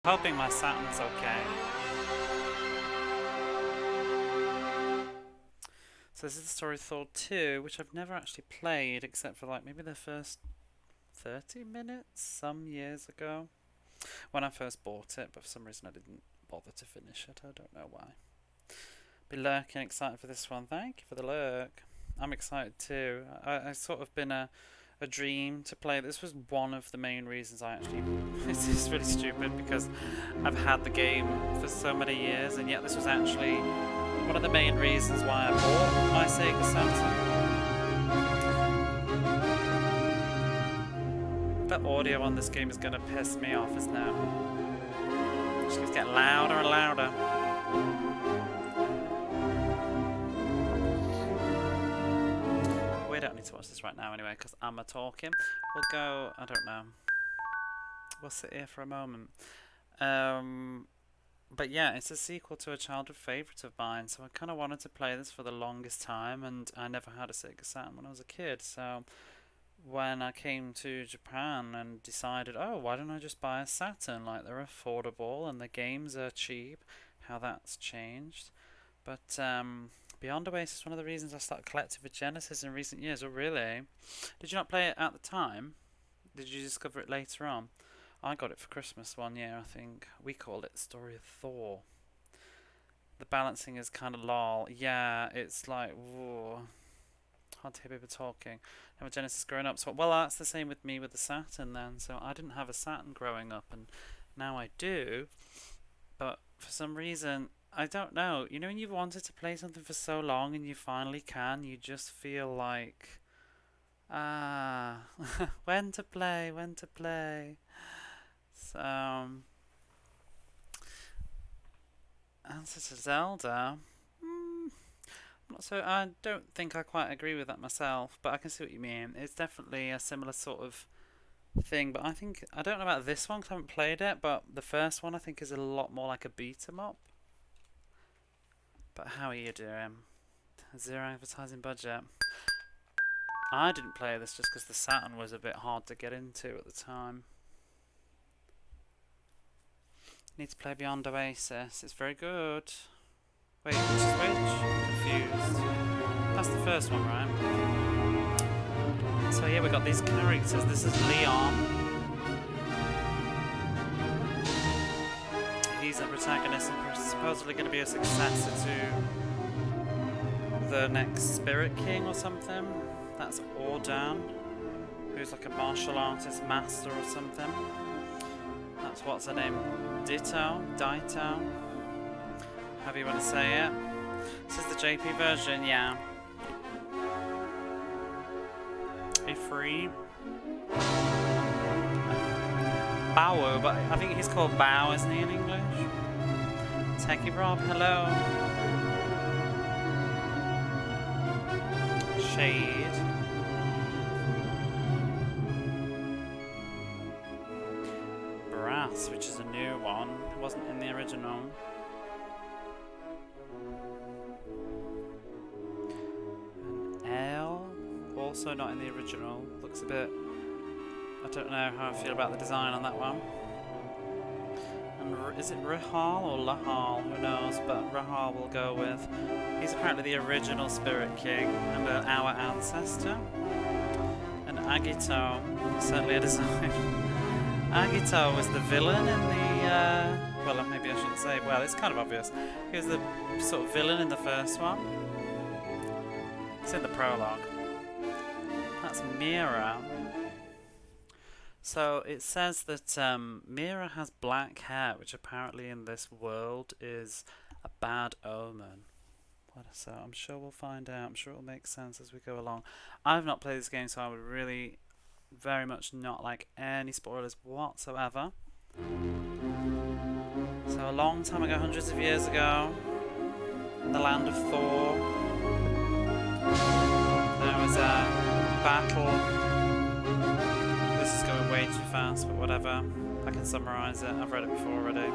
Hoping my Saturn's okay. So this is the story of Thor 2, which I've never actually played except for like maybe the first 30 minutes some years ago when I first bought it, but for some reason I didn't bother to finish it. I don't know why. Be lurking, excited for this one. Thank you for the lurk. I'm excited too. I sort of been a dream to play. This was one of the main reasons I actually. This is really stupid because I've had the game for so many years, and yet this was actually one of the main reasons why I bought my Sega Saturn. The audio on this game is going to piss me off, isn't it? It just keeps getting louder and louder. We don't need to watch this right now anyway because I'm a talking. We'll go, I don't know. We'll sit here for a moment. But yeah, it's a sequel to a childhood favourite of mine, so I kind of wanted to play this for the longest time, and I never had a Sega Saturn when I was a kid, so when I came to Japan and decided, oh, why don't I just buy a Saturn? Like, they're affordable and the games are cheap, how that's changed. But Beyond Oasis is one of the reasons I started collecting for Genesis in recent years. Oh, really? Did you not play it at the time? Did you discover it later on? I got it for Christmas one year, I think. We called it the story of Thor. The balancing is kind of lol. Yeah, it's like, whoa. Hard to hear people talking. And with Genesis growing up, so well, that's the same with me with the Saturn then. So I didn't have a Saturn growing up, and now I do. But for some reason, I don't know. You know, when you've wanted to play something for so long and you finally can, you just feel like, when to play, when to play. So, answer to Zelda. I don't think I quite agree with that myself, but I can see what you mean. It's definitely a similar sort of thing, but I don't know about this one because I haven't played it, but the first one I think is a lot more like a beat 'em up. But how are you doing? Zero advertising budget. I didn't play this just because the Saturn was a bit hard to get into at the time. Need to play Beyond Oasis. It's very good. Wait, which is which? Confused. That's the first one, right? So yeah, we got these characters. This is Leon. He's a protagonist and supposedly going to be a successor to the next Spirit King or something. That's Ordan, who's like a martial artist master or something. That's what's her name? Ditto? However you want to say it. This is the JP version, yeah. Be free. Bao, but I think he's called Bao, isn't he, in English? Techie Rob, hello. Shade. Brass, which is a new one. It wasn't in the original. Also not in the original. Looks a bit... I don't know how I feel about the design on that one. And is it Rahal or Lahal? Who knows, but Rahal we'll go with. He's apparently the original Spirit King and our ancestor. And Agito, certainly a design. Agito was the villain in the... well, maybe I shouldn't say. Well, it's kind of obvious. He was the sort of villain in the first one. It's in the prologue. That's Mira. So it says that Mira has black hair, which apparently in this world is a bad omen. So I'm sure we'll find out. I'm sure it'll make sense as we go along. I've not played this game, so I would really very much not like any spoilers whatsoever. So a long time ago, hundreds of years ago, in the land of Thor, there was a battle. This is going way too fast, but whatever. I can summarise it. I've read it before already.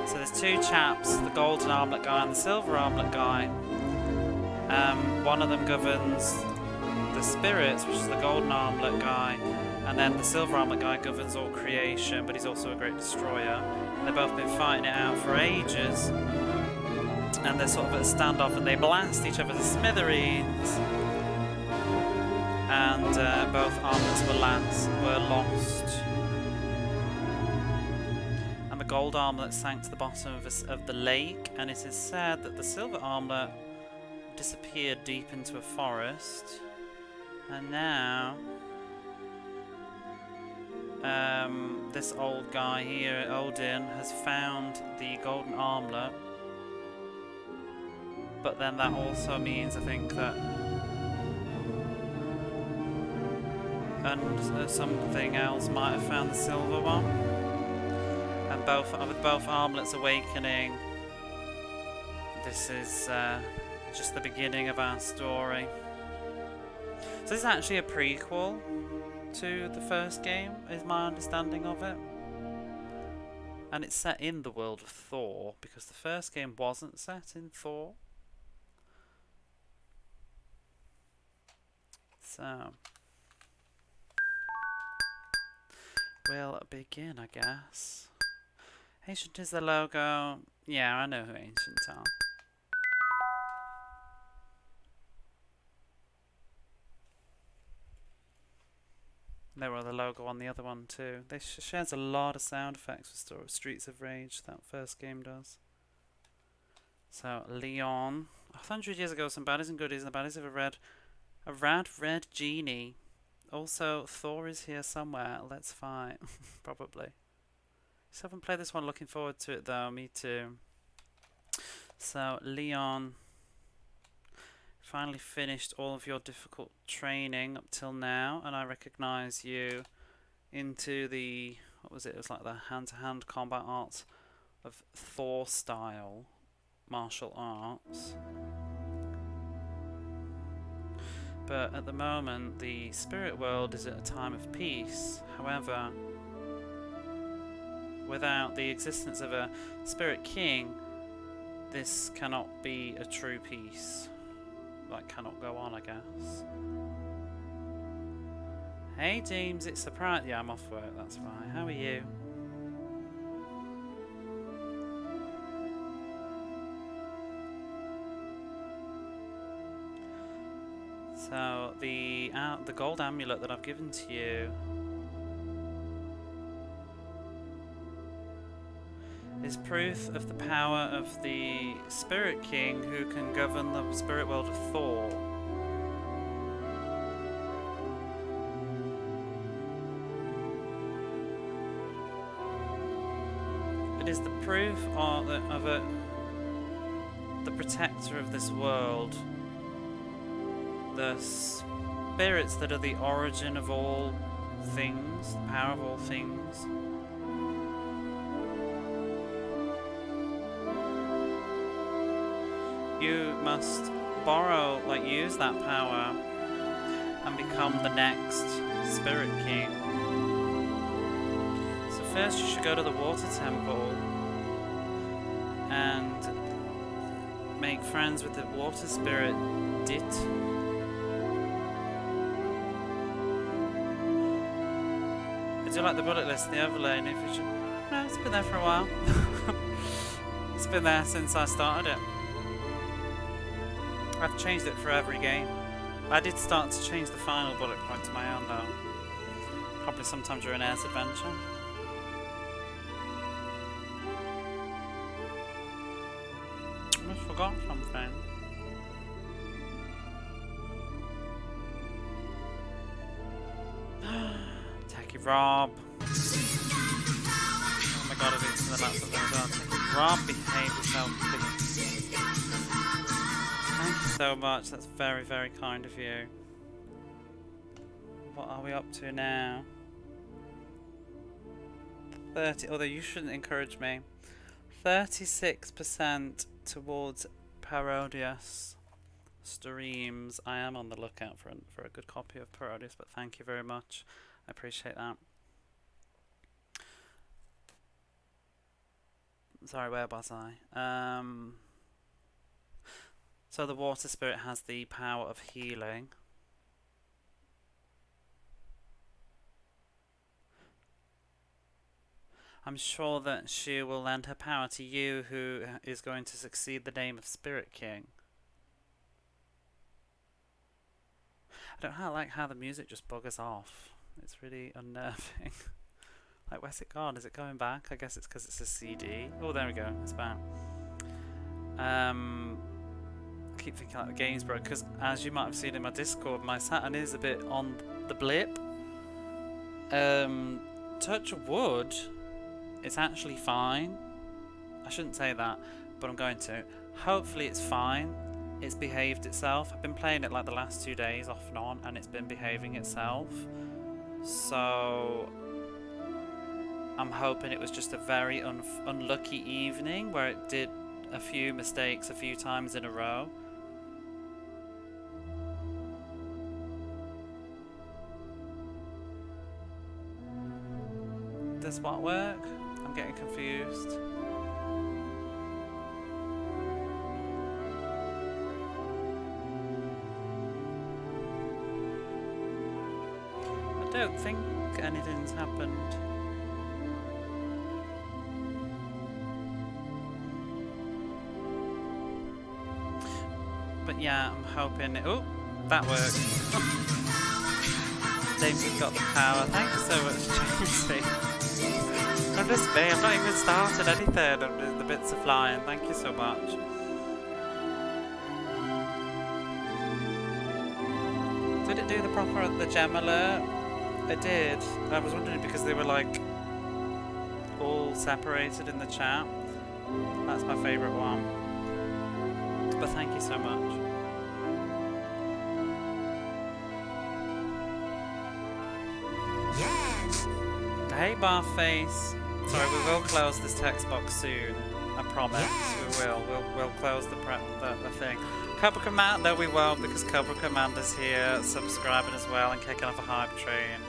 So there's two chaps, the golden armlet guy and the silver armlet guy. One of them governs the spirits, which is the golden armlet guy, And then the silver armlet guy governs all creation, but he's also a great destroyer. And they've both been fighting it out for ages. And they're sort of at a standoff, and they blast each other to smithereens. And both armlets were lost. And the gold armlet sank to the bottom of the lake, and it is said that the silver armlet disappeared deep into a forest. And now this old guy here, Odin, has found the golden armlet. But then that also means, I think, that something else might have found the silver one. And with both armlets awakening, this is just the beginning of our story. So this is actually a prequel to the first game, is my understanding of it. And it's set in the world of Thor, because the first game wasn't set in Thor. So we'll begin, I guess. Ancient is the logo. Yeah, I know who Ancient are. There were the logo on the other one too. They shares a lot of sound effects with Streets of Rage, that first game does. So Leon, 100 years ago, some baddies and goodies, and the baddies have a rad red genie. Also, Thor is here somewhere. Let's fight. Probably. Still haven't played this one. Looking forward to it though. Me too. So Leon, finally finished all of your difficult training up till now, and I recognise you into the, what was it? It was like the hand-to-hand combat arts of Thor style martial arts. But at the moment, the spirit world is at a time of peace. However, without the existence of a spirit king, this cannot be a true peace. That cannot go on, I guess. Hey James, it's surprise. Yeah, I'm off work, that's fine. How are you? So the gold amulet that I've given to you is proof of the power of the Spirit King who can govern the spirit world of Thor. It is the proof the protector of this world, the spirits that are the origin of all things, the power of all things. You must use that power and become the next Spirit King. So first you should go to the water temple and make friends with the water spirit Dit. I do like the bullet list, the overlay, and if you should... No, it's been there for a while. It's been there since I started it. I've changed it for every game. I did start to change the final bullet point to my own though. Probably sometime during Air's adventure. I forgot something. Techie Rob. Oh my god, I've eaten the last of them. Techie Rob, behave yourself, please. Thank you so much, that's very, very kind of you. What are we up to now? 30, although you shouldn't encourage me. 36% towards Parodius streams. I am on the lookout for a good copy of Parodius, but thank you very much. I appreciate that. Sorry, where was I? So the water spirit has the power of healing. I'm sure that she will lend her power to you, who is going to succeed the name of Spirit King. I don't like how the music just buggers off. It's really unnerving. Like, where's it gone? Is it going back? I guess it's because it's a CD. Oh, there we go. It's back. I keep thinking like the game's broke because, as you might have seen in my Discord, my Saturn is a bit on the blip. Touch wood, it's actually fine. I shouldn't say that, but I'm going to. Hopefully it's fine. It's behaved itself. I've been playing it like the last 2 days off and on, and it's been behaving itself. So I'm hoping it was just a very unlucky evening where it did a few mistakes a few times in a row. Does what work? I'm getting confused. I don't think anything's happened. But yeah, I'm hoping it... Oh, that worked. Dave's got the power. Thanks so much, Jamesy. I'm just me, I've not even started anything. The bits are flying. Thank you so much. Did it do the proper the gem alert? It did. I was wondering because they were like all separated in the chat. That's my favourite one. But thank you so much. Yeah. Hey, Barface. Sorry, we will close this text box soon. I promise. We will. We'll close the thing. Cobra Command. No, we won't because Cobra Commander's here, subscribing as well and kicking off a hype train.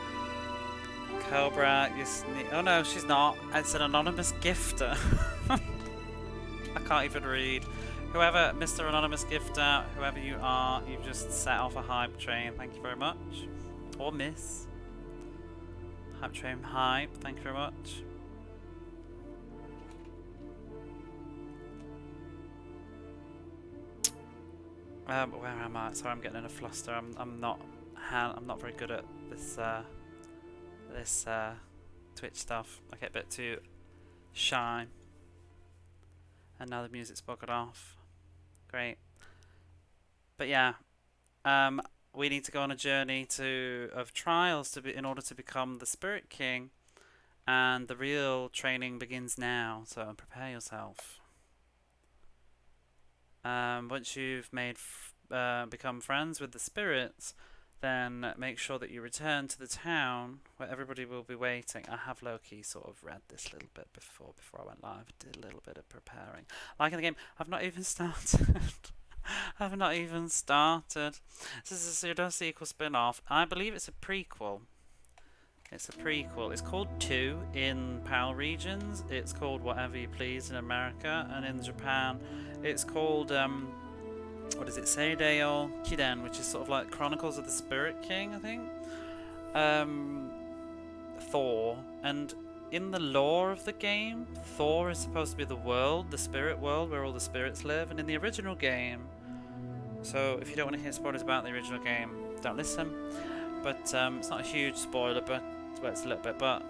Cobra, you oh no, she's not. It's an anonymous gifter. I can't even read. Whoever, Mr. Anonymous Gifter, whoever you are, you've just set off a hype train. Thank you very much. Or Miss. Hype train hype. Thank you very much. Where am I? Sorry, I'm getting in a fluster. I'm not very good at this Twitch stuff. I get a bit too shy. And now the music's buggered off. Great. But yeah, we need to go on a journey of trials in order to become the Spirit King, and the real training begins now. So prepare yourself. Once you've become friends with the spirits, then make sure that you return to the town where everybody will be waiting. I have low-key sort of read this little bit before I went live. I did a little bit of preparing. Like in the game, I've not even started. I've not even started. This is a pseudo-sequel spin-off. I believe it's a prequel. It's a prequel. It's called 2 in PAL regions. It's called Whatever You Please in America. And in Japan, it's called... what is it? Seireiou Kiden, which is sort of like Chronicles of the Spirit King, I think. Thor. And in the lore of the game, Thor is supposed to be the world, the spirit world, where all the spirits live. And in the original game, so if you don't want to hear spoilers about the original game, don't listen. But it's not a huge spoiler, but well, it's a little bit. But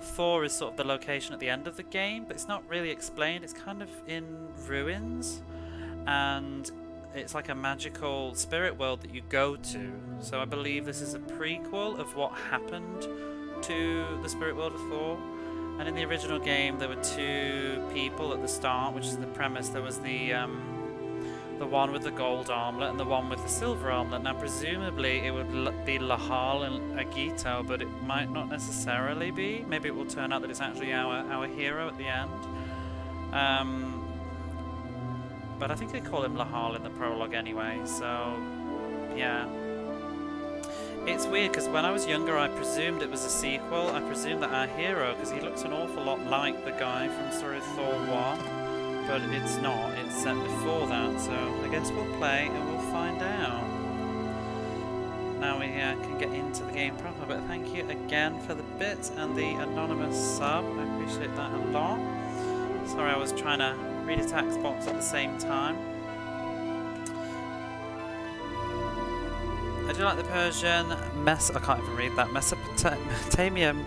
Thor is sort of the location at the end of the game, but it's not really explained. It's kind of in ruins. And it's like a magical spirit world that you go to. So I believe this is a prequel of what happened to the spirit world of Thor. And in the original game, there were 2 people at the start, which is the premise. There was the one with the gold armlet and the one with the silver armlet. Now, presumably, it would be Lahal and Agito, but it might not necessarily be. Maybe it will turn out that it's actually our hero at the end. But I think they call him Lahal in the prologue anyway, so yeah. It's weird because when I was younger I presumed it was a sequel. I presumed that our hero, because he looks an awful lot like the guy from Story of Thor 1, but it's not, it's set before that, so I guess we'll play and we'll find out. Now we can get into the game proper, but thank you again for the bits and the anonymous sub. I appreciate that a lot. Sorry, I was trying to read a text box at the same time. I do like the Persian I can't even read that. Mesopotamian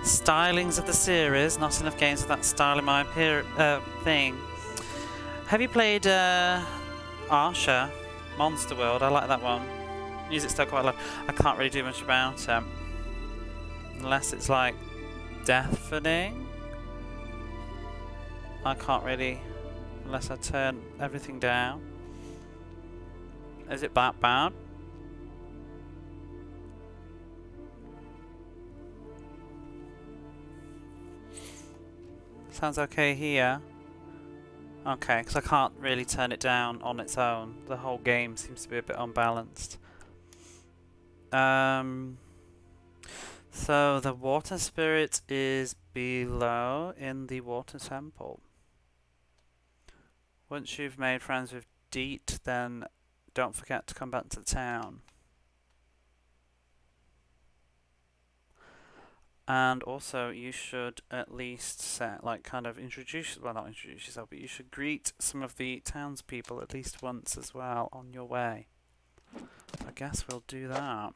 stylings of the series. Not enough games with that style in my thing. Have you played Arsha, Monster World? I like that one. Music's still quite low. I can't really do much about it. Unless it's like deafening. I can't really, unless I turn everything down. Is it that bad? Sounds okay here. Okay, because I can't really turn it down on its own. The whole game seems to be a bit unbalanced. So the water spirit is below in the water temple. Once you've made friends with Deet, then don't forget to come back to town. And also, you should at least set, like, kind of introduce, well, not introduce yourself, but you should greet some of the townspeople at least once as well on your way. I guess we'll do that.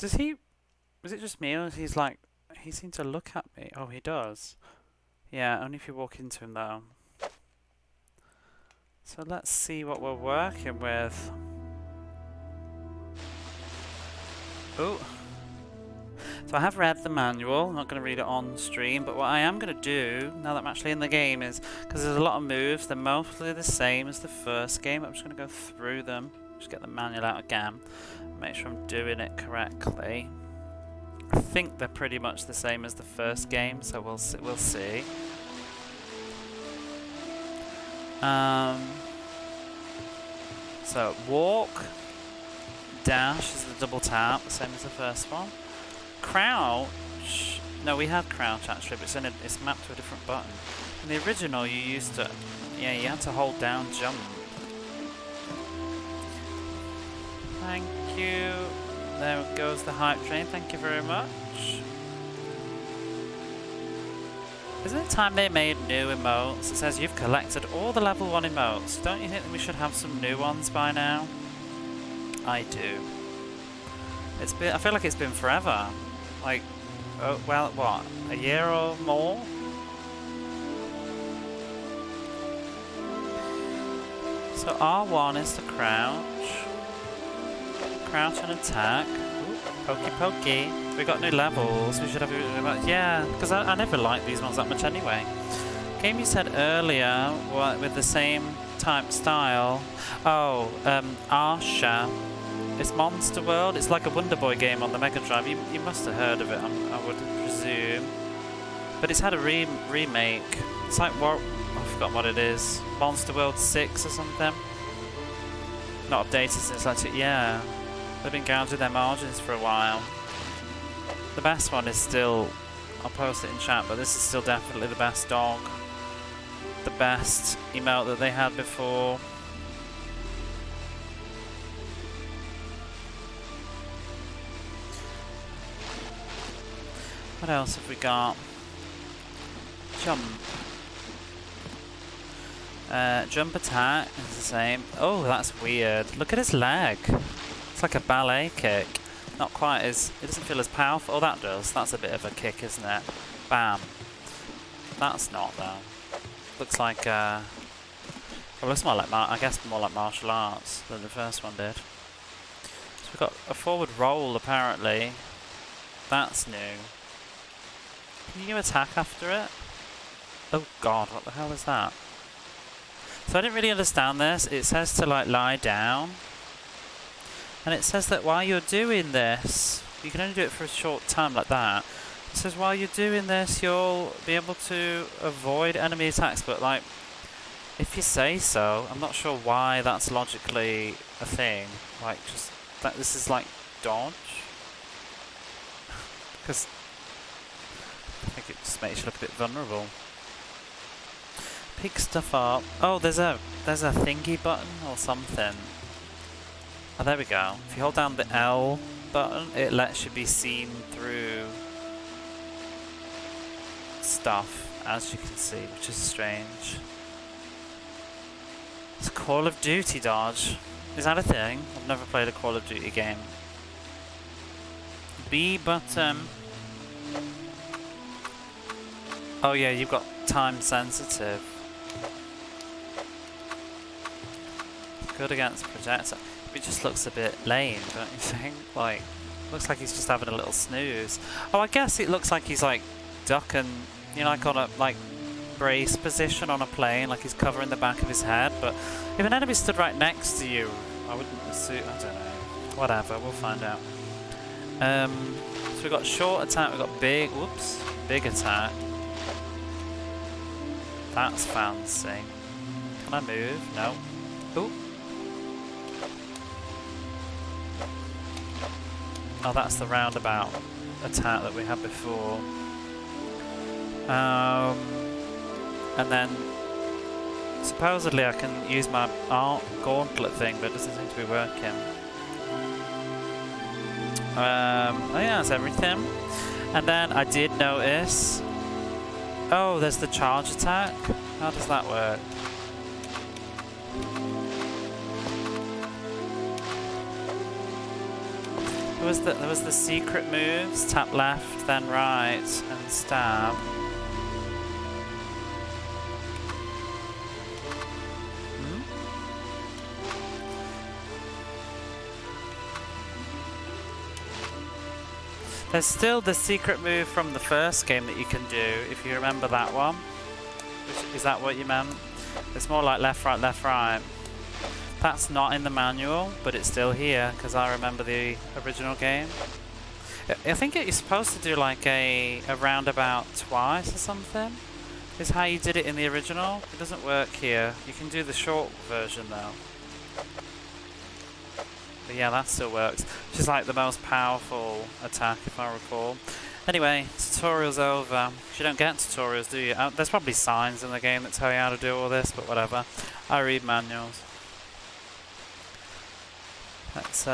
Is it just me, or he's like, he seemed to look at me? Oh, he does. Yeah, only if you walk into him though. So let's see what we're working with. Oh. So I have read the manual. I'm not going to read it on stream, but what I am going to do, now that I'm actually in the game, is, because there's a lot of moves, they're mostly the same as the first game. I'm just going to go through them, just get the manual out again, make sure I'm doing it correctly. I think they're pretty much the same as the first game, so we'll see. So walk, dash is the double tap, the same as the first one. Crouch, no, we had crouch actually, but it's mapped to a different button. In the original, you used to, yeah, you had to hold down jump. Thank you. There goes the hype train. Thank you very much. Isn't it time they made new emotes? It says you've collected all the level 1 emotes. Don't you think that we should have some new ones by now? I do. I feel like it's been forever. Like, oh, well, what? A year or more? So R1 is to crouch. Crouch and attack. Ooh, pokey pokey. We got new levels. We should have. Yeah, because I never liked these ones that much anyway. Game you said earlier, what, with the same type style. Oh, Arsha. It's Monster World. It's like a Wonder Boy game on the Mega Drive. You must have heard of it, I would presume. But it's had a remake. It's like what? I forgot what it is. Monster World 6 or something. Not updated since like yeah. They've been gouging their margins for a while. The best one is still, I'll post it in chat, but this is still definitely the best dog. The best emote that they had before. What else have we got? Jump. Jump attack is the same. Oh, that's weird. Look at his leg. It's like a ballet kick. Not quite as... It doesn't feel as powerful. Oh, that does. That's a bit of a kick, isn't it? Bam. That's not, though. Looks like... Well, looks more like... I guess more like martial arts than the first one did. So we've got a forward roll, apparently. That's new. Can you attack after it? Oh, God. What the hell is that? So I didn't really understand this. It says to, like, lie down. And it says that while you're doing this, you can only do it for a short time like that. It says while you're doing this, you'll be able to avoid enemy attacks. But, like, if you say so, I'm not sure why that's logically a thing. Like, just that this is like dodge. Because I think it just makes you look a bit vulnerable. Pick stuff up. Oh, there's a thingy button or something. Oh, there we go. If you hold down the L button, it lets you be seen through stuff, as you can see, which is strange. It's Call of Duty dodge. Is that a thing? I've never played a Call of Duty game. B button. Oh yeah, you've got time sensitive. Good against projectile. It just looks a bit lame, don't you think? Like, looks like he's just having a little snooze. Oh, I guess it looks like he's like ducking, you know, like on a brace position on a plane, like he's covering the back of his head. But if an enemy stood right next to you, I wouldn't assume. I don't know. Whatever, we'll find out. So we've got short attack, we've got big. Whoops, big attack. That's fancy. Can I move? No. Ooh. Oh, that's the roundabout attack that we had before. And then supposedly I can use my gauntlet thing, but it doesn't seem to be working. Oh yeah, that's everything. And then I did notice. Oh, there's the charge attack. How does that work? There was the secret moves, tap left, then right, and stab. There's still the secret move from the first game that you can do, if you remember that one. Is that what you meant? It's more like left, right, left, right. That's not in the manual, but it's still here, because I remember the original game. I think you're supposed to do like a roundabout twice or something, is how you did it in the original. It doesn't work here. You can do the short version though. But yeah, that still works. Which is like the most powerful attack, if I recall. Anyway, tutorial's over. You don't get tutorials, do you? There's probably signs in the game that tell you how to do all this, but whatever. I read manuals. Let's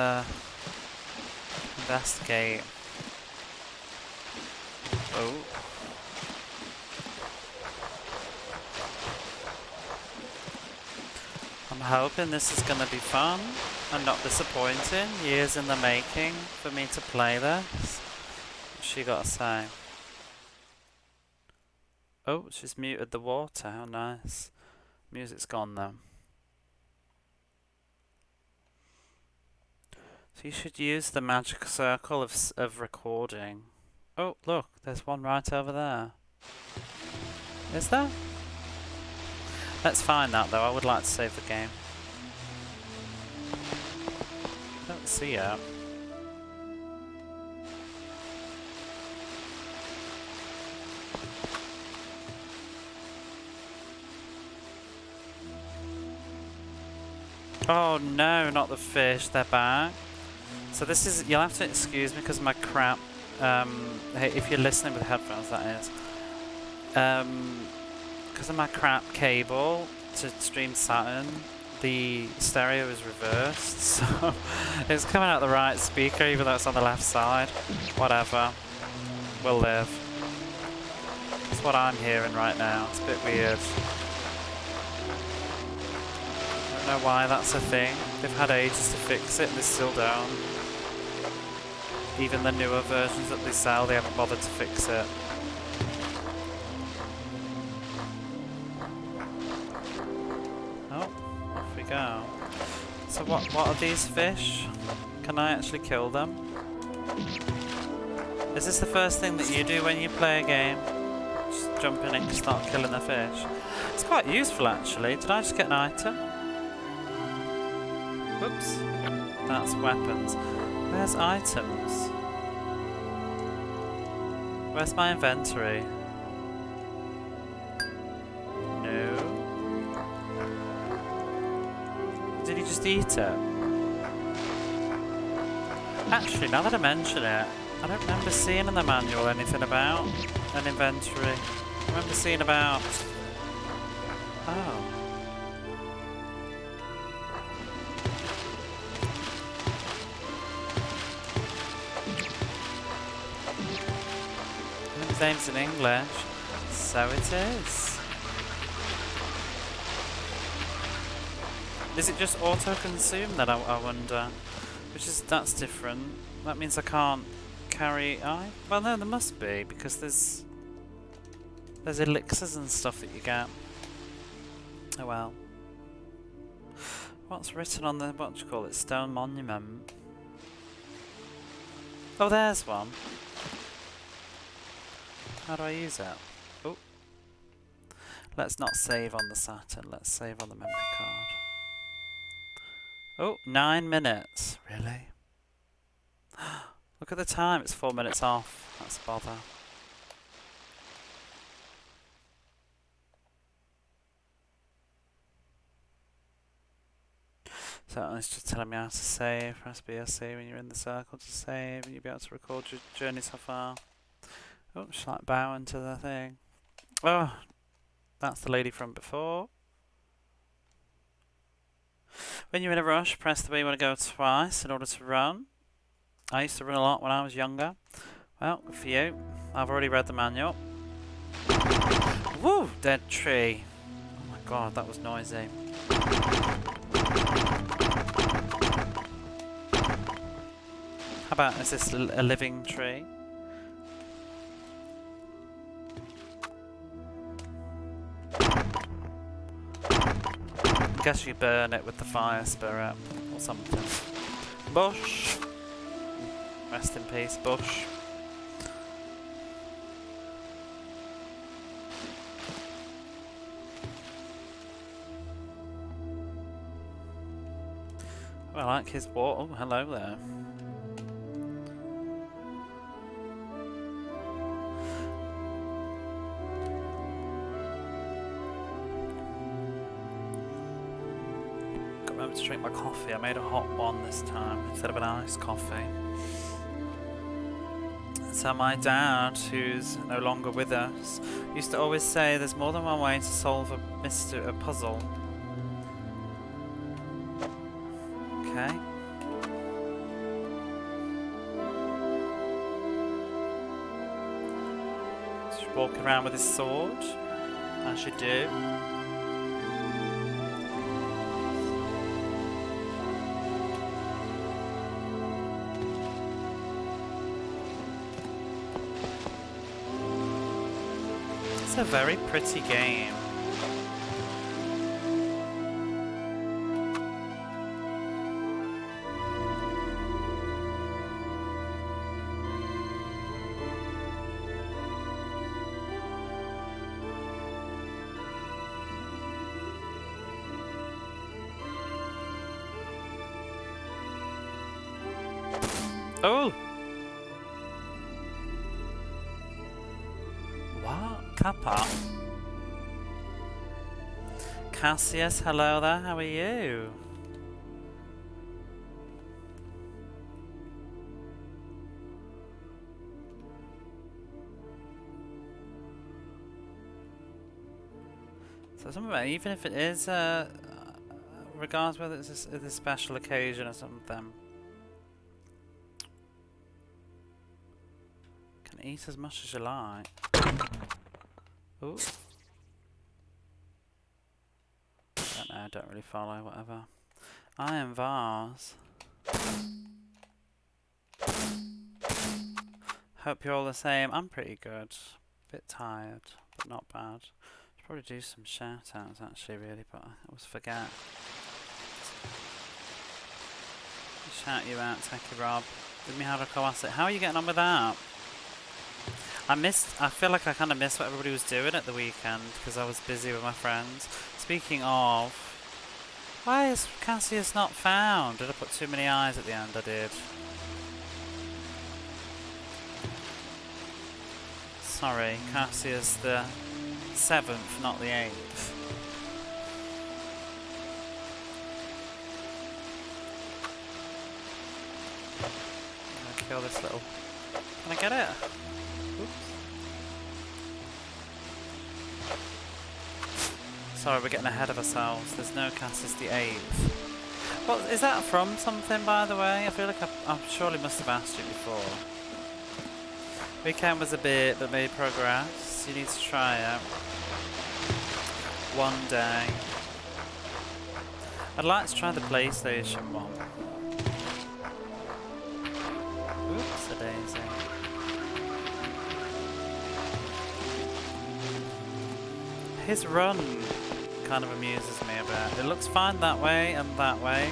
investigate. Oh. I'm hoping this is going to be fun and not disappointing. Years in the making for me to play this. What's she got to say? Oh, she's muted the water. How nice. Music's gone though. So you should use the magic circle of recording. Oh, look, there's one right over there. Is there? Let's find that though. I would like to save the game. I don't see it. Oh no, not the fish. They're back. So this is, you'll have to excuse me because my crap, hey, if you're listening with headphones that is, because of my crap cable to stream Saturn, the stereo is reversed, so it's coming out the right speaker even though it's on the left side. Whatever, we'll live. That's what I'm hearing right now. It's a bit weird. I don't know why that's a thing. They've had ages to fix it and they still don't. Even the newer versions that they sell, they haven't bothered to fix it. Oh, off we go. So what are these fish? Can I actually kill them? Is this the first thing that you do when you play a game? Just jump in and start killing the fish? It's quite useful actually. Did I just get an item? Whoops. That's weapons. Where's items? Where's my inventory? No. Did he just eat it? Actually, now that I mention it, I don't remember seeing in the manual anything about an inventory. I remember seeing about... Oh. Names in English. So it is. Is it just auto-consume that I wonder? That's different. That means I can't carry... well no, there must be, because there's elixirs and stuff that you get. Oh well. What's written on the, what do you call it, stone monument? Oh, there's one. How do I use it? Oh. Let's not save on the Saturn, let's save on the memory card. Oh, 9 minutes. Really? Look at the time, it's 4 minutes off. That's a bother. So it's just telling me how to save. Press BSC when you're in the circle to save, and you'll be able to record your journey so far. Oh, she's like bowing to the thing. Oh, that's the lady from before. When you're in a rush, press the way you want to go twice in order to run. I used to run a lot when I was younger. Well, good for you. I've already read the manual. Woo! Dead tree. Oh my god, that was noisy. How about, is this a living tree? I guess you burn it with the fire spirit or something. Bush. Rest in peace, Bush. Oh, I like his walk. Oh, hello there. To drink my coffee. I made a hot one this time instead of an iced coffee. So my dad, who's no longer with us, used to always say there's more than one way to solve a puzzle. Okay. So he's walking around with his sword, as you do. It's a very pretty game. Oh! Kappa. Cassius, hello there, how are you? So something about, even if it is, regardless whether it's a special occasion or something, can eat as much as you like. Ooh. I don't really follow, whatever. I am Vars. Hope you're all the same. I'm pretty good. Bit tired, but not bad. Should probably do some shout outs actually, really, but I always forget. Shout you out, Techie Rob. Give me how to co-ass it. How are you getting on with that? I feel like I kind of missed what everybody was doing at the weekend because I was busy with my friends. Speaking of, why is Cassius not found? Did I put too many eyes at the end? I did. Sorry, Cassius the 7th, not the 8th. I'm gonna kill this little... Can I get it? Oops. Sorry, we're getting ahead of ourselves. There's no Cassius the 8th. Well, is that from something, by the way? I feel like I surely must have asked you before. Weekend was a bit, but made progress. games. You need to try it one day. I'd like to try the PlayStation one. Oops, a daisy. His run kind of amuses me a bit. It looks fine that way and that way.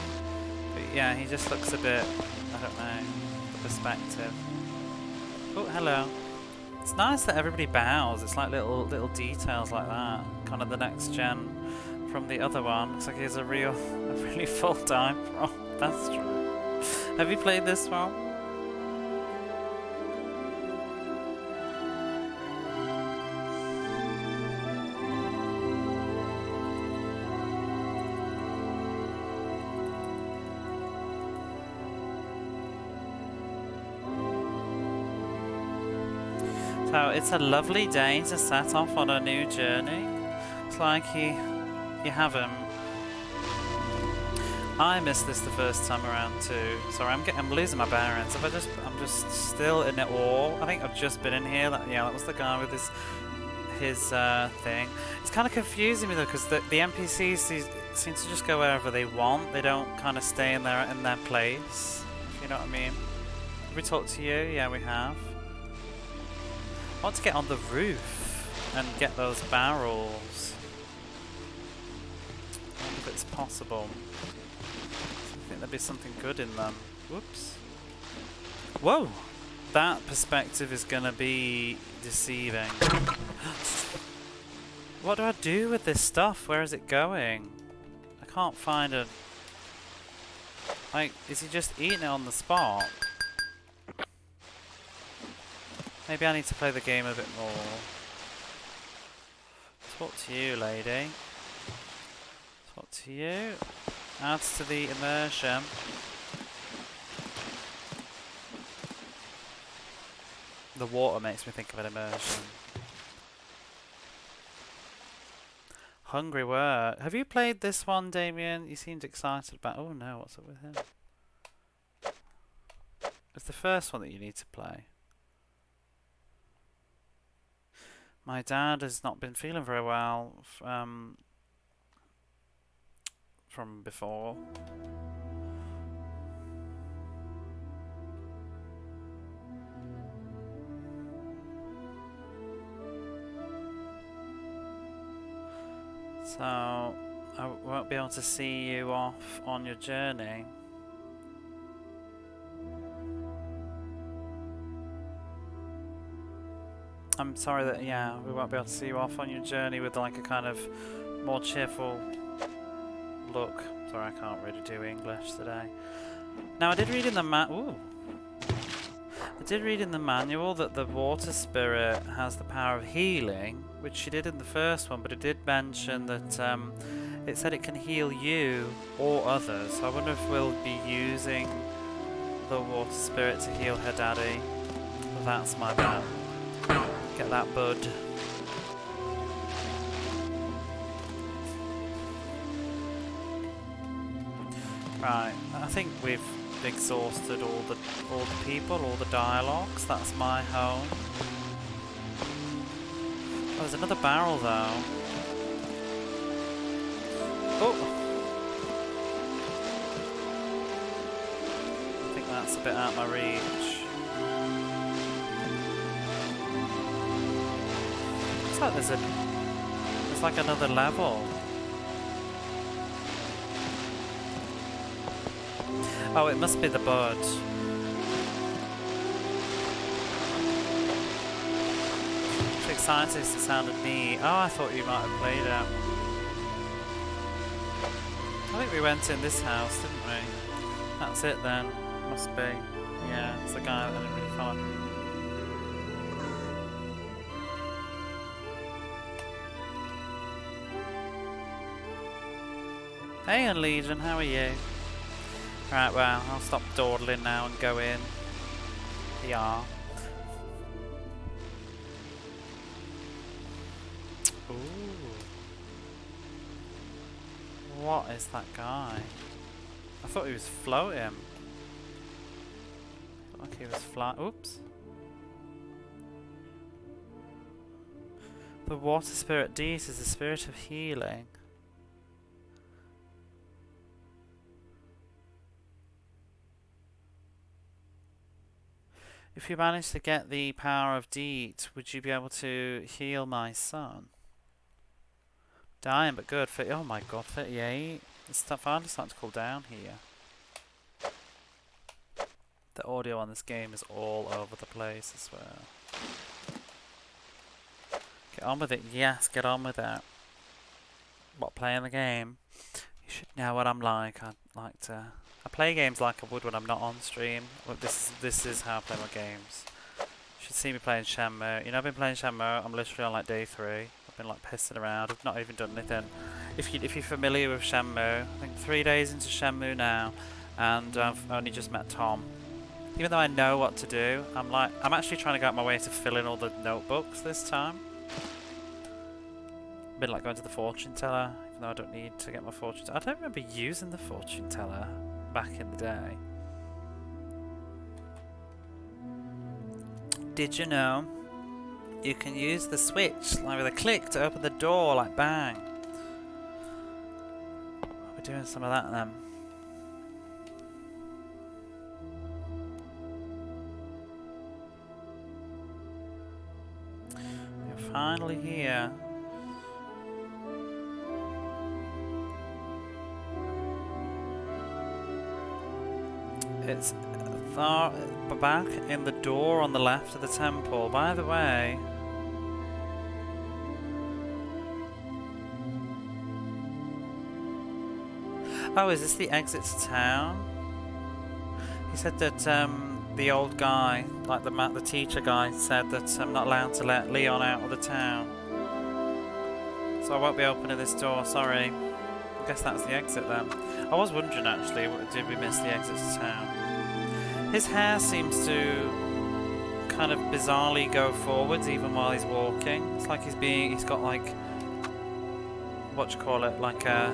But yeah, he just looks a bit, I don't know, the perspective. Oh, hello. It's nice that everybody bows. It's like little details like that. Kind of the next gen from the other one. Looks like he has a really full time. Oh, that's true. Have you played this one? So it's a lovely day to set off on a new journey. It's like you have him. I missed this the first time around too. Sorry, I'm losing my bearings. I'm just still in awe. I think I've just been in here. That was the guy with his thing. It's kind of confusing me though, because the NPCs seem to just go wherever they want. They don't kind of stay in their place. If you know what I mean. Have we talked to you? Yeah, we have. I want to get on the roof and get those barrels. I wonder if it's possible. I think there'd be something good in them. Whoops. Whoa! That perspective is gonna be deceiving. What do I do with this stuff? Where is it going? I can't find a... Like, is he just eating it on the spot? Maybe I need to play the game a bit more. Talk to you, lady. Talk to you. Adds to the immersion. The water makes me think of an immersion. Hungry Word. Have you played this one, Damien? You seemed excited about... Oh no, what's up with him? It's the first one that you need to play. My dad has not been feeling very well from before. So I won't be able to see you off on your journey. I'm sorry that, yeah, we won't be able to see you off on your journey with like a kind of more cheerful look. Sorry, I can't really do English today. Now, I did read in the manual that the water spirit has the power of healing, which she did in the first one, but it did mention that it said it can heal you or others. So I wonder if we'll be using the water spirit to heal her daddy. That's my bet. Get that bud. Right, I think we've exhausted all the people, all the dialogues. That's my home. Oh, there's another barrel though. Oh! I think that's a bit out of my reach. Like there's like another level. Oh, it must be the bud. Big Scientist, it sounded neat. Oh, I thought you might have played it. I think we went in this house, didn't we? That's it then. Must be. Yeah, it's the guy that I didn't really follow. Hey, Unlegion, how are you? Right, well, I'll stop dawdling now and go in. Yeah. Ooh. What is that guy? I thought he was floating. Like he was flying. Oops. The water spirit Dees is the spirit of healing. If you manage to get the power of Deet, would you be able to heal my son? Dying but good. Oh my god, 38. It's finally starting to cool down here. The audio on this game is all over the place, I swear. Get on with it. Yes, get on with it. What, playing the game? You should know what I'm like. I play games like I would when I'm not on stream. Well, this is how I play my games. You should see me playing Shenmue. You know, I've been playing Shenmue. I'm literally on like day 3. I've been like pissing around. I've not even done anything. If you're familiar with Shenmue, I think 3 days into Shenmue now, and I've only just met Tom. Even though I know what to do, I'm actually trying to go out my way to fill in all the notebooks this time. I've been like going to the fortune teller, even though I don't need to get my fortune teller. I don't remember using the fortune teller back in the day. Did you know you can use the switch like with a click to open the door, like bang? We're doing some of that then. We're finally here. It's Thor back in the door on the left of the temple. By the way, oh, is this the exit to town? He said that the old guy, like the teacher guy, said that I'm not allowed to let Leon out of the town. So I won't be opening this door, sorry. I guess that's the exit then. I was wondering actually, did we miss the exit to town? His hair seems to kind of bizarrely go forwards even while he's walking. It's like he's got like, what do you call it, like a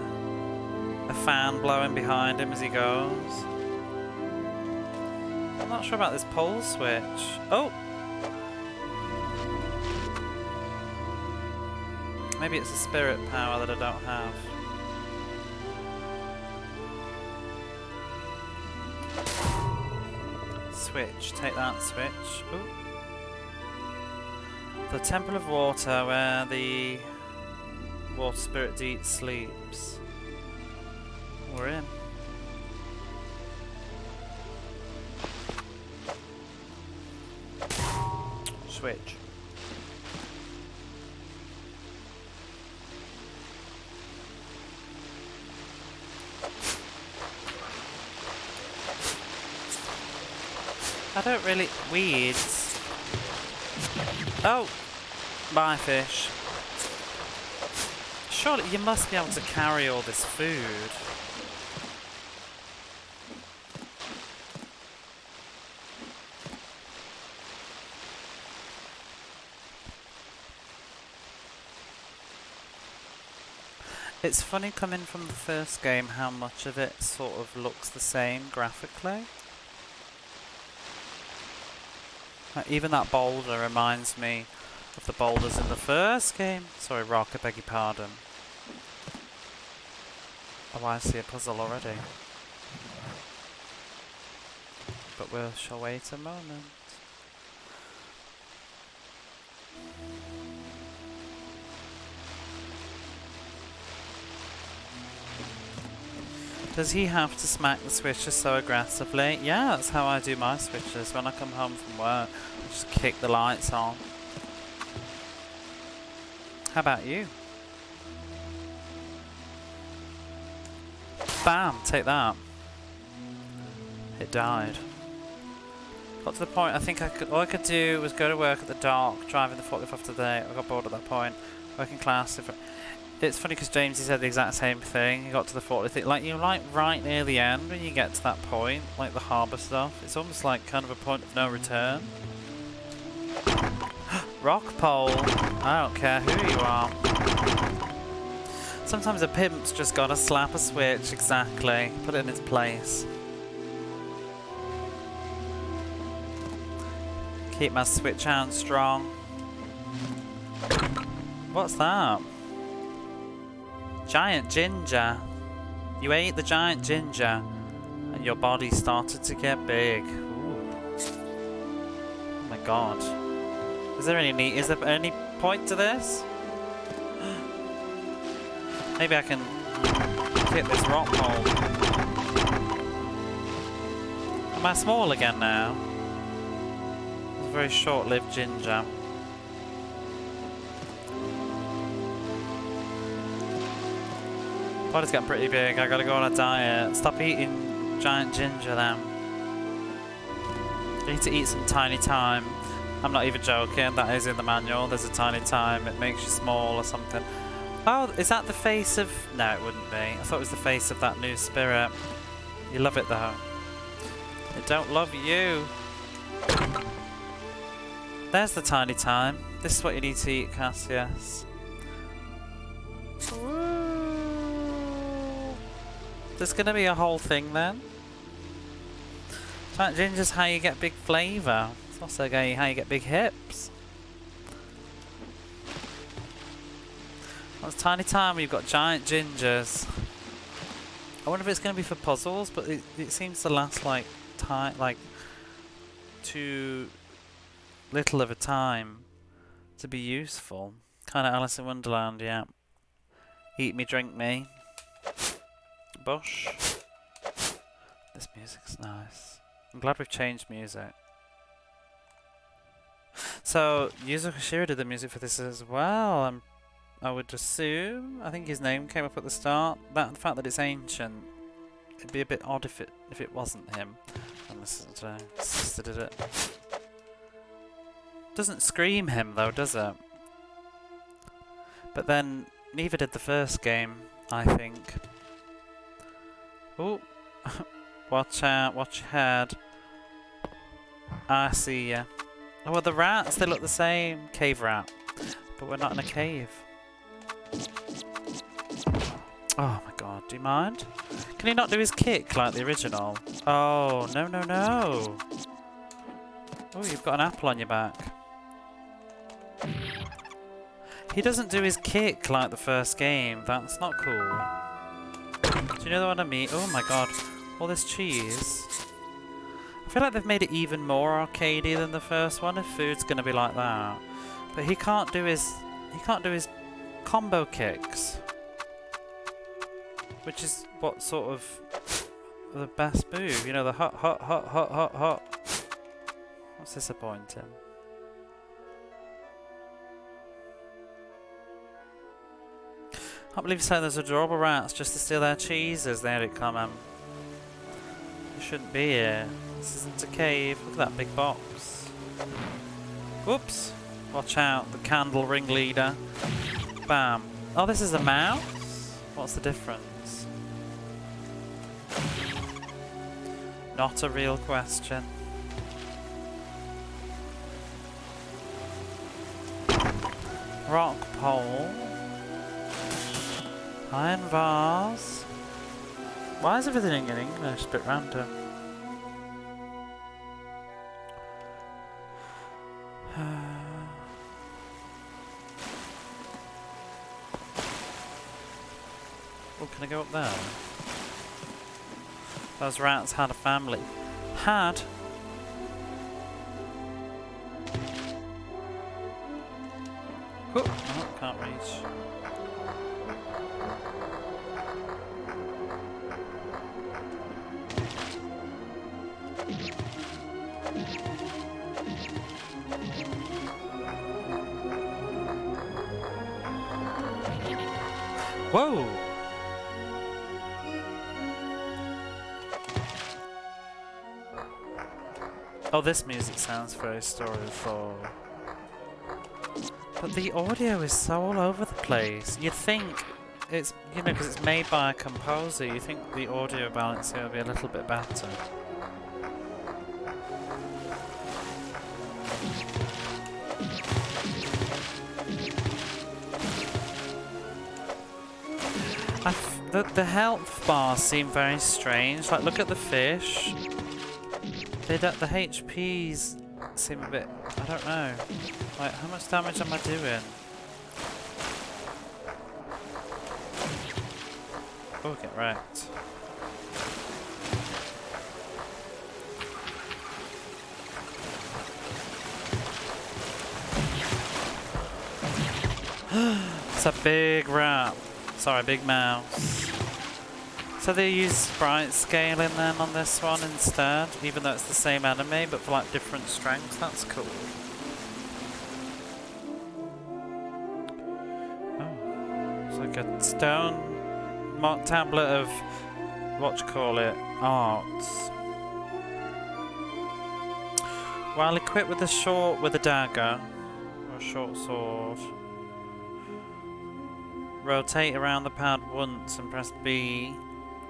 fan blowing behind him as he goes. I'm not sure about this pole switch. Oh! Maybe it's a spirit power that I don't have. Switch. Take that switch. Ooh. The Temple of Water, where the water spirit Deet sleeps. We're in. Switch. I don't really... Weeds. Oh! Bye, fish. Surely you must be able to carry all this food. It's funny coming from the first game how much of it sort of looks the same graphically. Even that boulder reminds me of the boulders in the first game. Sorry, Rock, I beg your pardon. Oh, I see a puzzle already. But we shall wait a moment. Does he have to smack the switches so aggressively? Yeah, that's how I do my switches. When I come home from work, I just kick the lights on. How about you? Bam! Take that. It died. Got to the point, I think all I could do was go to work at the dock, driving the forklift after the day. I got bored at that point. Working class. It's funny because James, he said the exact same thing. He got to the forklift thing. Like, you're like right near the end when you get to that point, like the harbour stuff. It's almost like kind of a point of no return. Rock pole. I don't care who you are. Sometimes a pimp's just gotta slap a switch, exactly. Put it in its place. Keep my switch hand strong. What's that? Giant ginger. You ate the giant ginger and your body started to get big. Ooh. Oh my god. Is there any point to this? Maybe I can hit this rock hole. Am I small again now? It's a very short-lived ginger. Body's getting pretty big. I gotta go on a diet. Stop eating giant ginger then. You need to eat some tiny thyme. I'm not even joking. That is in the manual. There's a tiny thyme. It makes you small or something. Oh, is that the face of... No, it wouldn't be. I thought it was the face of that new spirit. You love it though. I don't love you. There's the tiny thyme. This is what you need to eat, Cassius. There's gonna be a whole thing then. Giant ginger's how you get big flavour. It's also how you get big hips. Well, it's tiny time we've got giant gingers. I wonder if it's gonna be for puzzles, but it seems to last like too little of a time to be useful. Kind of Alice in Wonderland, yeah. Eat me, drink me. Bush. This music's nice. I'm glad we've changed music. So, Yuzo Koshiro did the music for this as well. I would assume. I think his name came up at the start. The fact that it's ancient, it'd be a bit odd if it wasn't him. Unless sister did it. Doesn't scream him though, does it? But then neither did the first game, I think. Oh, watch out! Watch your head. I see ya. Oh, well, the rats, they look the same. Cave rat. But we're not in a cave. Oh my god, do you mind? Can he not do his kick like the original? Oh, no, no, no. Oh, you've got an apple on your back. He doesn't do his kick like the first game. That's not cool. Do you know what I mean? Oh my god. All this cheese. I feel like they've made it even more arcadey than the first one if food's gonna be like that. But he can't do his combo kicks. Which is what sort of the best move, you know, the hot, hot, hot, hot, hot, hot. That's disappointing. I can't believe you're saying there's adorable rats just to steal their cheeses. There it come. You shouldn't be here. This isn't a cave. Look at that big box. Whoops. Watch out, the candle ringleader. Bam. Oh, this is a mouse? What's the difference? Not a real question. Rock pole. Iron vase. Why is everything in English? A bit random. Oh, can I go up there? Those rats had a family. Had? Oh, can't reach. Whoa! Oh, this music sounds very story of Thor. But the audio is so all over the place. You'd think it's, you know, because it's made by a composer, you think the audio balance here will be a little bit better. The health bars seem very strange. Like, look at the fish. The HPs seem a bit... I don't know. Like, how much damage am I doing? Oh, get wrecked. It's a big rat. Sorry, big mouse. So they use sprite scaling then on this one instead, even though it's the same enemy, but for like different strengths. That's cool. Oh, it's like a stone tablet of what you call it, arts. While equipped with a dagger or a short sword, rotate around the pad once and press B,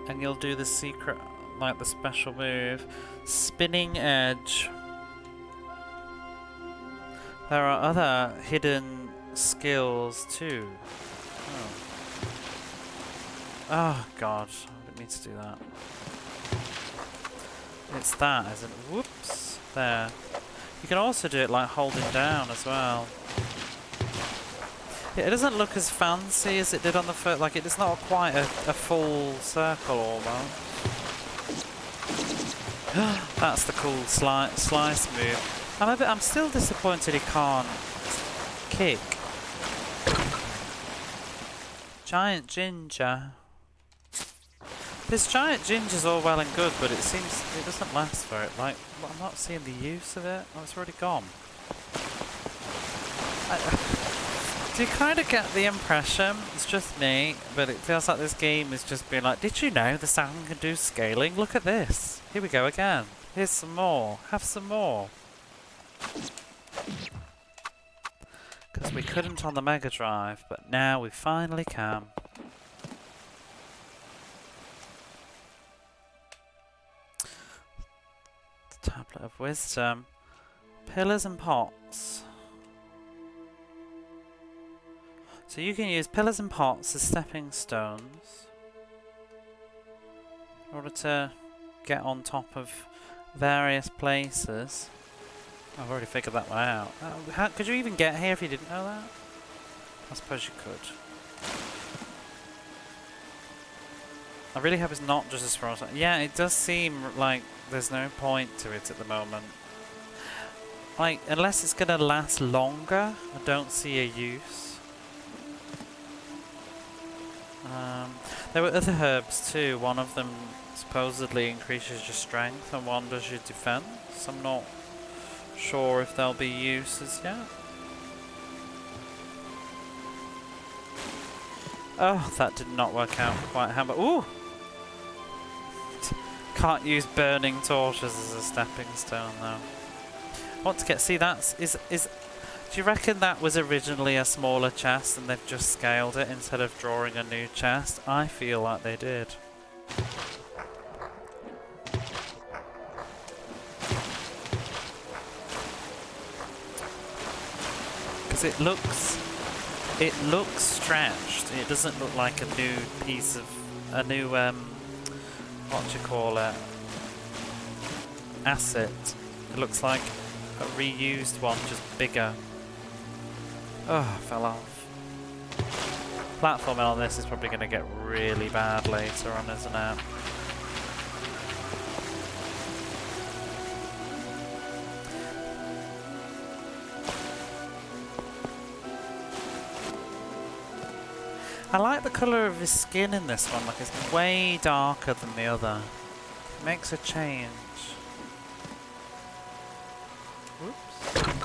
and you'll do the secret, like the special move, Spinning Edge. There are other hidden skills too. Oh god, I didn't mean to do that. It's that, isn't it? Whoops. There. You can also do it like holding down as well. Yeah, it doesn't look as fancy as it did on the first, like it's not quite a full circle almost. That's the cool slice move. I'm still disappointed he can't kick. Giant ginger. This giant ginger's all well and good, but it seems it doesn't last for it. Like, I'm not seeing the use of it. Oh, it's already gone. Do you kind of get the impression, it's just me, but it feels like this game is just being like, did you know the Saturn can do scaling? Look at this. Here we go again. Here's some more. Have some more. Because we couldn't on the Mega Drive, but now we finally can. The Tablet of Wisdom. Pillars and pots. So you can use pillars and pots as stepping stones in order to get on top of various places. I've already figured that one out. How could you even get here if you didn't know that? I suppose you could. I really hope it's not just a scroll. Yeah, it does seem like there's no point to it at the moment. Like, unless it's gonna last longer, I don't see a use. There were other herbs too. One of them supposedly increases your strength and one does your defense. I'm not sure if there'll be uses yet. Oh, that did not work out quite how much. Ooh! Can't use burning torches as a stepping stone though. I want to get, see that's, do you reckon that was originally a smaller chest and they've just scaled it instead of drawing a new chest? I feel like they did. Because it looks stretched. It doesn't look like a new piece of, a new, what do you call it? Asset. It looks like a reused one, just bigger. Oh, fell off. Platforming on this is probably going to get really bad later on, isn't it? I like the colour of his skin in this one, like it's way darker than the other. It makes a change. Whoops.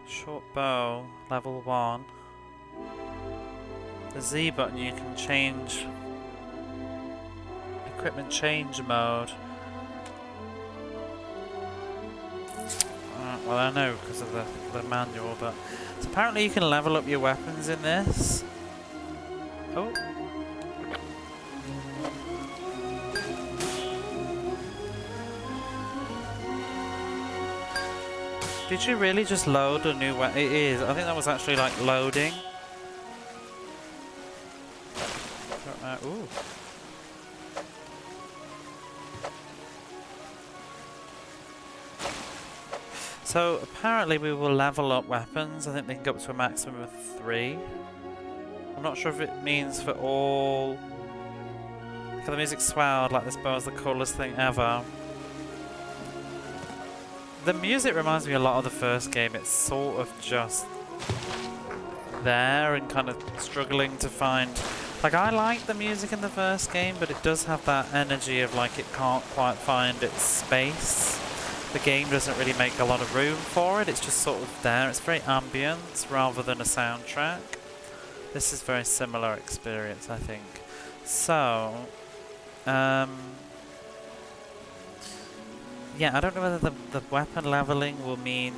Short bow, level 1. The Z button you can change equipment change mode. Well, I know because of the manual, but so apparently you can level up your weapons in this. Oh. Did you really just load a new weapon? It is. I think that was actually like loading. Ooh. So apparently we will level up weapons. I think they can go up to a maximum of 3. I'm not sure if it means for all. Look at the music swelled like this bow is the coolest thing ever. The music reminds me a lot of the first game. It's sort of just there and kind of struggling to find. Like, I like the music in the first game, but it does have that energy of like it can't quite find its space. The game doesn't really make a lot of room for it. It's just sort of there. It's very ambient rather than a soundtrack. This is a very similar experience, I think. So, yeah, I don't know whether the weapon leveling will mean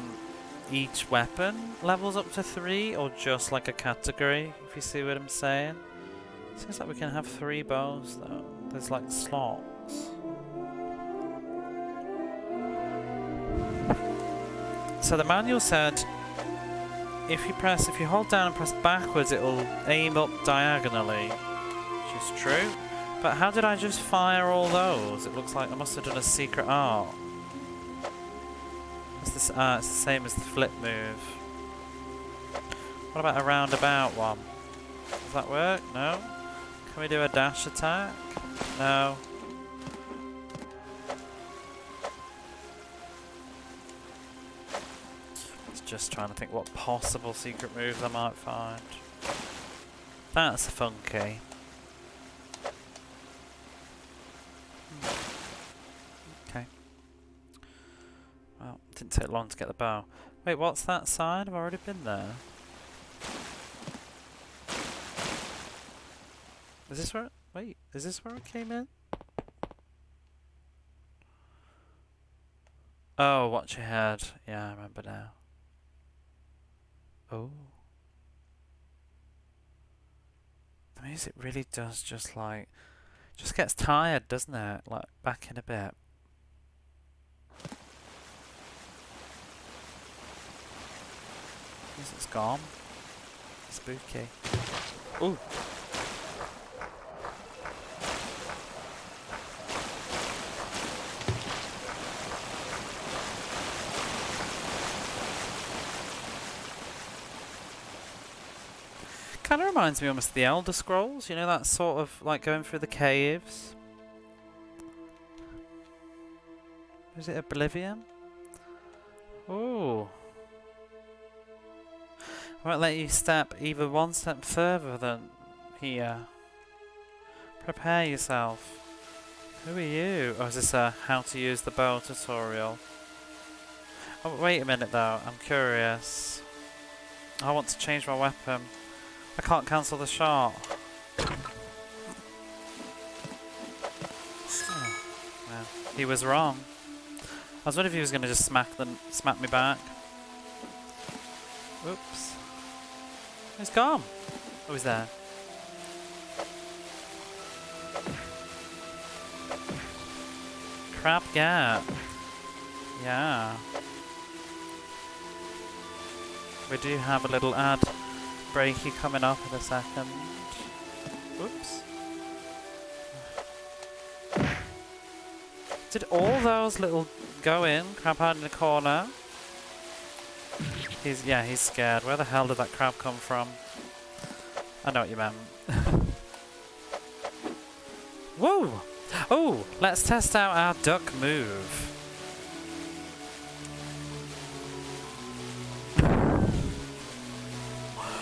each weapon levels up to 3 or just like a category, if you see what I'm saying. Seems like we can have 3 bows though. There's like slots. So the manual said if you hold down and press backwards, it'll aim up diagonally, which is true. But how did I just fire all those? It looks like I must have done a secret art. It's the same as the flip move. What about a roundabout one? Does that work? No. Can we do a dash attack? No. Just trying to think what possible secret moves I might find. That's funky. Okay. Well, it didn't take long to get the bow. Wait, what's that side? I've already been there. Is this where? Wait, is this where it came in? Oh, watch your head. Yeah, I remember now. Oh. The music really does just like... just gets tired, doesn't it? Like, back in a bit. Music's gone. Spooky. Ooh. Kind of reminds me almost of the Elder Scrolls, you know, that sort of like going through the caves. Is it Oblivion? Ooh. I won't let you step even one step further than here. Prepare yourself. Who are you? Oh, is this a how to use the bow tutorial? Oh, wait a minute though, I'm curious. I want to change my weapon. I can't cancel the shot. Oh, well, he was wrong. I was wondering if he was going to just smack me back. Oops. He's gone. Oh, he's there. Crab Gap. Yeah. We do have a little ad breaky coming up in a second. Oops. Did all those little go in? Crab hide in the corner. He's scared. Where the hell did that crab come from? I know what you meant. Whoa! Oh, let's test out our duck move.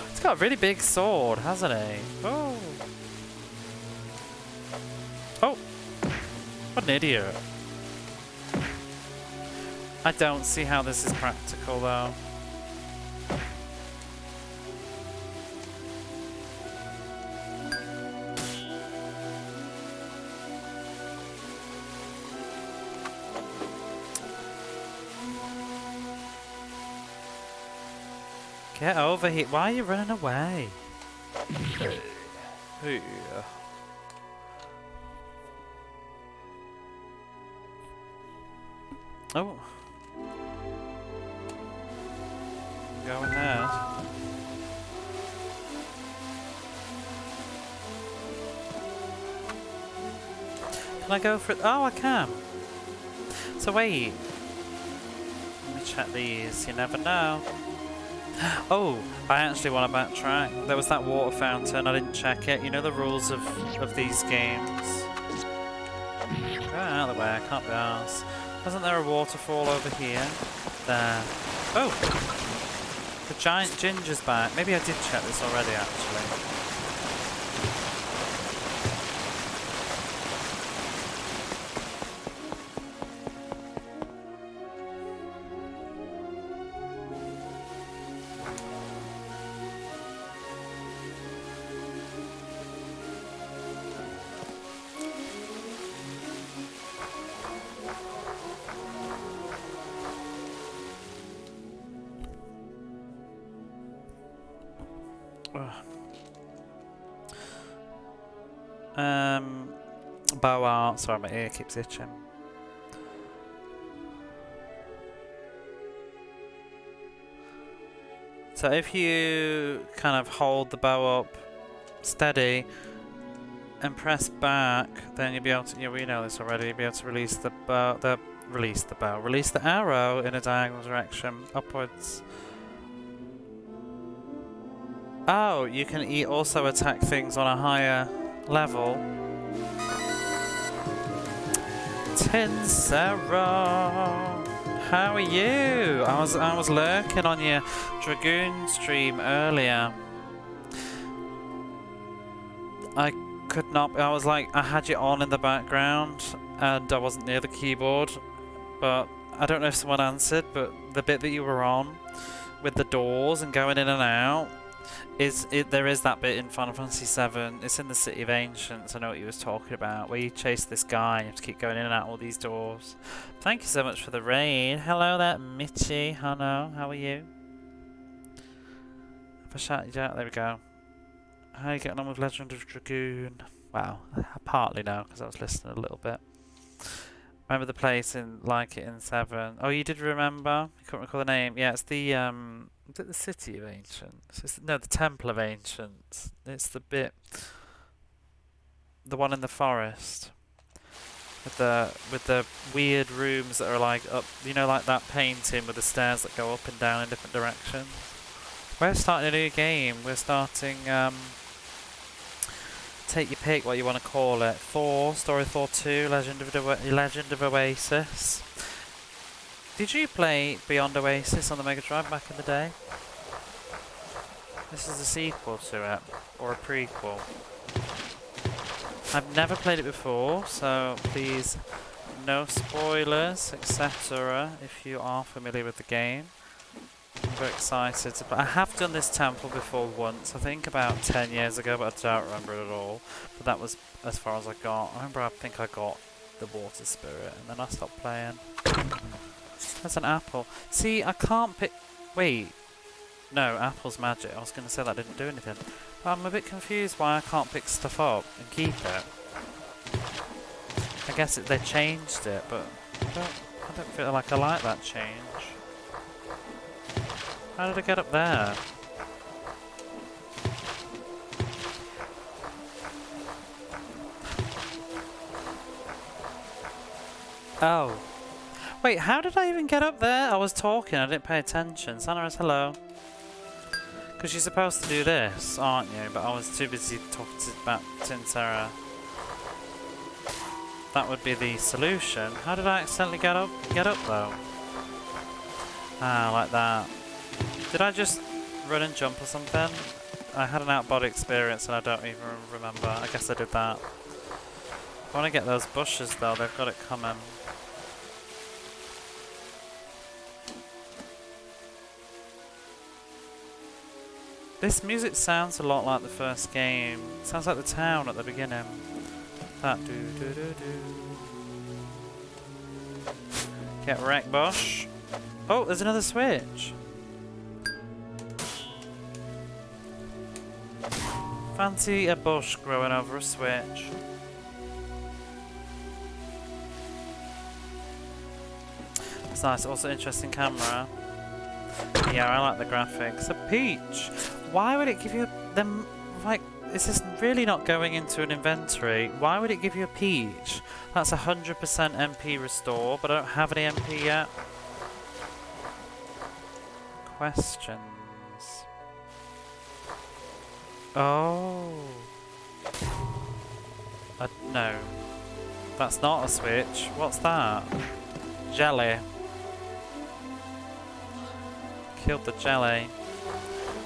He's got a really big sword, hasn't he? Oh. Oh. What an idiot. I don't see how this is practical though. Get over here. Why are you running away? Hey. Oh. Go in there. Can I go for it? Oh, I can. So wait. Let me check these. You never know. Oh, I actually want to backtrack. There was that water fountain, I didn't check it. You know the rules of these games. Go out of the way, I can't be arsed. Wasn't there a waterfall over here? There. Oh! The giant ginger's back. Maybe I did check this already, actually. Bow art. Sorry, my ear keeps itching. So if you kind of hold the bow up steady and press back, then you'll be able to. Yeah, we know this already. You'll be able to release the bow. Release the arrow in a diagonal direction upwards. Oh, you can also attack things on a higher level. Seireiou, how are you? I was lurking on your Dragoon stream earlier. I could not. I was like, I had you on in the background, and I wasn't near the keyboard. But I don't know if someone answered. But the bit that you were on, with the doors and going in and out, there is that bit in Final Fantasy VII. It's in the City of Ancients. I know what you was talking about, where you chase this guy and you have to keep going in and out all ththese doors. Thank you so much for the raid. Hello there, Mitchie. Hello, how are you? If I shout you out, there we go. How are you getting on with Legend of Dragoon? Well, I partly know because I was listening a little bit. Remember the place like it in 7? Oh, you did remember? You couldn't recall the name. Yeah, it's the is it the City of Ancients? No, the Temple of Ancients. It's the one in the forest with the weird rooms that are like up. You know, like that painting with the stairs that go up and down in different directions. We're starting a new game. We're starting. Take your pick, what you want to call it. Thor, Story Thor 2, Legend of Oasis. Did you play Beyond Oasis on the Mega Drive back in the day? This is a sequel to it, or a prequel. I've never played it before, so please, no spoilers, etc. if you are familiar with the game. I'm very excited to play. I have done this temple before once, I think about 10 years ago, but I don't remember it at all. But that was as far as I got. I think I got the water spirit, and then I stopped playing. There's an apple. See, I can't pick... Wait. No, apple's magic. I was going to say that didn't do anything. But I'm a bit confused why I can't pick stuff up and keep it. I guess they changed it, but I don't feel like I like that change. How did I get up there? Oh. Wait, how did I even get up there? I was talking, I didn't pay attention. Sanaris, hello. Because you're supposed to do this, aren't you? But I was too busy talking about Tinsera. That would be the solution. How did I accidentally get up though? Ah, like that. Did I just run and jump or something? I had an out-body experience and I don't even remember. I guess I did that. I want to get those bushes though, they've got it coming. This music sounds a lot like the first game. It sounds like the town at the beginning. That do do do do. Get wrecked, Bosch. Oh, there's another switch. Fancy a bush growing over a switch. It's nice, also interesting camera. Yeah, I like the graphics. A peach! Why would it give you them, like, is this really not going into an inventory? Why would it give you a peach? That's 100% MP restore, but I don't have any MP yet. Questions. Oh. No. That's not a switch. What's that? Jelly. Killed the jelly.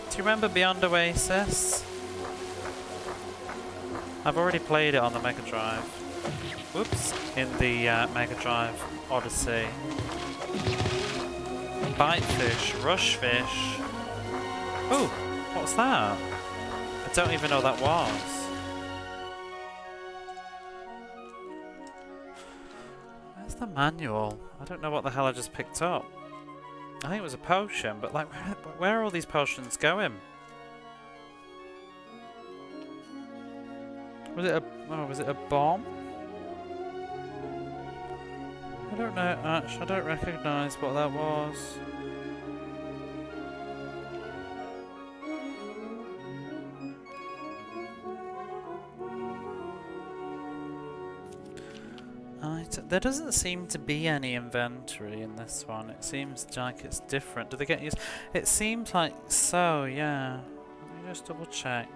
Do you remember Beyond Oasis? I've already played it on the Mega Drive. Whoops. In the Mega Drive Odyssey. Bite fish, rush fish. Oh, what's that? I don't even know what that was. Where's the manual? I don't know what the hell I just picked up. I think it was a potion, but like, where are all these potions going? Was it a bomb? I don't know, actually, I don't recognise what that was. There doesn't seem to be any inventory in this one. It seems like it's different. Do they get used? It seems like so, yeah. Let me just double check.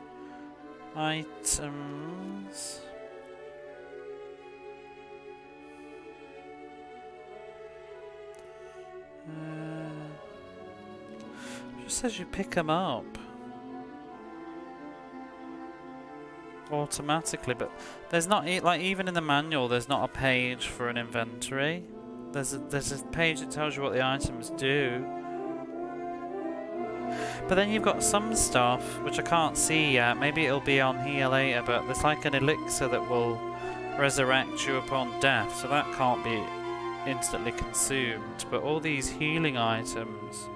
Items. It just says you pick them up automatically, but there's not like even in the manual. There's not a page for an inventory. There's a page that tells you what the items do. But then you've got some stuff which I can't see yet. Maybe it'll be on here later. But there's like an elixir that will resurrect you upon death, so that can't be instantly consumed. But all these healing items,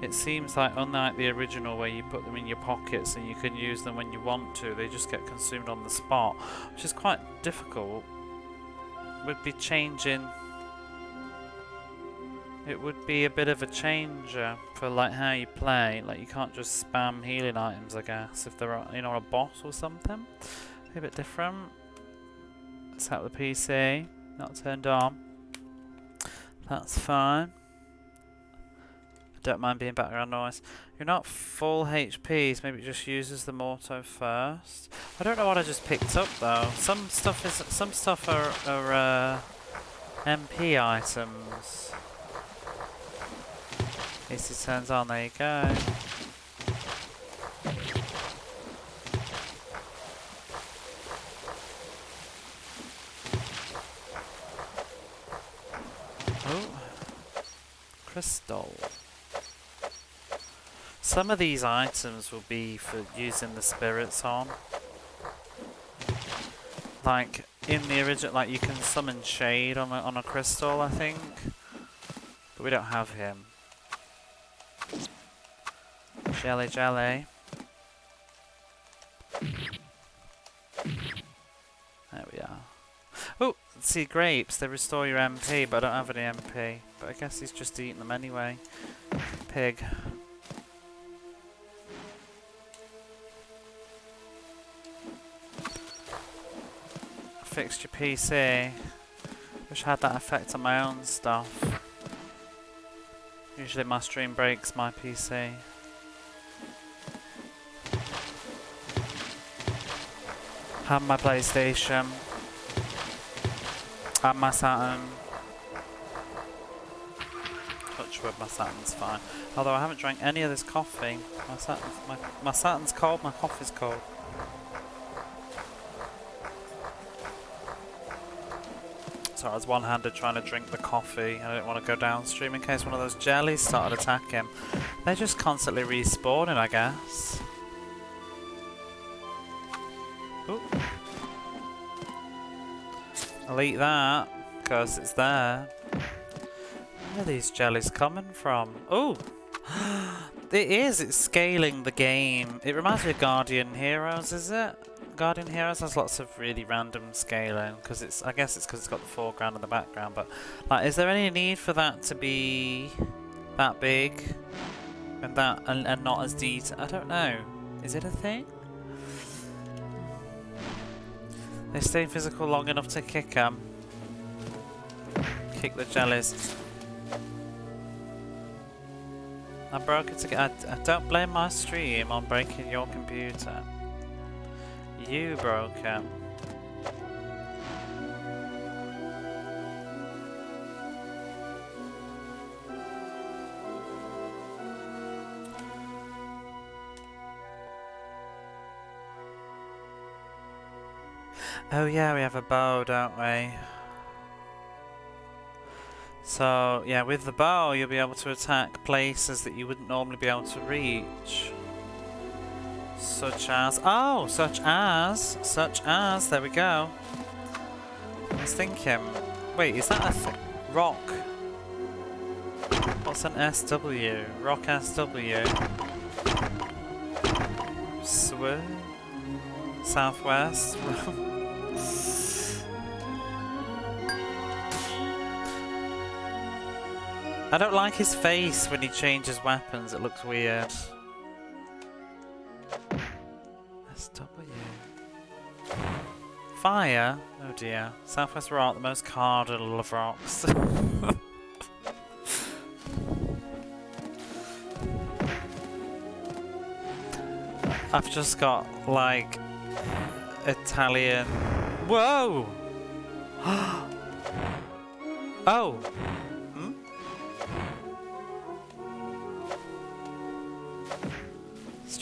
it seems like unlike the original where you put them in your pockets and you can use them when you want to, they just get consumed on the spot, which is quite difficult. Would be changing. It would be a bit of a changer for like how you play. Like you can't just spam healing items, I guess, if they're a boss or something. A bit different. Let's have the PC. Not turned on. That's fine. Don't mind being background noise. You're not full HPs, maybe it just uses the auto first. I don't know what I just picked up though. Some stuff are MP items. AC turns on, there you go. Oh, crystal. Some of these items will be for using the spirits on. Like in the original, like you can summon Shade on a crystal, I think, but we don't have him. Jelly. There we are. Oh, see grapes. They restore your MP, but I don't have any MP. But I guess he's just eating them anyway. Pig. Fixed your PC. Wish I had that effect on my own stuff. Usually my stream breaks my PC. Have my PlayStation. Have my Saturn. Touch wood, my Saturn's fine. Although I haven't drank any of this coffee. My Saturn's cold, my coffee's cold. So I was one-handed trying to drink the coffee. I didn't want to go downstream in case one of those jellies started attacking. They're just constantly respawning, I guess. Ooh. I'll eat that, because it's there. Where are these jellies coming from? Oh! It is, it's scaling the game. It reminds me of Guardian Heroes, is it? Guardian Heroes has lots of really random scaling, because it's, I guess it's because it's got the foreground and the background, but like, is there any need for that to be that big and that and not as detailed? I don't know. Is it a thing? They stay physical long enough to kick them. Kick the jellies. I broke it again. I don't blame my stream on breaking your computer. You broke it. Oh yeah, we have a bow, don't we? So, yeah, with the bow you'll be able to attack places that you wouldn't normally be able to reach. Such as, there we go. I was thinking, wait, is that a rock? What's an SW? Rock SW? Swim? Southwest? I don't like his face when he changes weapons, it looks weird. SW. Fire? Oh dear. Southwest Rock, the most cardinal of rocks. I've just got, like, Italian... Whoa! Oh! Hmm?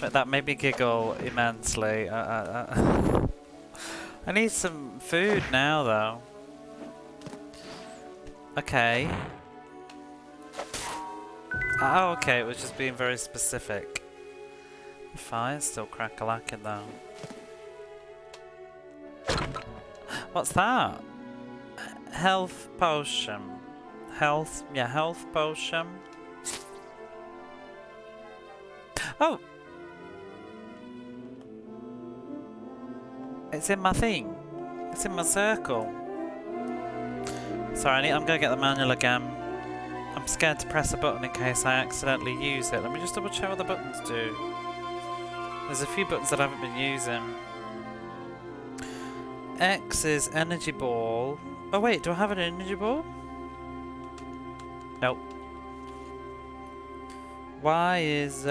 That made me giggle immensely. I need some food now, though. Okay. Oh, okay, it was just being very specific. The fire's still crack-a-lacking, though. What's that? Health potion. Health potion. Oh! It's in my thing. It's in my circle. Sorry, I'm gonna get the manual again. I'm scared to press a button in case I accidentally use it. Let me just double check what the buttons do. There's a few buttons that I haven't been using. X is energy ball. Oh wait, do I have an energy ball? Nope. Y is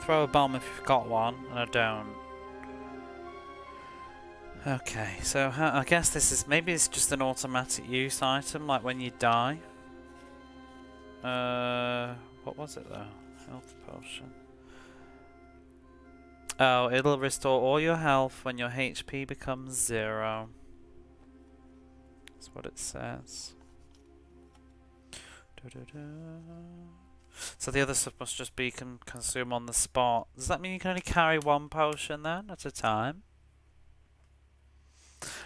throw a bomb if you've got one, and I don't. Okay, so I guess this is, maybe it's just an automatic use item, like when you die. What was it though? Health potion. Oh, it'll restore all your health when your HP becomes 0. That's what it says. So the other stuff must just be consumed on the spot. Does that mean you can only carry one potion then at a time?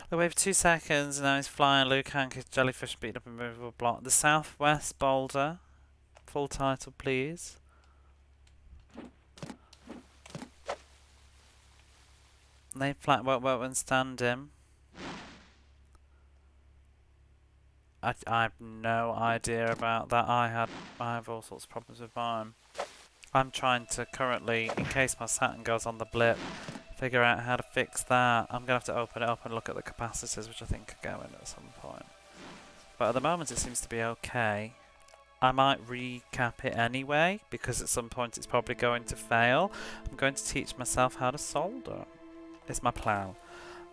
They wait for 2 seconds and now he's flying. Luke Hank is jellyfish beating up a movable block. The Southwest Boulder. Full title, please. Lay flat, work when standing. I have no idea about that. I have all sorts of problems with mine. I'm trying to currently, in case my Saturn goes on the blip, figure out how to fix that. I'm gonna have to open it up and look at the capacitors, which I think are going at some point. But at the moment it seems to be okay. I might recap it anyway, because at some point it's probably going to fail. I'm going to teach myself how to solder. Is my plan.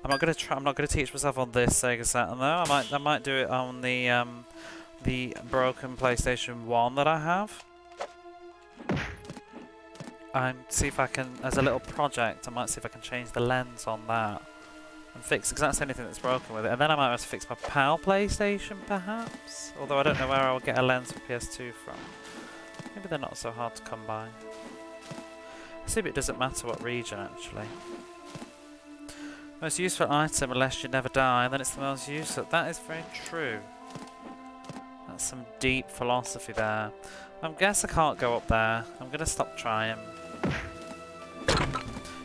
I'm not gonna teach myself on this Sega Saturn though. I might do it on the broken PlayStation 1 that I have. And see if I can, as a little project, I might see if I can change the lens on that and fix, because that's the only thing that's broken with it. And then I might have to fix my PAL PlayStation perhaps. Although I don't know where I'll get a lens for PS2 from. Maybe they're not so hard to come by. I see, but it doesn't matter what region actually. Most useful item unless you never die, and then it's the most useful. That is very true. That's some deep philosophy there. I guess I can't go up there. I'm gonna stop trying.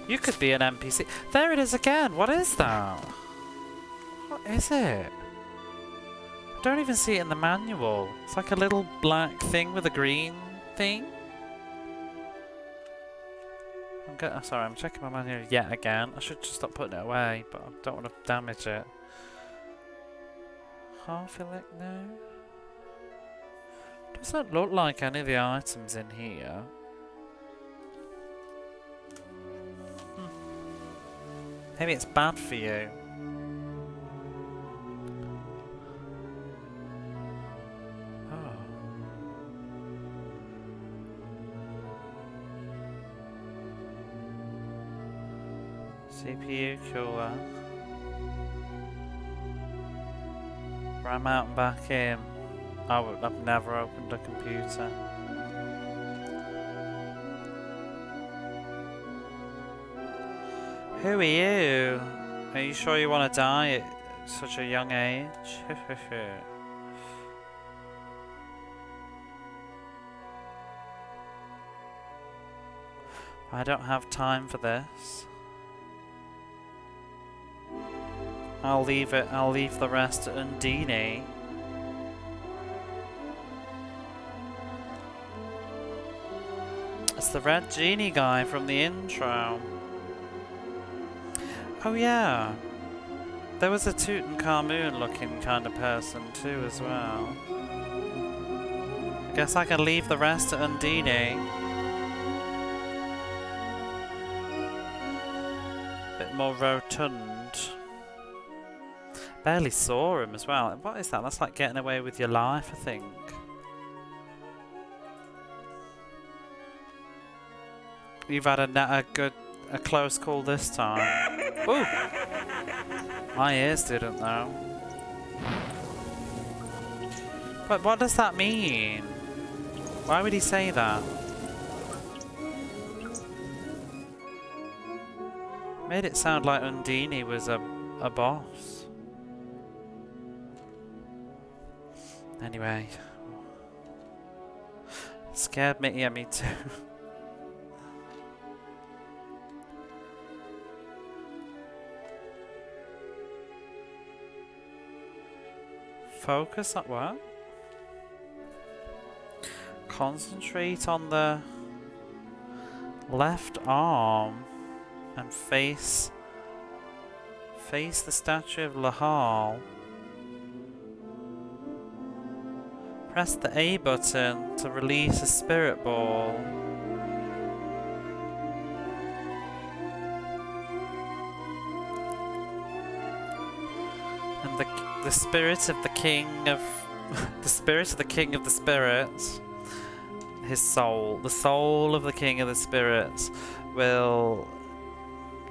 You could be an NPC. There it is again. What is that? What is it? I don't even see it in the manual. It's like a little black thing with a green thing. Sorry, I'm checking my manual yet again. I should just stop putting it away, but I don't want to damage it. Half elect no. Doesn't look like any of the items in here. Maybe it's bad for you. Oh. CPU cooler. RAM out and back in. Oh, I've never opened a computer. Who are you? Are you sure you want to die at such a young age? I don't have time for this. I'll leave the rest to Undine. It's the red genie guy from the intro. Oh yeah. There was a Tutankhamun looking kind of person too as well. I guess I can leave the rest to Undine. Bit more rotund. Barely saw him as well. What is that? That's like getting away with your life, I think. You've had a close call this time. Ooh! My ears didn't though. But what does that mean? Why would he say that? Made it sound like Undine was a boss. Anyway. Scared me, yeah, me too. Focus on what? Concentrate on the left arm and face the statue of Lahal. Press the A button to release a spirit ball. And the spirit of the king of the spirit of the king of the spirits, his soul, the soul of the king of the spirits will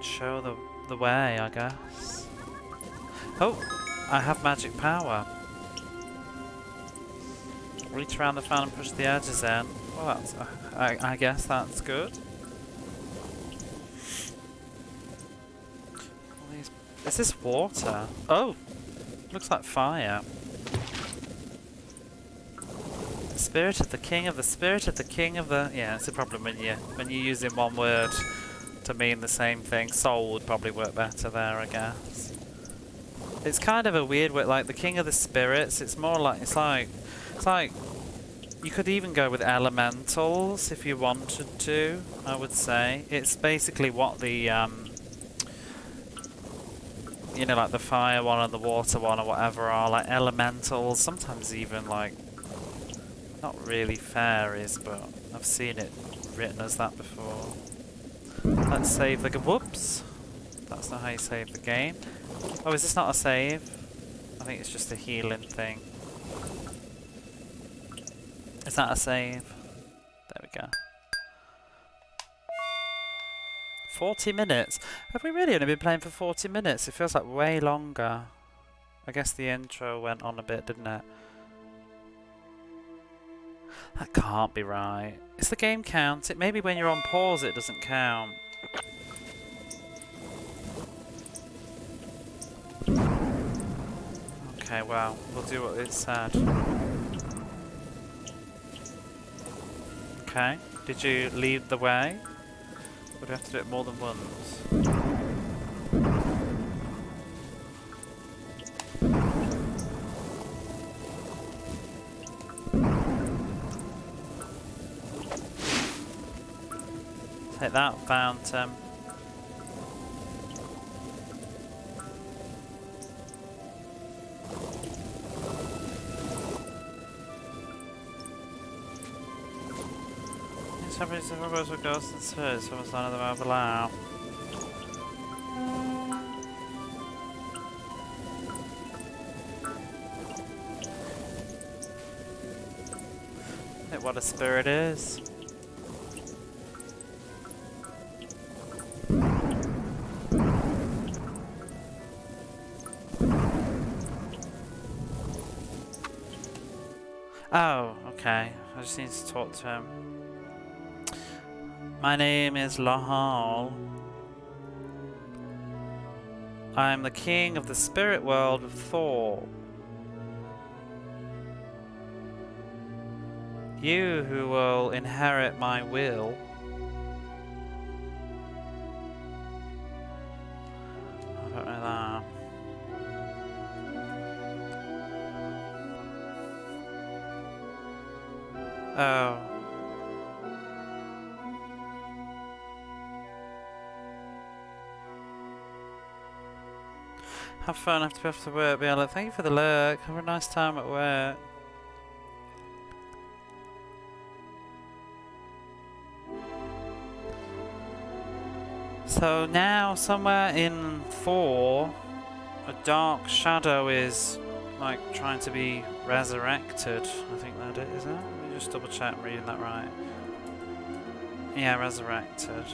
show the way, I guess. Oh, I have magic power. Reach around the fan and push the edges in. Well, that's I guess that's good. Is this water? Oh, looks like fire. The spirit of the king of the spirit of the king of the... Yeah, it's a problem when you're using one word to mean the same thing. Soul would probably work better there, I guess. It's kind of a weird word, like the king of the spirits. It's more like it's like you could even go with elementals if you wanted to. I would say it's basically what the you know, like the fire one and the water one or whatever are like elementals. Sometimes even like not really fairies, but I've seen it written as that before. Let's save the whoops. That's not how you save the game. Oh, is this not a save? I think it's just a healing thing. Is that a save? There we go. 40 minutes? Have we really only been playing for 40 minutes? It feels like way longer. I guess the intro went on a bit, didn't it? That can't be right. Is the game count? It maybe when you're on pause it doesn't count. Okay, well, we'll do what it said. Okay, did you lead the way? Or do you have to do it more than once? Take that, fountain. Temperatures of robots with ghosts and spirits, almost none of them overlap. What a spirit is. Oh, okay. I just need to talk to him. My name is Lahal. I am the king of the spirit world of Thor. You who will inherit my will. I don't know that. Oh. Have fun after work, Bella. Thank you for the lurk. Have a nice time at work. So now, somewhere in Thor, a dark shadow is like trying to be resurrected. I think that it is. That? Let me just double check I'm reading that right. Yeah, resurrected.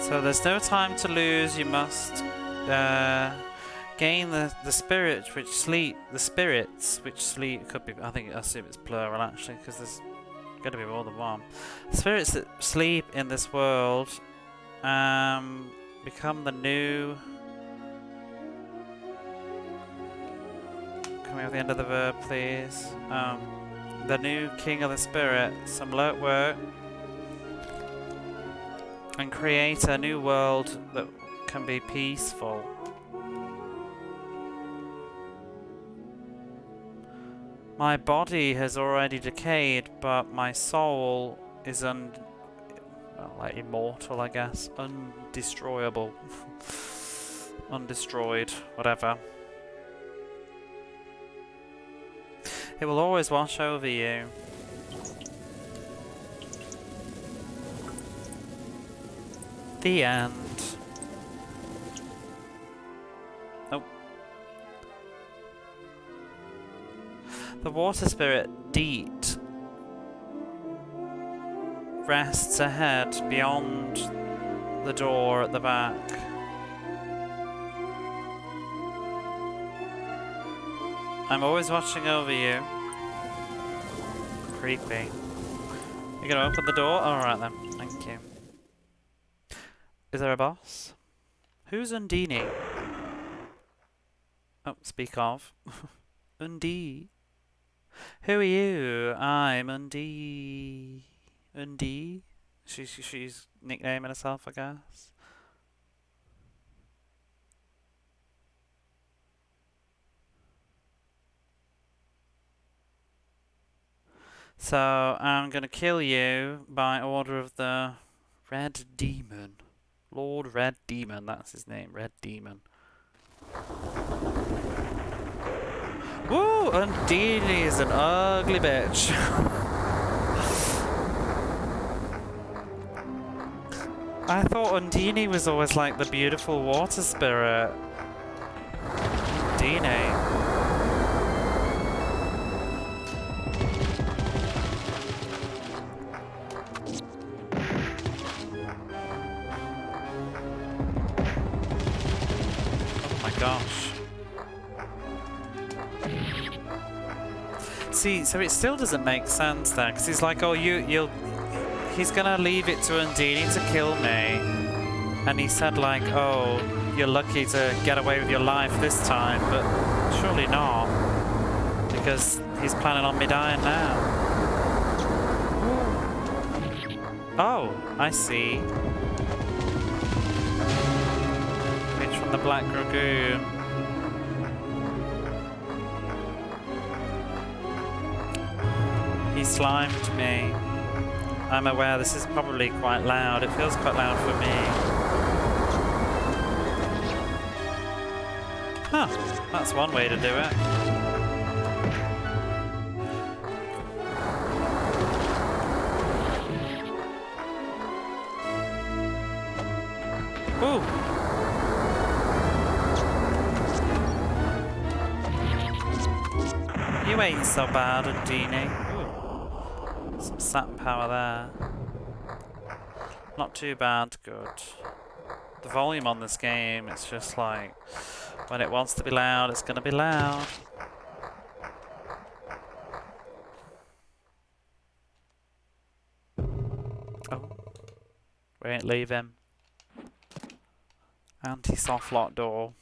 So there's no time to lose. You must gain the spirit which sleep. The spirits which sleep could be. I assume it's plural actually, because there's going to be more than one. The spirits that sleep in this world become the new. Can we have the end of the verb, please? The new king of the spirit. Some light work. And create a new world that can be peaceful. My body has already decayed, but my soul is like immortal, I guess. Undestroyable. Undestroyed, whatever. It will always wash over you. The end. Oh. The water spirit, Deet, rests ahead beyond the door at the back. I'm always watching over you. Creepy. You gonna open the door? Alright then, thank you. Is there a boss? Who's Undine? Oh, speak of. Undine. Who are you? I'm Undine. Undine? She's nicknaming herself, I guess. So, I'm gonna kill you by order of the Red Demon. Lord Red Demon, that's his name, Red Demon. Woo! Undine is an ugly bitch. I thought Undine was always like the beautiful water spirit. Undine. Gosh. See, so it still doesn't make sense there, because he's like, oh, he's gonna leave it to Undine to kill me, and he said like, oh, you're lucky to get away with your life this time, but surely not, because he's planning on me dying now. Oh, I see. The Black Dragoon. He slimed me. I'm aware this is probably quite loud. It feels quite loud for me. Huh, that's one way to do it. Ooh! You ain't so bad, Undine. Ooh. Some sap power there. Not too bad, good. The volume on this game, it's just like, when it wants to be loud, it's gonna be loud. Oh. We ain't leaving. Anti-soft lock door.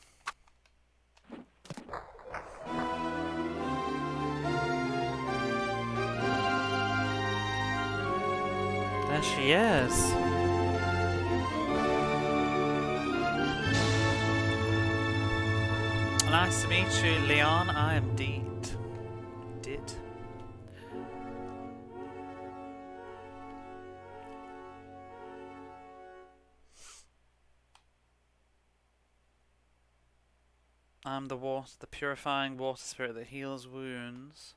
There she is. Nice to meet you, Leon. I am Deed. I'm the purifying water spirit that heals wounds.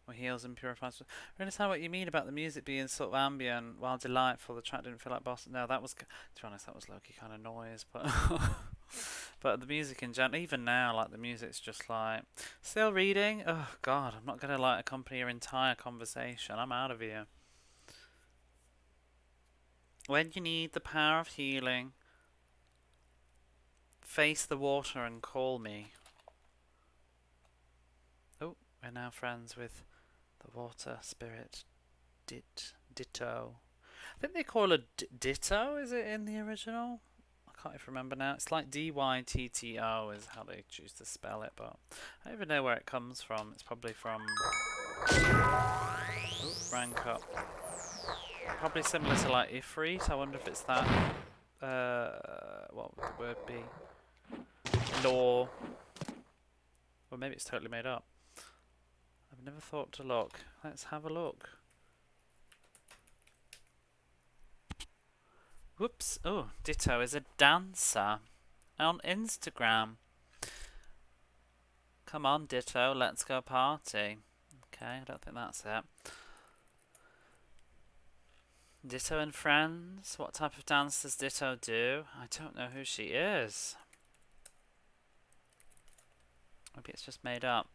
Or heals and purifies. I understand what you mean about the music being sort of ambient while delightful. The track didn't feel like bossa. No, that was, to be honest, that was low-key kind of noise. But but the music in general, even now, like the music's just like, still reading? Oh God, I'm not gonna like accompany your entire conversation. I'm out of here. When you need the power of healing, face the water and call me. Oh, we're now friends with the water spirit, Ditto. I think they call it Ditto, is it in the original? I can't even remember now. It's like Dytto is how they choose to spell it, but I don't even know where it comes from. It's probably from... Oh, rank up. Probably similar to like Ifrit. I wonder if it's that... what would the word be? Law. Or maybe it's totally made up. I've never thought to look. Let's have a look. Whoops. Oh, Ditto is a dancer on Instagram. Come on, Ditto, let's go party. Okay, I don't think that's it. Ditto and friends. What type of dance does Ditto do? I don't know who she is. Maybe it's just made up.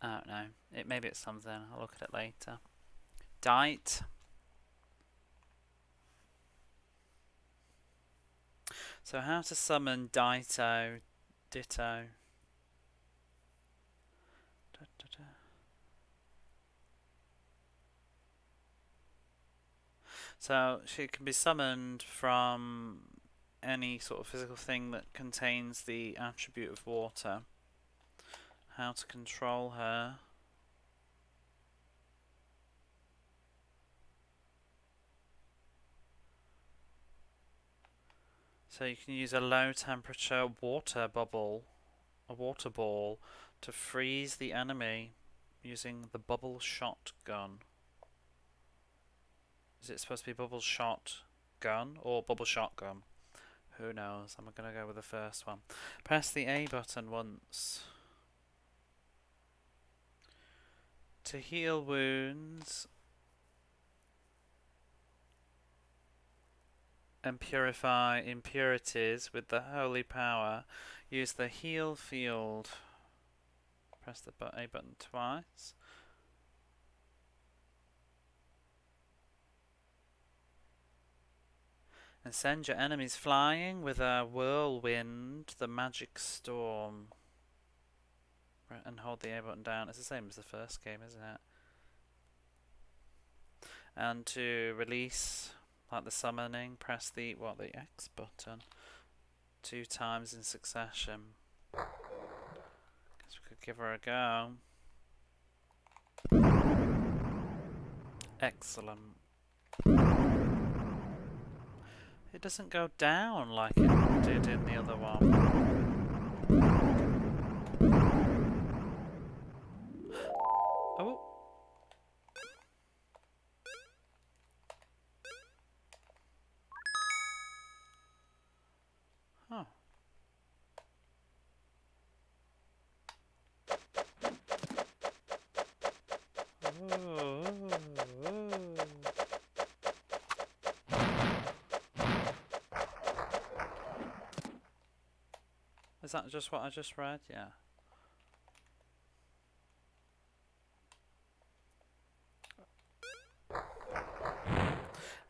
I don't know. Maybe it's something. I'll look at it later. Dite. So how to summon Ditto. So she can be summoned from any sort of physical thing that contains the attribute of water. How to control her. So you can use a low temperature water bubble, a water ball, to freeze the enemy using the bubble shot gun. Is it supposed to be bubble shot gun or bubble shotgun? Who knows? I'm going to go with the first one. Press the A button once. To heal wounds and purify impurities with the holy power, use the heal field. Press the A button twice. And send your enemies flying with a whirlwind, the magic storm. Right, and hold the A button down. It's the same as the first game, isn't it? And to release, like the summoning, press the X button 2 times in succession. Guess we could give her a go. Excellent. It doesn't go down like it did in the other one. Oh. Huh. Is that just what I just read? Yeah.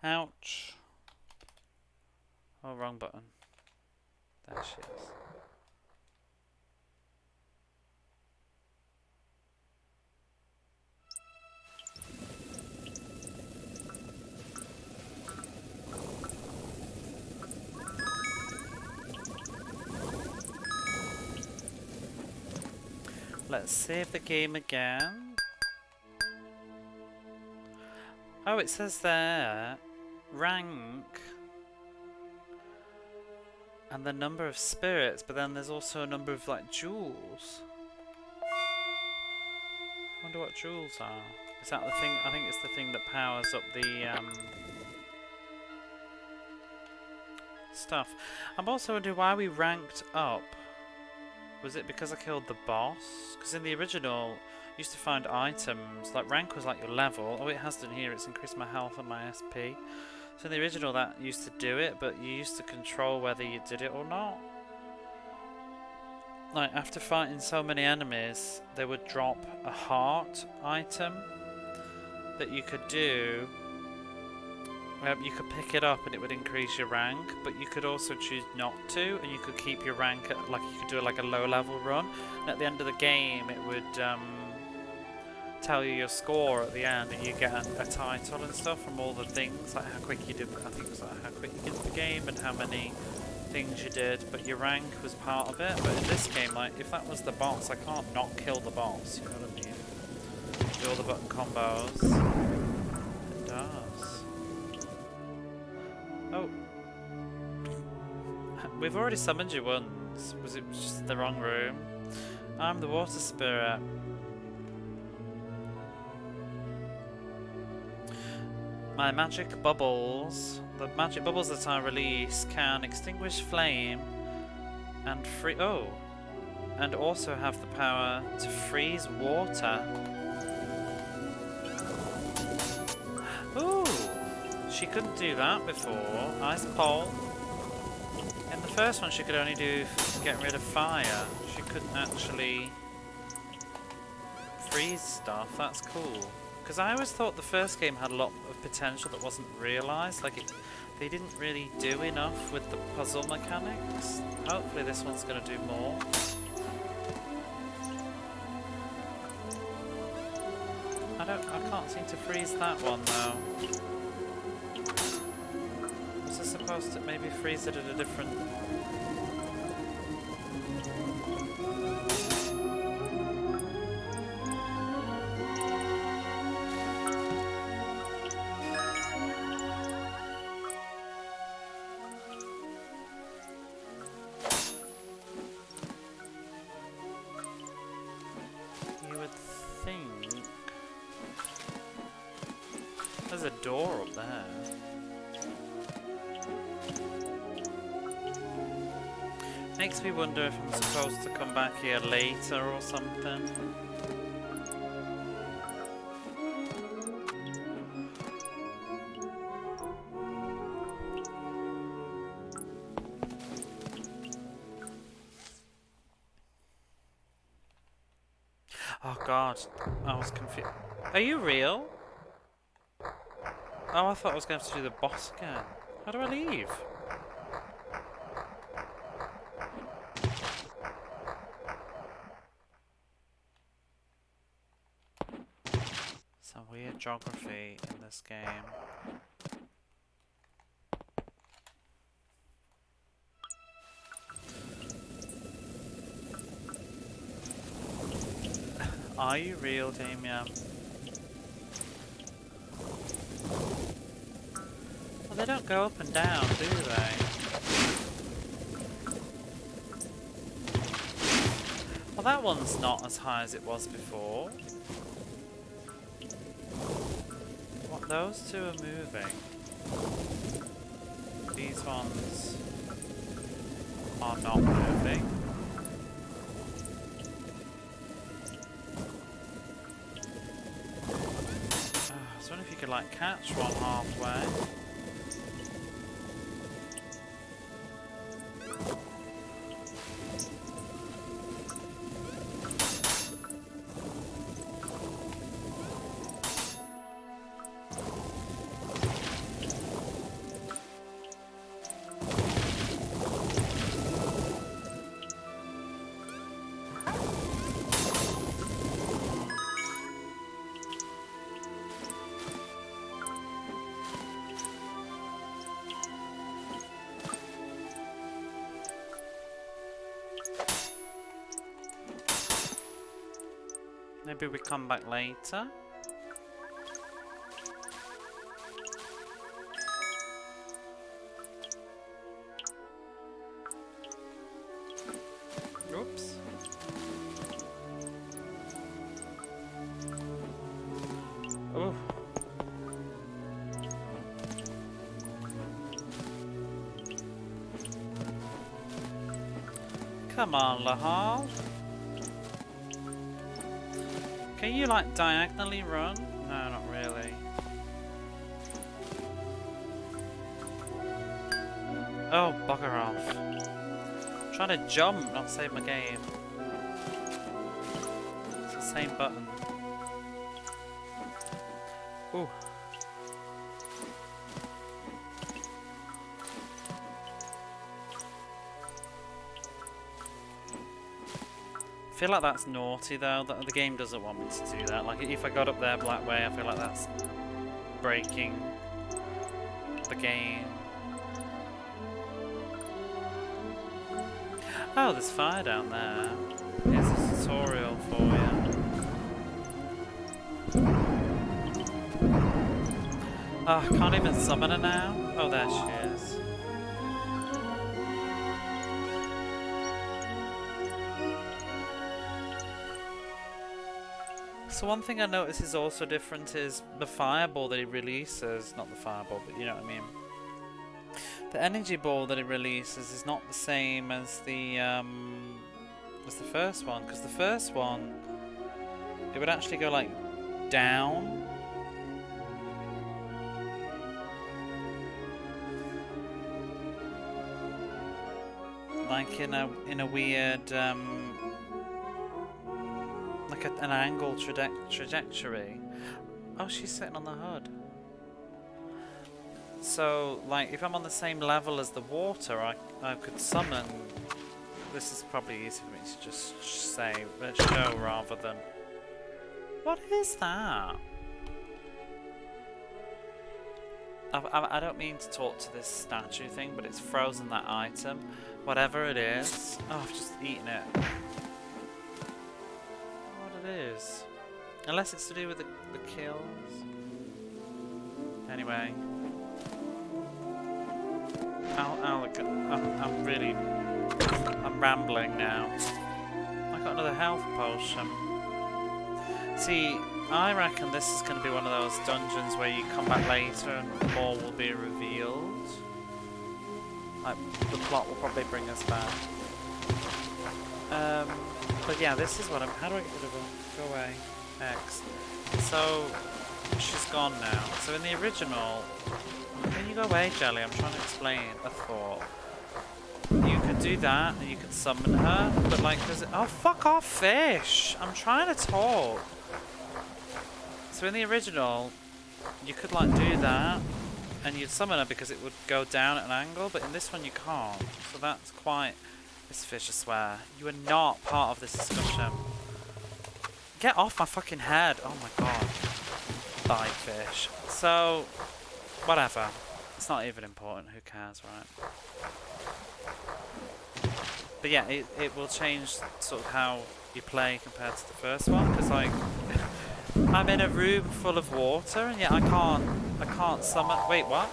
Ouch. Oh, wrong button. There she is. Let's save the game again. Oh, it says there, rank and the number of spirits, but then there's also a number of like jewels. I wonder what jewels are. Is that the thing? I think it's the thing that powers up the stuff. I'm also wondering why we ranked up. Was it because I killed the boss? Because in the original, you used to find items, like rank was like your level. Oh, it has done here, it's increased my health and my SP. So in the original that used to do it, but you used to control whether you did it or not. Like after fighting so many enemies, they would drop a heart item that you could do. You could pick it up and it would increase your rank, but you could also choose not to, and you could keep your rank at, like, you could do like a low level run, and at the end of the game it would tell you your score at the end, and you get a title and stuff from all the things, like how quick you did, I think it was like how quick you did the game and how many things you did, but your rank was part of it. But in this game, like, if that was the boss, I can't not kill the boss, you know what I mean? Do all the button combos. It does. Oh. We've already summoned you once. Was it just the wrong room? I'm the water spirit. My magic bubbles. The magic bubbles that I release can extinguish flame and free. Oh! And also have the power to freeze water. Ooh! She couldn't do that before. Ice pole. In the first one she could only do get rid of fire. She couldn't actually freeze stuff. That's cool. Because I always thought the first game had a lot of potential that wasn't realised. Like they didn't really do enough with the puzzle mechanics. Hopefully this one's going to do more. I can't seem to freeze that one though. Was I supposed to maybe freeze it at a different... You would think... There's a door up there. Makes me wonder if I'm supposed to come back here later or something. Oh god, I was confused. Are you real? Oh, I thought I was going to have to do the boss again. How do I leave? Some weird geography in this game. Are you real, Damien? Well, they don't go up and down, do they? Well, that one's not as high as it was before. What, those two are moving. These ones are not moving. I was wondering if you could, like, catch one halfway. Maybe we come back later. Oops. Oh. Come on, Lahal. Can you like diagonally run? No, not really. Oh, bugger off. I'm trying to jump, not save my game. It's the same button. Ooh. I feel like that's naughty though, that the game doesn't want me to do that. Like if I got up there that way, I feel like that's breaking the game. Oh, there's fire down there. Here's a tutorial for you. Oh, I can't even summon her now. Oh, there she is. So one thing I notice is also different is the fireball that he releases, not the fireball, but you know what I mean. The energy ball that it releases is not the same as the first one, because the first one it would actually go like down. Like in a weird like an angle trajectory. Oh, she's sitting on the hood. So, like, if I'm on the same level as the water, I could summon. This is probably easy for me to just say, show rather than. What is that? I don't mean to talk to this statue thing, but it's frozen that item. Whatever it is. Oh, I've just eaten it. What it is. Unless it's to do with the kills. Anyway. I'm rambling now. I got another health potion. See, I reckon this is going to be one of those dungeons where you come back later and more will be revealed. Like, the plot will probably bring us back. But yeah, this is what I'm... How do I get rid of her? Go away. X. So, she's gone now. So in the original... Can you go away, Jelly? I'm trying to explain a thought. You could do that, and you could summon her, but like, does it... Oh, fuck off, fish! I'm trying to talk. So in the original, you could like do that, and you'd summon her because it would go down at an angle, but in this one you can't. So that's quite... This fish, I swear. You are not part of this discussion. Get off my fucking head! Oh my god. Bye, fish. So... Whatever. It's not even important. Who cares, right? But yeah, it will change sort of how you play compared to the first one. Because like, I'm in a room full of water, and yet I can't summon. Wait, what?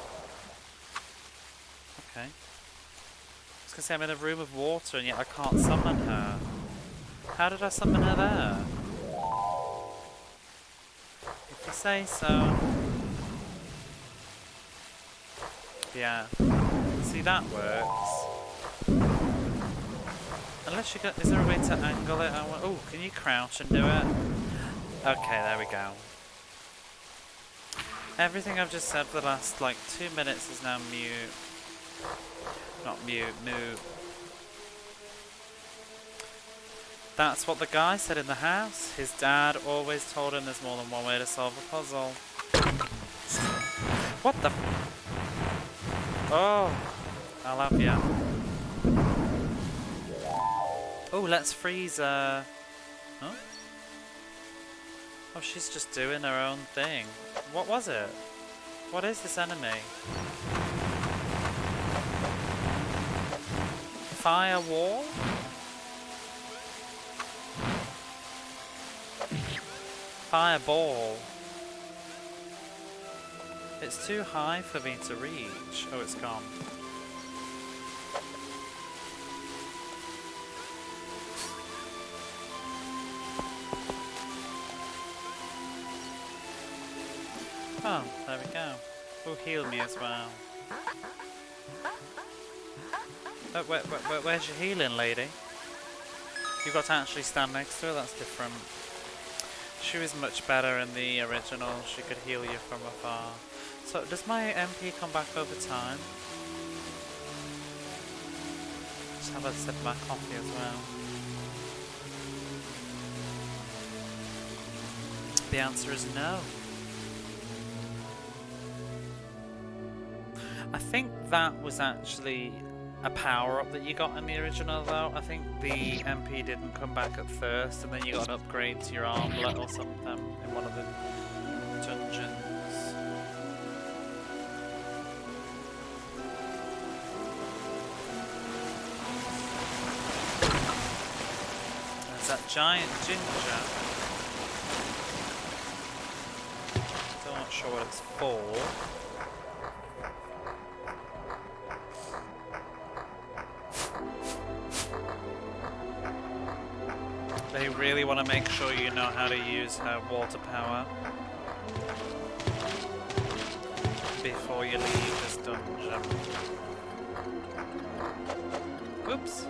Okay. I was gonna say I'm in a room of water, and yet I can't summon her. How did I summon her there? If you say so. Yeah. See, that works. Unless you got... Is there a way to angle it? Oh, can you crouch and do it? Okay, there we go. Everything I've just said for the last, like, 2 minutes is now mute. Not mute, moot. That's what the guy said in the house. His dad always told him there's more than one way to solve a puzzle. What the... Oh, I love ya. Oh, let's freeze her. Huh? Oh, she's just doing her own thing. What was it? What is this enemy? Fire wall? Fireball. It's too high for me to reach. Oh, it's gone. Oh, there we go. Oh, heal me as well. Oh, where's your healing, lady? You've got to actually stand next to her, that's different. She was much better in the original, she could heal you from afar. So, does my MP come back over time? Just have a sip of my coffee as well. The answer is no. I think that was actually a power-up that you got in the original though. I think the MP didn't come back at first and then you got an upgrade to your armlet or something in one of the dungeons. There's that giant ginger. Still not sure what it's for. They really want to make sure you know how to use her water power before you leave this dungeon. Oops.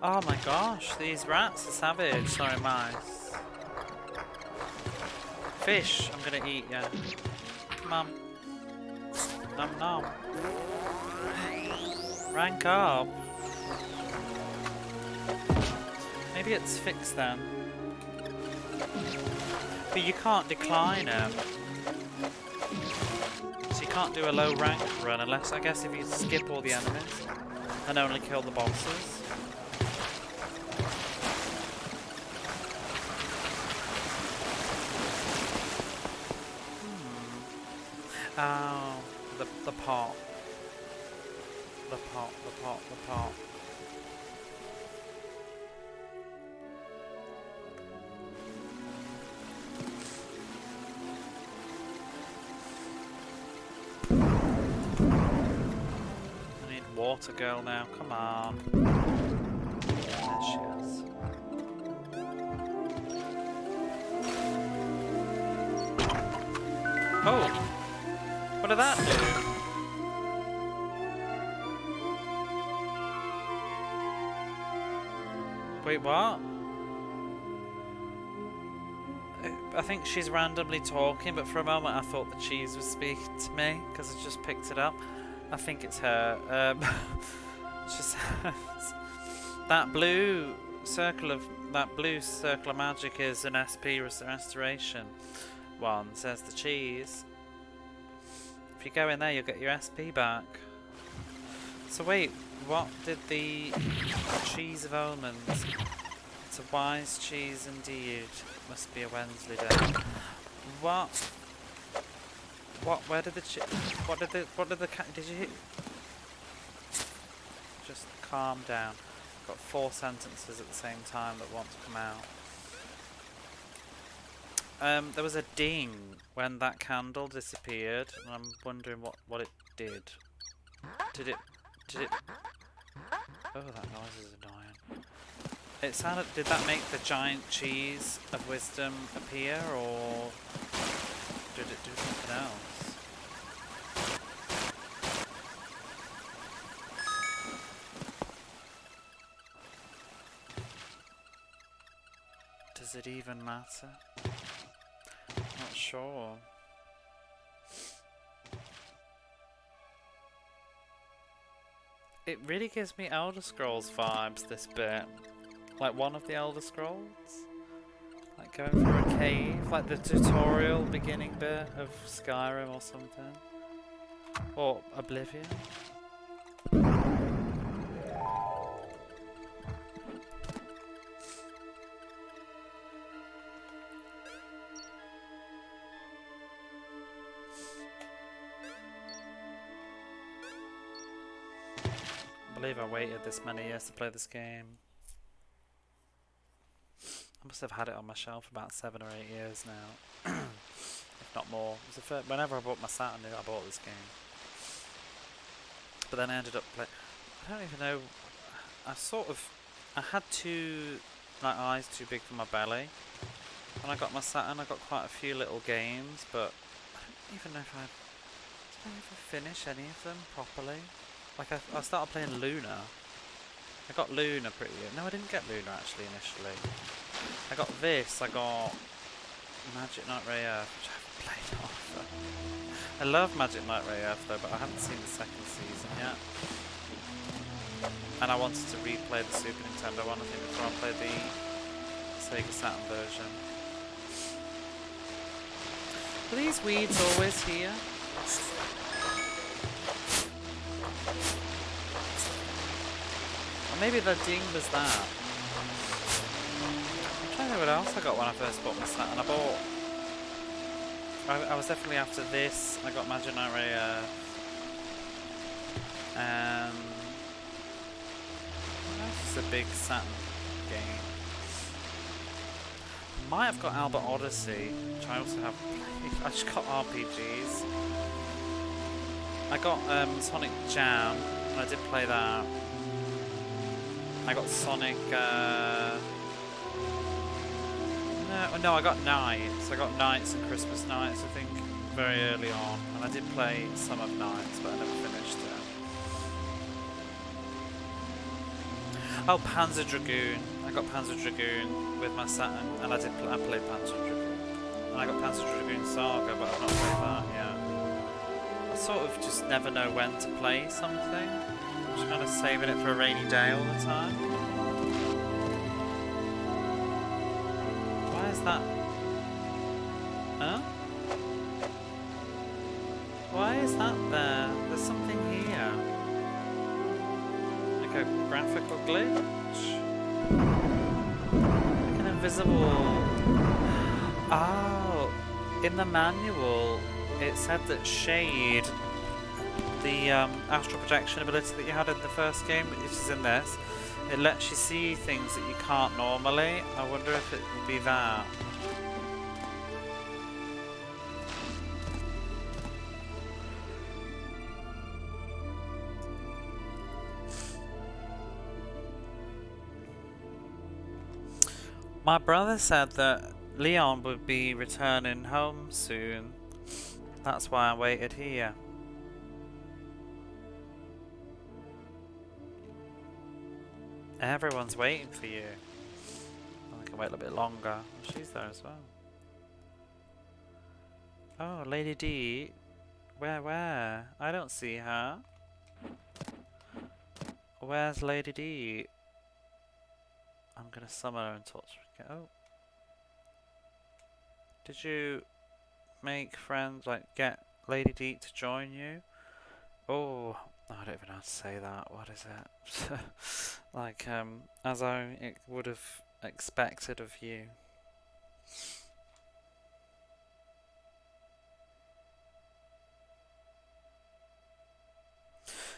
Oh my gosh, these rats are savage. Sorry, mice. Fish, I'm gonna eat ya. Mum. Nom nom. Rank up. Maybe it's fixed then. But you can't decline it. So you can't do a low rank run unless, I guess, if you skip all the enemies and only kill the bosses. Oh, the pot. The pot. I need water girl now, come on. There she is. Oh! What did that do? Wait, what? I think she's randomly talking, but for a moment I thought the cheese was speaking to me because I just picked it up. I think it's her. She says that blue circle of magic is an SP restoration one. Says the cheese. If you go in there, you'll get your SP back. So wait, what did the cheese of almonds? It's a wise cheese indeed. Must be a Wednesday day. What? Where did the did you hit? Just calm down. Got 4 sentences at the same time that want to come out. There was a ding when that candle disappeared, and I'm wondering what it did. Did it? Oh, that noise is annoying. It sounded. Did that make the giant cheese of wisdom appear, or did it do something else? Does it even matter? Not sure. It really gives me Elder Scrolls vibes, this bit. Like one of the Elder Scrolls. Like going through a cave, like the tutorial beginning bit of Skyrim or something. Or Oblivion. believe I waited this many years to play this game. I must have had it on my shelf for about 7 or 8 years now, if not more. It was the first, whenever I bought my Saturn, I bought this game. But then I ended up playing. I don't even know. I had two eyes too big for my belly. When I got my Saturn, I got quite a few little games, but I don't even know if did I ever finish any of them properly? Like I started playing Luna. I got Luna pretty. No, I didn't get Luna actually initially. I got this. I got Magic Knight Ray Earth, which I haven't played either. I love Magic Knight Ray Earth though, but I haven't seen the second season yet. And I wanted to replay the Super Nintendo one, I think, before I played the Sega Saturn version. Are these weeds always here? Or maybe the ding was that. I'm trying to think what else I got when I first bought my Saturn. I was definitely after this. I got Magic Knight Ray it's a big Saturn game. Might have got Albert Odyssey, which I also have played. I just got RPGs. I got Sonic Jam, and I did play that. I got Sonic. No, I got Nights. I got Nights and Christmas Nights, I think, very early on, and I did play some of Nights, but I never finished it. Oh, Panzer Dragoon. I got Panzer Dragoon with my Saturn, and I played Panzer Dragoon. And I got Panzer Dragoon Saga, but I've not played that yet. I sort of just never know when to play something. I'm just kind of saving it for a rainy day all the time. Why is that? Huh? Why is that there? There's something here. A graphical glitch? Like an invisible... Oh! In the manual, it said that Shade, the astral projection ability that you had in the first game, which is in this, it lets you see things that you can't normally. I wonder if it would be that. My brother said that Leon would be returning home soon. That's why I waited here. Everyone's waiting for you. I can wait a little bit longer. Oh, she's there as well. Oh, Lady D. Where? I don't see her. Where's Lady D? I'm gonna summon her and talk to her. Oh. Did you make friends, like get Lady D to join you? Oh, I don't even know how to say that. What is it? Like, as I would have expected of you.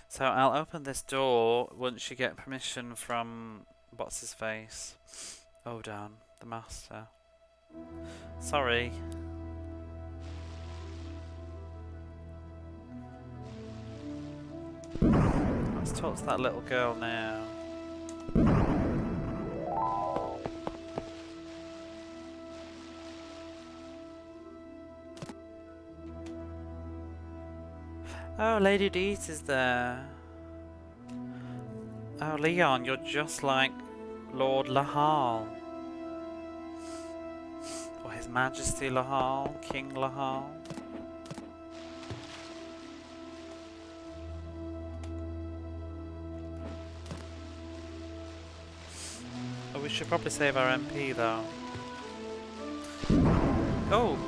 So I'll open this door once you get permission from what's his face? Odan, the master. Sorry. Let's talk to that little girl now. Oh, Lady Deet is there. Oh, Leon, you're just like Lord Lahal. Or His Majesty Lahal, King Lahal. Oh, we should probably save our MP though. Oh!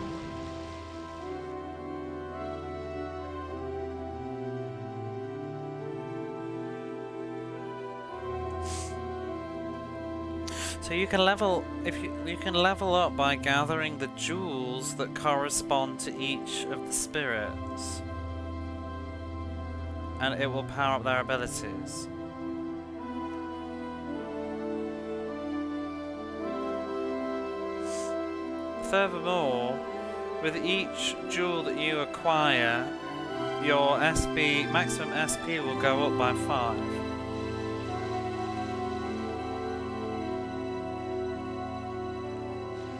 So you can level you can level up by gathering the jewels that correspond to each of the spirits, and it will power up their abilities. Furthermore, with each jewel that you acquire, your maximum SP will go up by 5.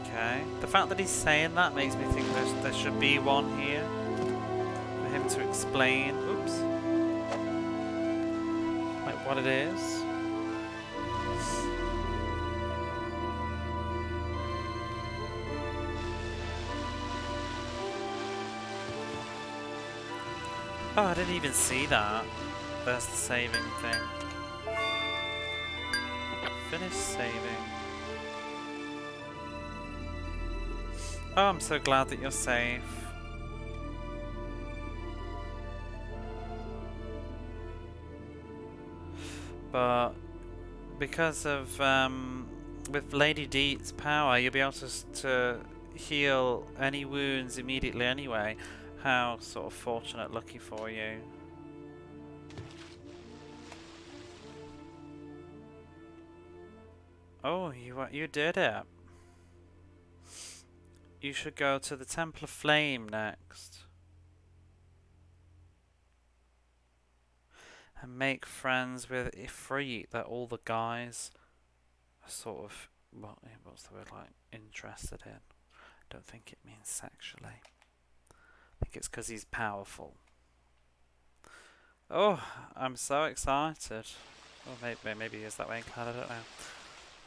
Okay. The fact that he's saying that makes me think there should be one here for him to explain. Oops. Like what it is. Oh, I didn't even see that. There's the saving thing. Finish saving. Oh, I'm so glad that you're safe. But because of with Lady Deet's power, you'll be able to heal any wounds immediately anyway. How sort of fortunate, lucky for you. Oh, you did it. You should go to the Temple of Flame next. And make friends with Ifrit that all the guys are sort of, well, what's the word, like, interested in. Don't think it means sexually. I think it's because he's powerful. Oh, I'm so excited. Or maybe he is that way inclined, I don't know.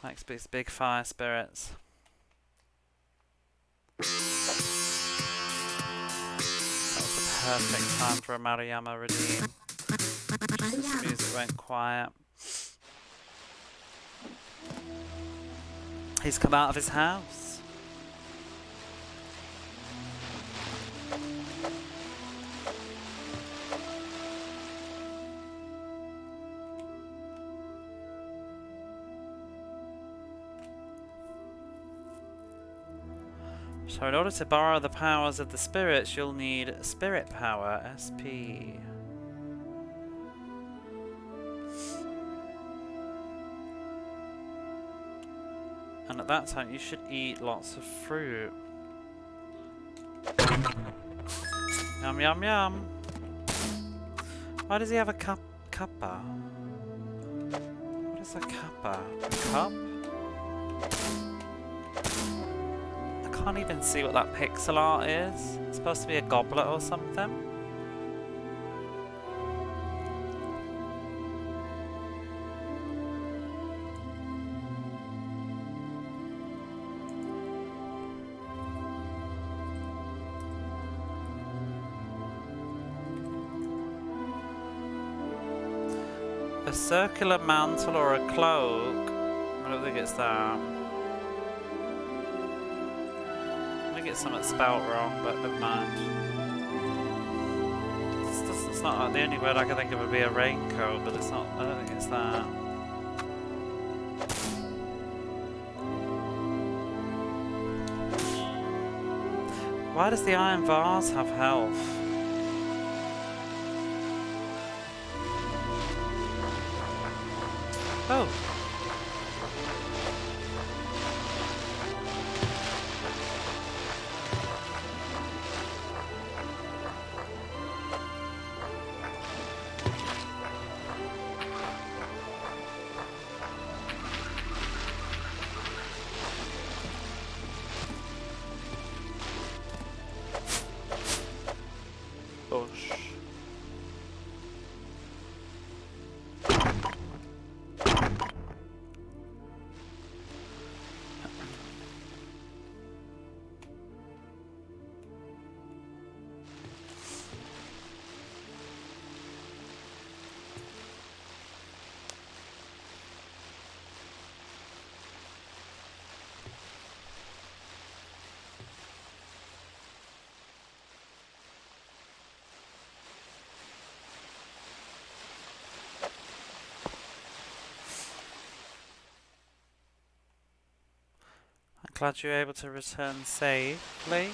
Likes these big fire spirits. That was the perfect time for a Maruyama redeem. Just as the music went quiet. He's come out of his house. So in order to borrow the powers of the spirits, you'll need spirit power, SP. And at that time you should eat lots of fruit. Yum yum yum. Why does he have a kappa? What is a kappa? A cup? I can't even see what that pixel art is. It's supposed to be a goblet or something. A circular mantle or a cloak? I don't think it's that. I think it's something spelled wrong, but never mind. It's not the only word I can think of would be a raincoat, but it's not. I don't think it's that. Why does the iron vase have health? Oh. Bush. Glad you were able to return safely.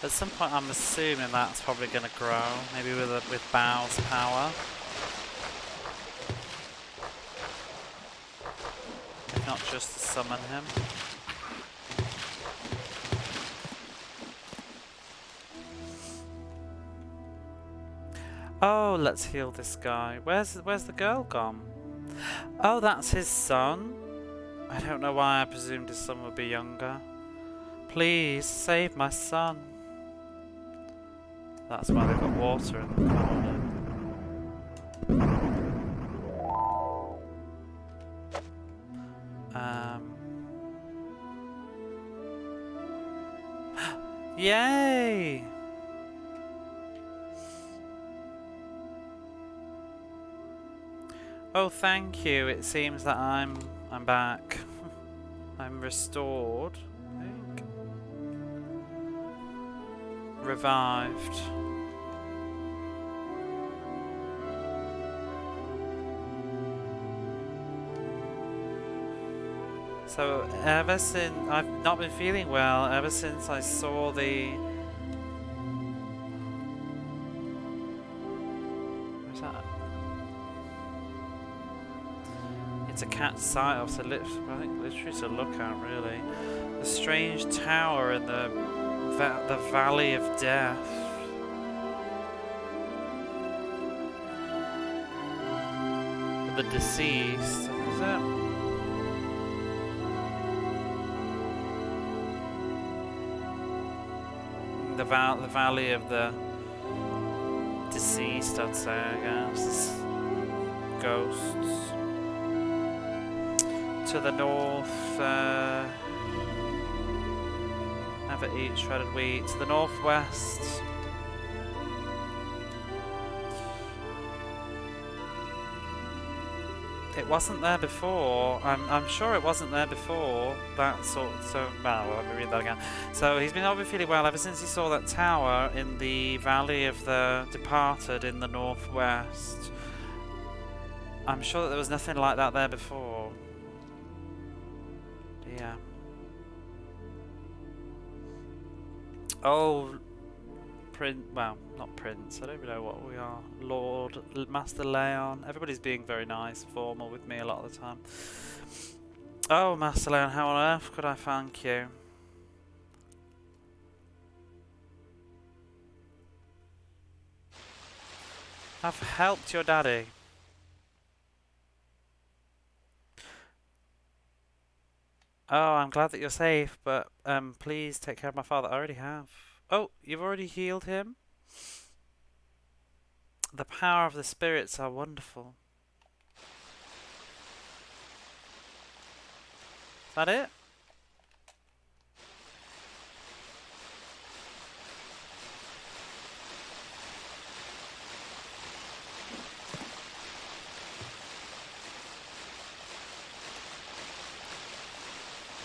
At some point I'm assuming that's probably going to grow, maybe with Bao's power. not just to summon him. Oh, let's heal this guy. Where's the girl gone? Oh, that's his son? I don't know why I presumed his son would be younger. Please, save my son. That's why they've got water in the corner. Yay! Oh, thank you. It seems that I'm back. I'm restored, I think. Revived. So ever since I've not been feeling well, ever since I saw the where's that? It's a cat's sight off to I think literally to look at really. The strange tower in the Valley of Death. The deceased, is it? The Valley of the Deceased, I'd say, I guess. Ghosts. To the north, never eat shredded wheat. To the northwest. It wasn't there before. I'm sure it wasn't there before. That sort. So well, let me read that again. So he's been obviously feeling well ever since he saw that tower in the Valley of the Departed in the northwest. I'm sure that there was nothing like that there before. Yeah. Oh, well, not Prince, I don't even know what we are. Lord, Master Leon. Everybody's being very nice, formal with me a lot of the time. Oh, Master Leon, how on earth could I thank you? I've helped your daddy. Oh, I'm glad that you're safe, but please take care of my father. I already have. Oh, you've already healed him? The power of the spirits are wonderful. Is that it?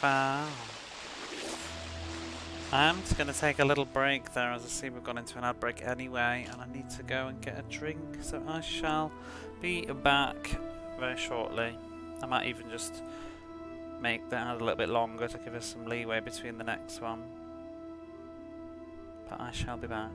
Wow. I'm just going to take a little break there, as I see we've gone into an ad break anyway, and I need to go and get a drink, so I shall be back very shortly. I might even just make that ad a little bit longer to give us some leeway between the next one, but I shall be back.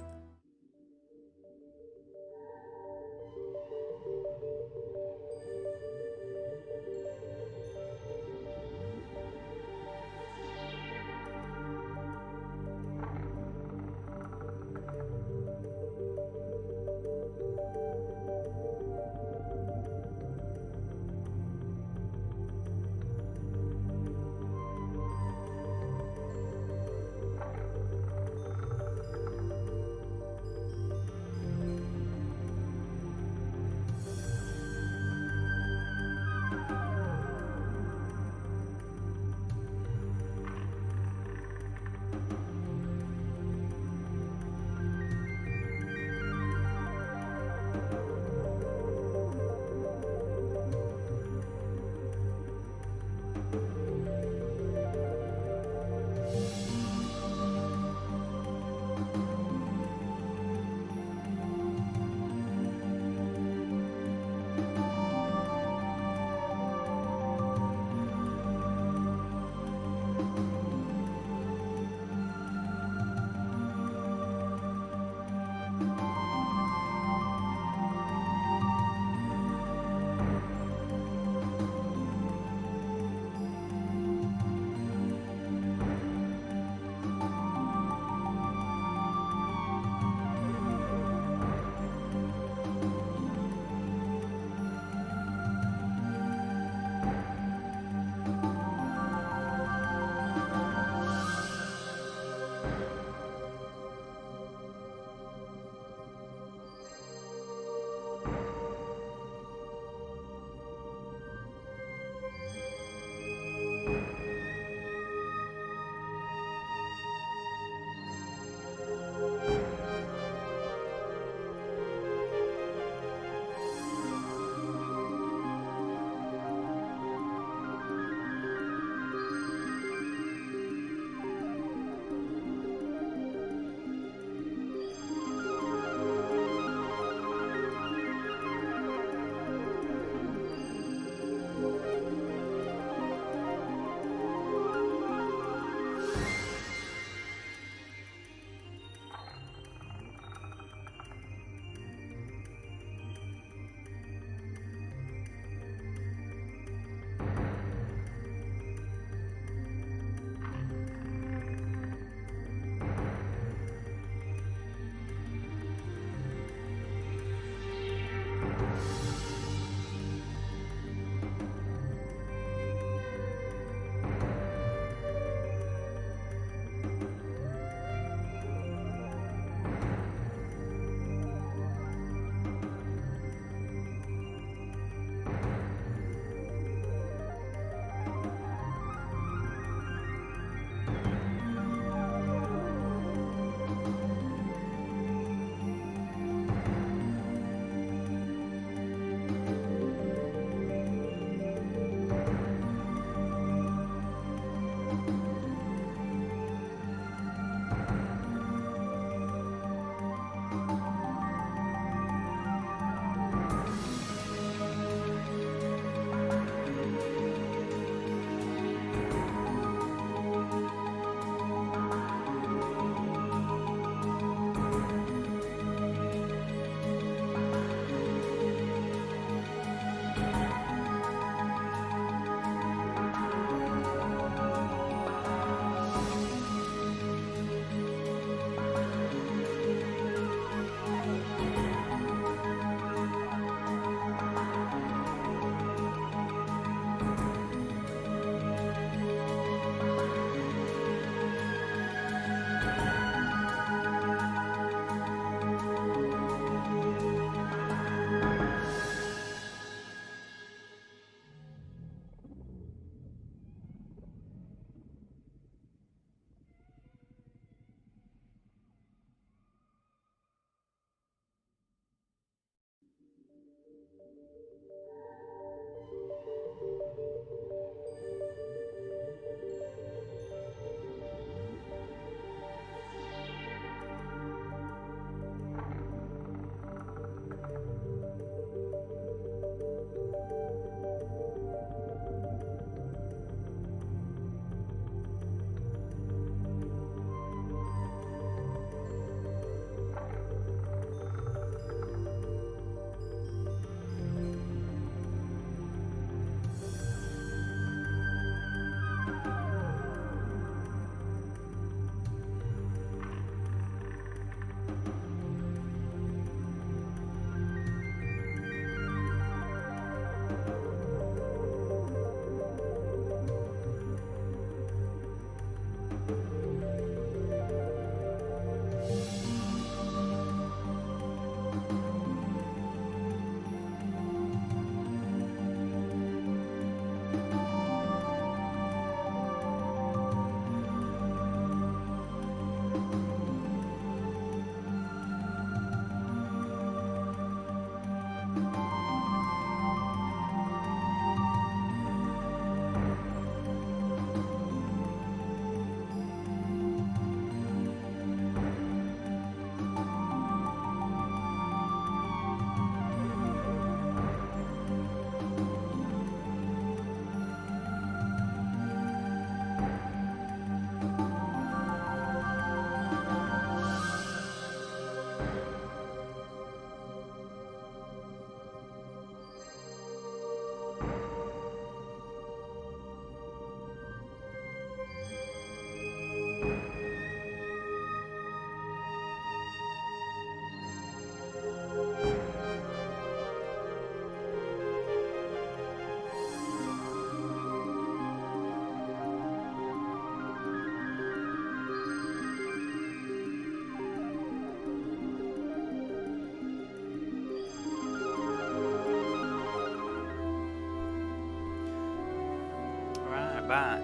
Back.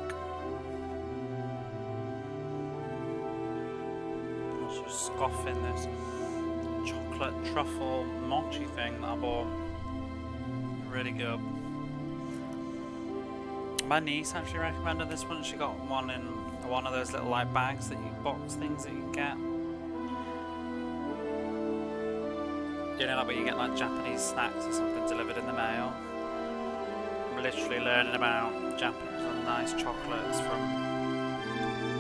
I was just scoffing this chocolate truffle mochi thing that I bought. Really good. My niece actually recommended this one. She got one in one of those little like bags that you box things that you get. You know, like where you get like Japanese snacks or something delivered in the mail. I'm literally learning about Japanese nice chocolates from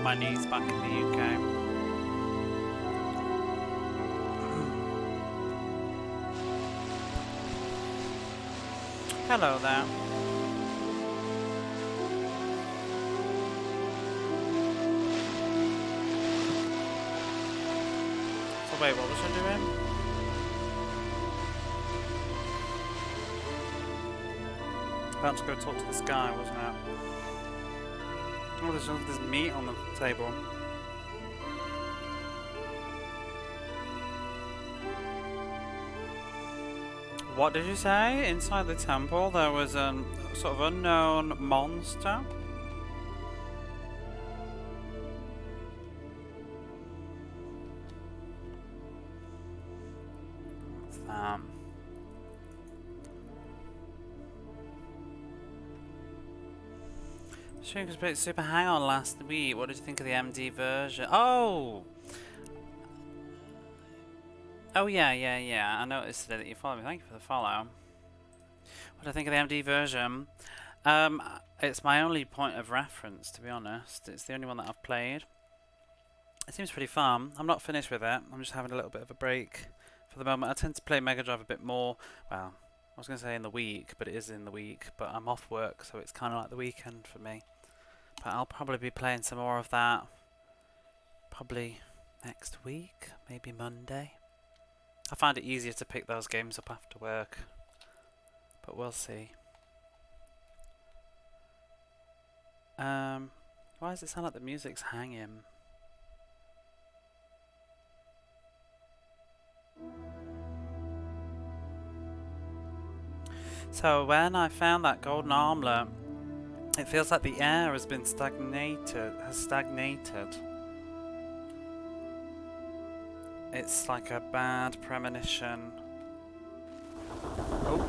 my niece back in the UK. Hello there. So wait, what was I doing? About to go talk to this guy, wasn't it? Oh, there's meat on the table. What did you say? Inside the temple there was a sort of unknown monster? What's that? Stream Super Hang On last week. What did you think of the MD version? Oh! Oh yeah. I noticed today that you followed me. Thank you for the follow. What do I think of the MD version? It's my only point of reference, to be honest. It's the only one that I've played. It seems pretty fun. I'm not finished with it. I'm just having a little bit of a break for the moment. I tend to play Mega Drive a bit more. Well, I was going to say in the week, but it is in the week. But I'm off work, so it's kind of like the weekend for me. But I'll probably be playing some more of that. Probably next week, maybe Monday. I find it easier to pick those games up after work. But we'll see. Why does it sound like the music's hanging? So when I found that golden armlet, it feels like the air has been stagnated. It's like a bad premonition. Oh.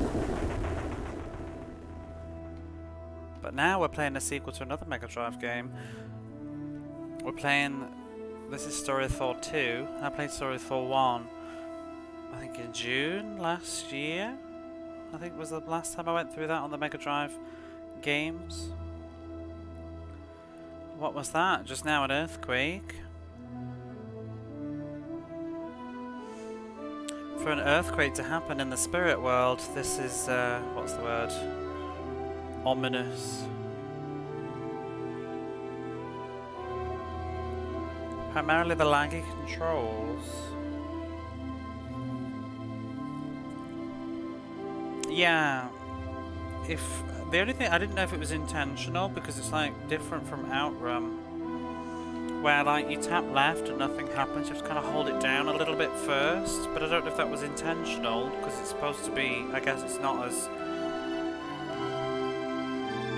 But now we're playing a sequel to another Mega Drive game. We're playing... This is Story of Thor 2. I played Story of Thor 1. I think in June last year. I think was the last time I went through that on the Mega Drive games. What was that? Just now an earthquake. For an earthquake to happen in the spirit world, this is, what's the word? Ominous. Primarily the laggy controls. Yeah. If the only thing I didn't know if it was intentional because it's like different from Outrun, where like you tap left and nothing happens. You have to kind of hold it down a little bit first. But I don't know if that was intentional because it's supposed to be. I guess it's not as.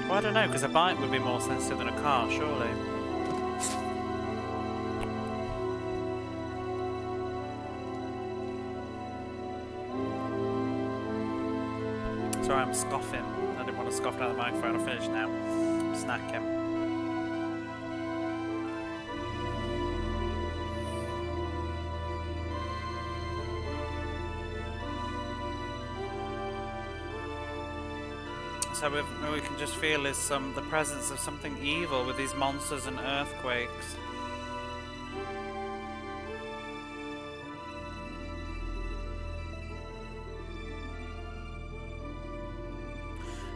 Well, I don't know because a bike would be more sensitive than a car, surely. Sorry, I'm scoffing. I didn't want to scoff down the microphone. I'm finished now. I'm snacking. So we can just feel is the presence of something evil with these monsters and earthquakes.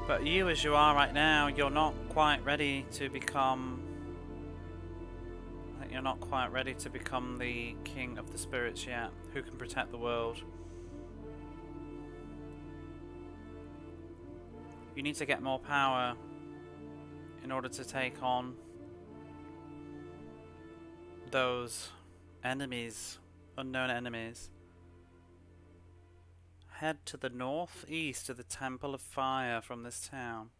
But you, as you are right now, you're not quite ready to become... I think you're not quite ready to become the king of the spirits yet, who can protect the world. You need to get more power in order to take on those enemies, unknown enemies. Head to the northeast to the Temple of Fire from this town.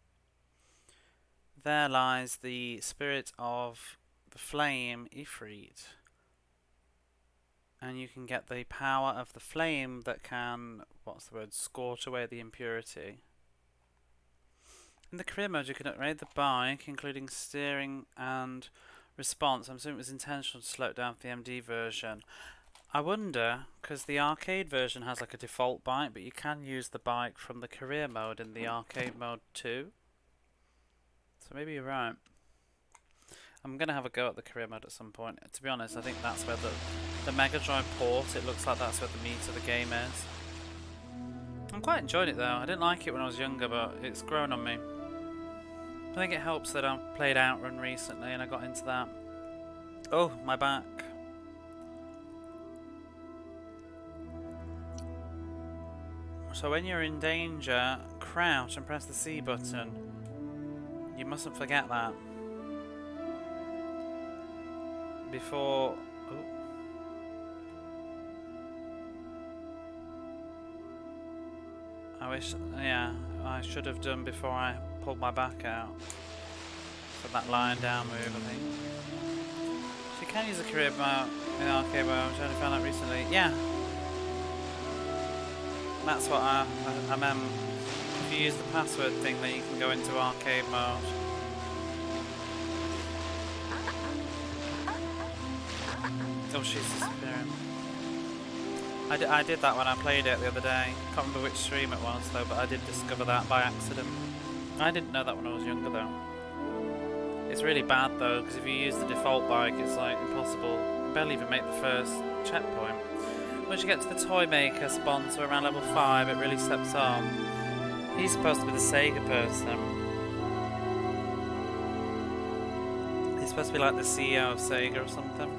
There lies the spirit of the flame, Ifrit. And you can get the power of the flame that can, scorch away the impurity. In the career mode, you can upgrade the bike, including steering and response. I'm assuming it was intentional to slow it down for the MD version. I wonder, because the arcade version has like a default bike, but you can use the bike from the career mode in the arcade mode too. So maybe you're right. I'm going to have a go at the career mode at some point. To be honest, I think that's where the Mega Drive port, it looks like that's where the meat of the game is. I'm quite enjoying it though. I didn't like it when I was younger, but it's grown on me. I think it helps that I've played Outrun recently and I got into that. Oh, my back. So when you're in danger, crouch and press the C button. You mustn't forget that. Before... Oh. I wish... Yeah, I should have done before I pulled my back out. So that lying down move, I think. So you can use the career mode in arcade mode, which I only found out recently. Yeah. That's what I meant. If you use the password thing, then you can go into arcade mode. Oh, she's disappearing. I did that when I played it the other day. Can't remember which stream it was though, but I did discover that by accident. I didn't know that when I was younger though. It's really bad though, because if you use the default bike, it's like impossible. You barely even make the first checkpoint. Once you get to the toy maker sponsor around level 5, it really steps up. He's supposed to be the Sega person. He's supposed to be like the CEO of Sega or something.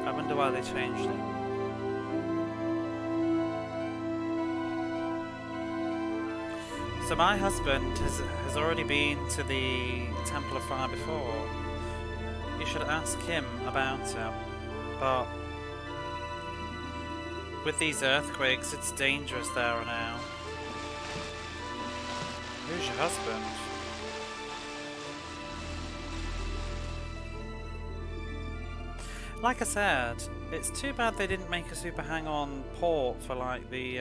I wonder why they changed it. So my husband has already been to the Temple of Fire before. You should ask him about it. But with these earthquakes, it's dangerous there now. Who's your husband? Like I said, it's too bad they didn't make a super hang-on port for like the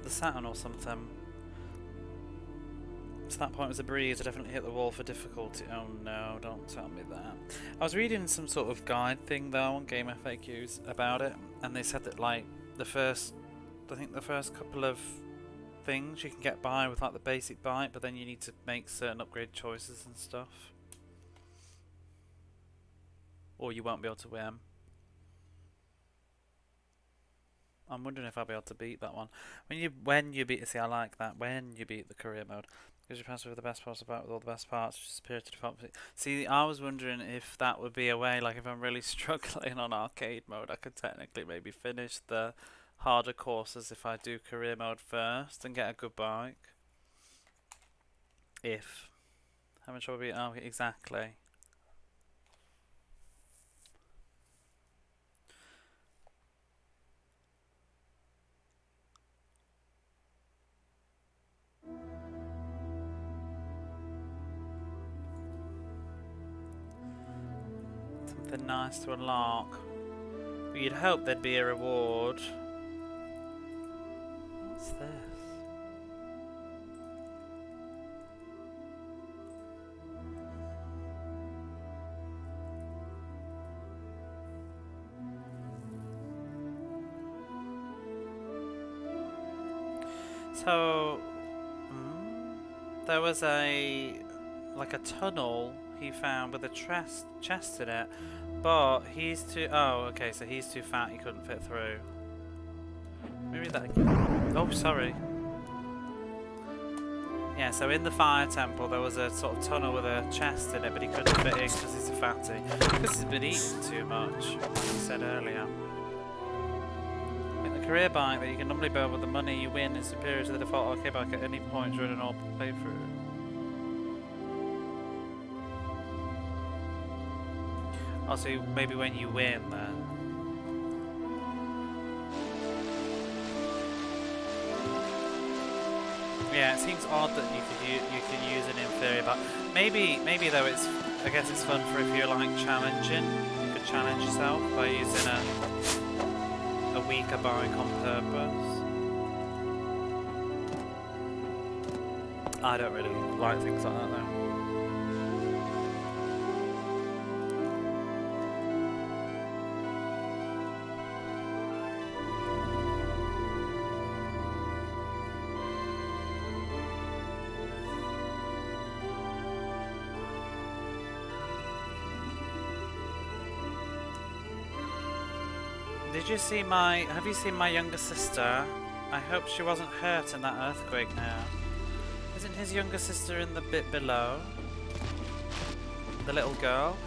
Saturn or something. To that point it was a breeze. I definitely hit the wall for difficulty. Oh no, don't tell me that. I was reading some sort of guide thing though on Game FAQs about it, and they said that like I think the first couple of things you can get by with like the basic bike, but then you need to make certain upgrade choices and stuff, or you won't be able to win. I'm wondering if I'll be able to beat that one. When you beat, see, I like that. When you beat the career mode, because you pass with the best parts about with all the best parts, which is superior to default. See, I was wondering if that would be a way, like if I'm really struggling on arcade mode, I could technically maybe finish the harder courses if I do career mode first and get a good bike. If having trouble beating, oh, exactly. Something nice to unlock. But you'd hope there'd be a reward. What's this? So, there was like a tunnel he found with a chest in it, but he's too. Oh, okay. So he's too fat. He couldn't fit through. Maybe that. Oh, sorry. Yeah. So in the fire temple, there was a sort of tunnel with a chest in it, but he couldn't fit in because he's a fatty. Because he's been eating too much, like I said earlier. The career bike that you can normally build with the money you win is superior to the default arcade bike at any point during an open playthrough. Also, maybe when you win, then. Yeah, it seems odd that you can use an inferior bike. Maybe though I guess it's fun for if you're like challenging. You could challenge yourself by using a weaker bike on purpose. I don't really like things like that though. Have you seen my younger sister? I hope she wasn't hurt in that earthquake now. Isn't his younger sister in the bit below? The little girl?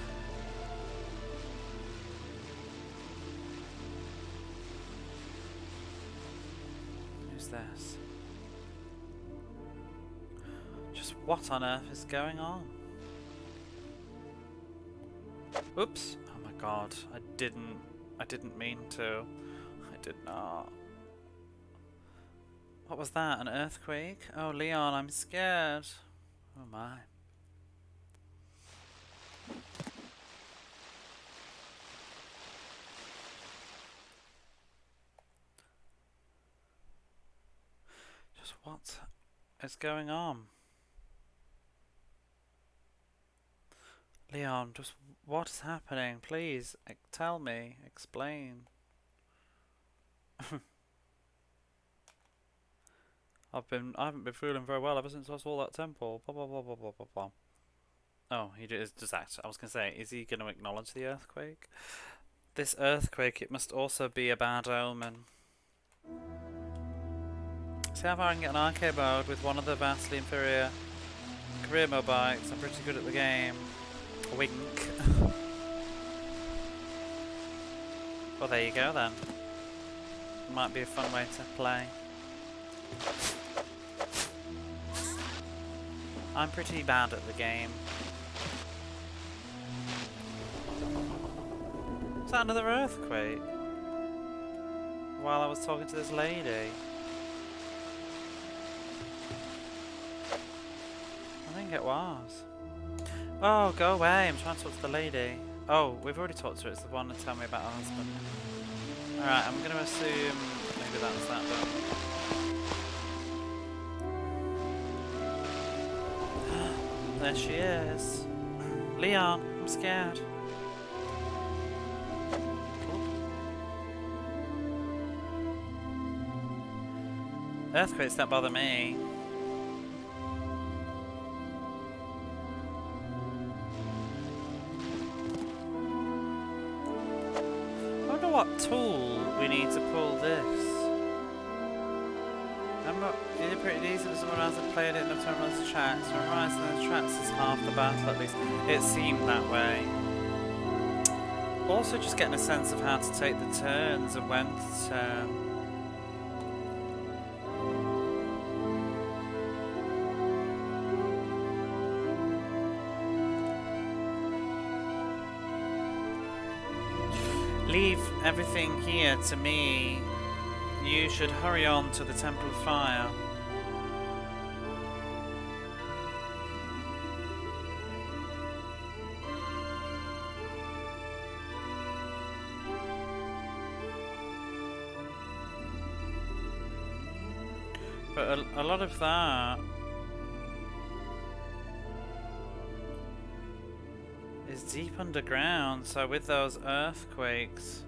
Who's this? Just what on earth is going on? Oops! Oh my god, I didn't mean to. I did not. What was that? An earthquake? Oh, Leon, I'm scared. Oh my. Just what is going on? Leon, just what is happening? Please, tell me, explain. I haven't been feeling very well ever since I saw that temple. Blah blah blah blah blah blah blah. Oh, he just act. I was gonna say, is he gonna acknowledge the earthquake? This earthquake, it must also be a bad omen. See how far I can get an arcade mode with one of the vastly inferior career mode bikes. I'm pretty good at the game. Wink. Well, there you go then. Might be a fun way to play. I'm pretty bad at the game. Was that another earthquake? While I was talking to this lady. I think it was. Oh, go away, I'm trying to talk to the lady. Oh, we've already talked to her, it's the one to tell me about her husband. Alright, I'm gonna assume maybe that's that done. There she is. Leon, I'm scared. Earthquakes don't bother me. I wonder what tool we need to pull this. Is it pretty decent if someone hasn't played it enough to memorize the tracks? Memorizing the tracks is half the battle at least. It seemed that way. Also just getting a sense of how to take the turns and when to turn. Leave everything here to me. You should hurry on to the Temple of Fire. But a lot of that is deep underground, so with those earthquakes.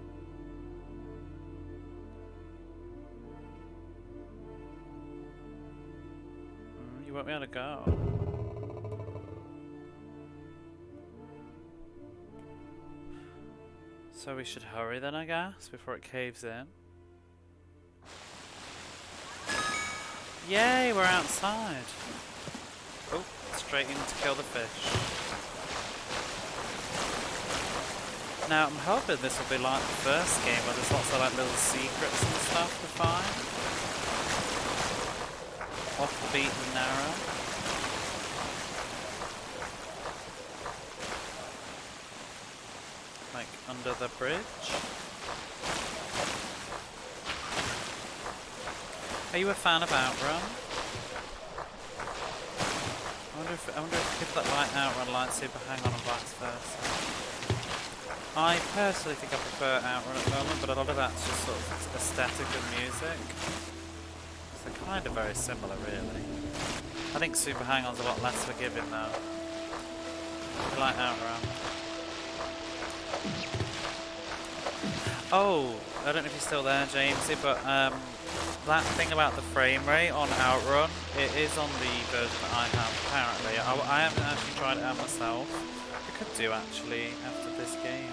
You won't be able to go. So we should hurry then, I guess, before it caves in. Yay, we're outside. Oh, straight in to kill the fish. Now, I'm hoping this will be like the first game where there's lots of like little secrets and stuff to find. Off the beaten narrow. Like under the bridge. Are you a fan of Outrun? I wonder if people that like Outrun like Super Hang On and vice versa. I personally think I prefer Outrun at the moment, but a lot of that's just sort of aesthetic and music. They're kind of very similar, really. I think Super Hang On's a lot less forgiving, though. I like Outrun. Oh, I don't know if you're still there, Jamesy, but that thing about the frame rate on Outrun, it is on the version that I have, apparently. I haven't actually tried it out myself. I could do, actually, after this game.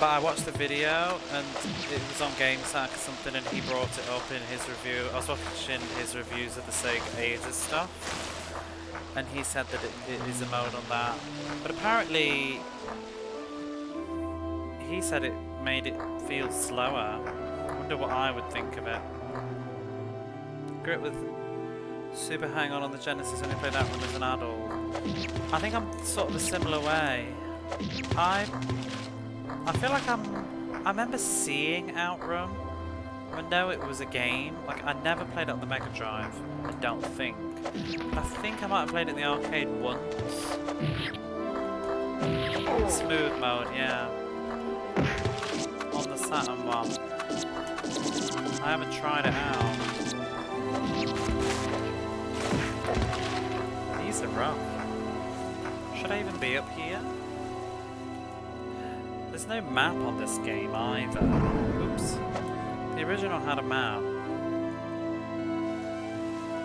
But I watched the video, and it was on GameSack or something, and he brought it up in his review. I was watching his reviews of the Sega Ages stuff, and he said that it is a mode on that. But apparently, he said it made it feel slower. I wonder wonder what I would think of it. Grew up with Super Hang-On on the Genesis, only played Outrun as an adult. I think I'm sort of a similar way. I feel like I remember seeing Outrun. I know it was a game. Like, I never played it on the Mega Drive, I don't think. I think I might have played it in the arcade once. Smooth mode, yeah. On the Saturn one. I haven't tried it out. These are rough. Should I even be up here? There's no map on this game either. Oops. The original had a map.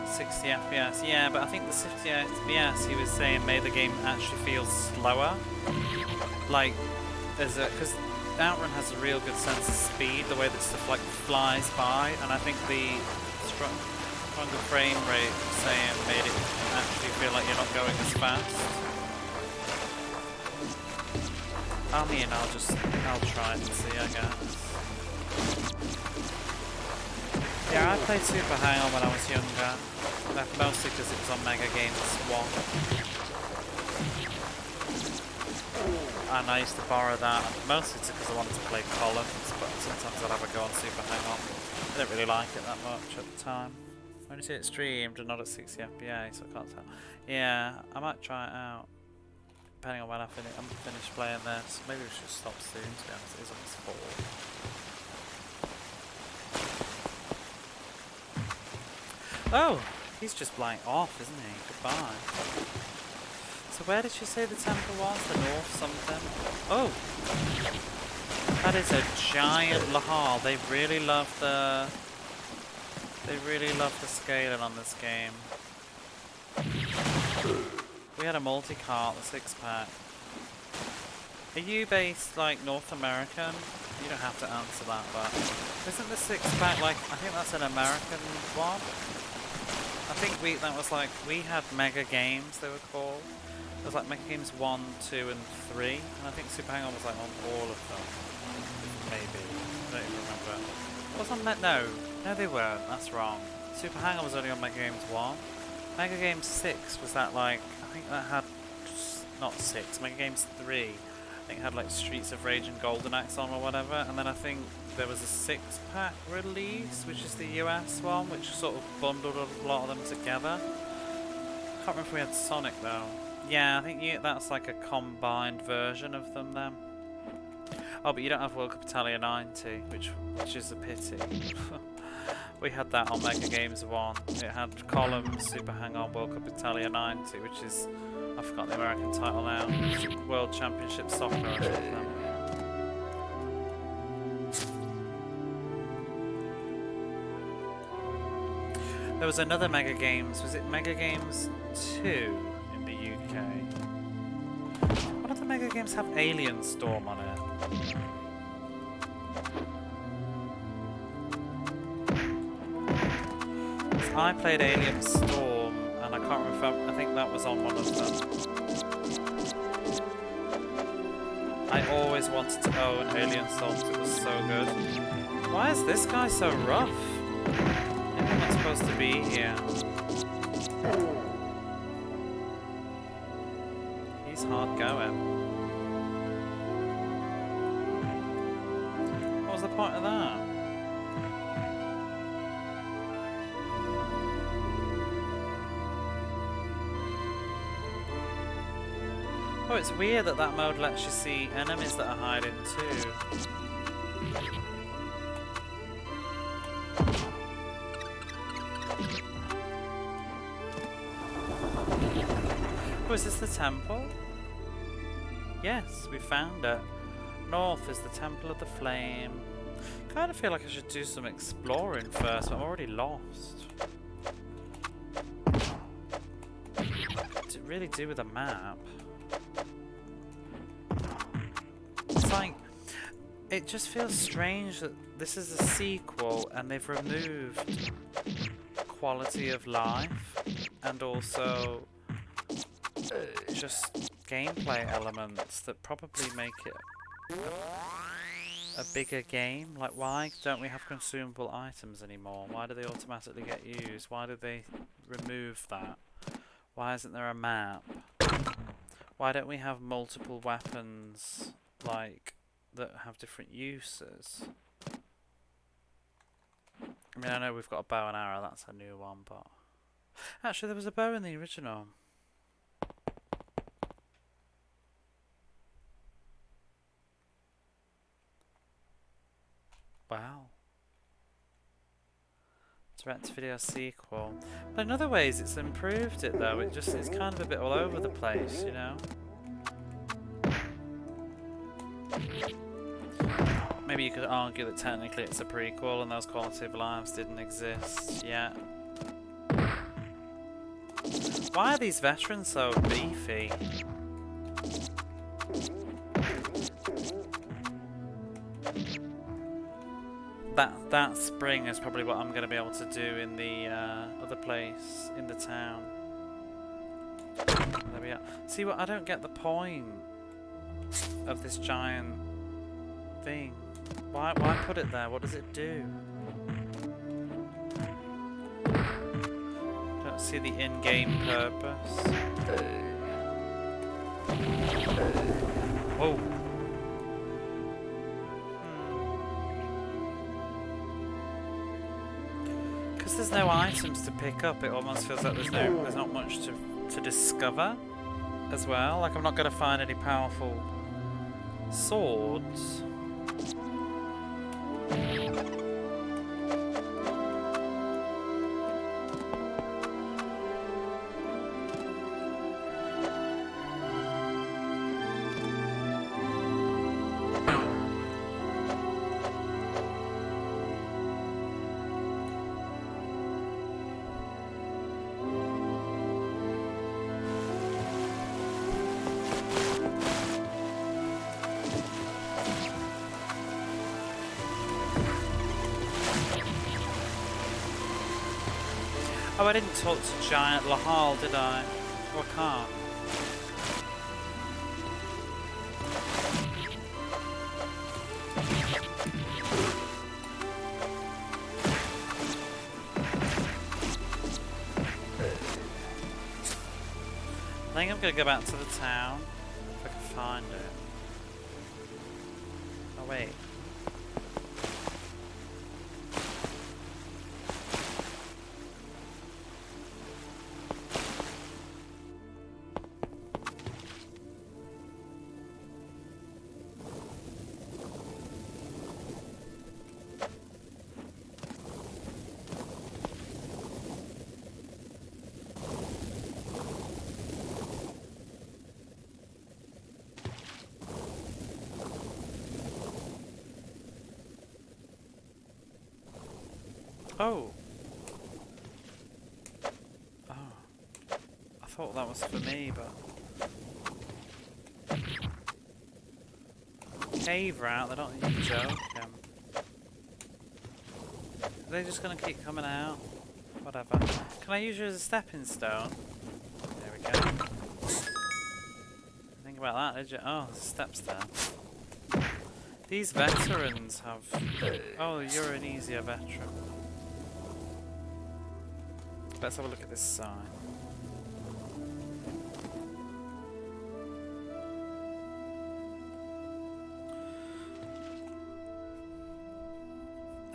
60 FPS. Yeah, but I think the 60 FPS he was saying made the game actually feel slower. Like, because Outrun has a real good sense of speed, the way that stuff like flies by, and I think the stronger frame rate saying made it actually feel like you're not going as fast. I mean, I'll try it and see, I guess. Yeah, I played Super Hang-On when I was younger, mostly because it was on Mega Games 1. And I used to borrow that, mostly because I wanted to play columns, but sometimes I'd have a go on Super Hang-On. I didn't really like it that much at the time. I only see it streamed and not at 60 FPS, so I can't tell. Yeah, I might try it out. Depending on when I'm finished playing this. Maybe we should stop soon, to be honest. It is almost 4. Oh! He's just blank off, isn't he? Goodbye. So where did she say the temple was? The north something? Oh! That is a giant lahar. They really love the scaling on this game. We had a multi-cart, the 6-pack. Are you based like North American? You don't have to answer that, but isn't the 6-pack like, I think that's an American one? I think that was like, we had Mega Games, they were called. It was like Mega Games 1, 2 and 3, and I think Super Hang-On was like on all of them. Maybe. I don't even remember. Was on no, they weren't, that's wrong. Super Hang-On was only on Mega Games 1. Mega Games 6 was that like, I think that had, not 6, Mega Games 3, I think had like Streets of Rage and Golden Axe on or whatever, and then I think there was a 6-pack release, which is the US one, which sort of bundled a lot of them together. I can't remember if we had Sonic though. Yeah, I think that's like a combined version of them then. Oh, but you don't have World Cup Italia 90, which is a pity. We had that on Mega Games 1. It had Columns, Super Hang-On, World Cup Italia 90, which is, I forgot the American title now, World Championship Soccer or something. There was another Mega Games, was it Mega Games 2 in the UK? What other Mega Games have Alien Storm on it? I played Alien Storm, and I can't remember, I think that was on one of them. I always wanted to own Alien Storm because it was so good. Why is this guy so rough? Maybe I'm not supposed to be here. He's hard going. What was the point of that? Oh, it's weird that that mode lets you see enemies that are hiding too. Oh, is this the temple? Yes, we found it. North is the Temple of the Flame. Kind of feel like I should do some exploring first, but I'm already lost. What's it really do with a map? It's like, it just feels strange that this is a sequel and they've removed quality of life and also just gameplay elements that probably make it a bigger game? Like, why don't we have consumable items anymore? Why do they automatically get used? Why did they remove that? Why isn't there a map? Why don't we have multiple weapons, like, that have different uses? I mean, I know we've got a bow and arrow, that's a new one, but... Actually, there was a bow in the original. Wow. Direct-to-video sequel. But in other ways, it's improved it, though. It's kind of a bit all over the place, you know? Maybe you could argue that technically it's a prequel and those quality of lives didn't exist yet. Why are these veterans so beefy? That spring is probably what I'm going to be able to do in the other place in the town. There we are. See what? I don't get the point of this giant thing. Why put it there? What does it do? Don't see the in-game purpose. Whoa. Because there's no items to pick up, it almost feels like there's not much to discover as well. Like, I'm not going to find any powerful swords. Oh, I didn't talk to Giant Lahal, did I? Or I can't. I think I'm going to go back to the town, if I can find it. Oh, wait. Oh. Oh. I thought that was for me, but... Cave rat, they're not even joking. Are they just gonna keep coming out? Whatever. Can I use you as a stepping stone? There we go. Think about that, did you? Oh, there's steps there. These veterans have... Oh, you're an easier veteran. Let's have a look at this sign.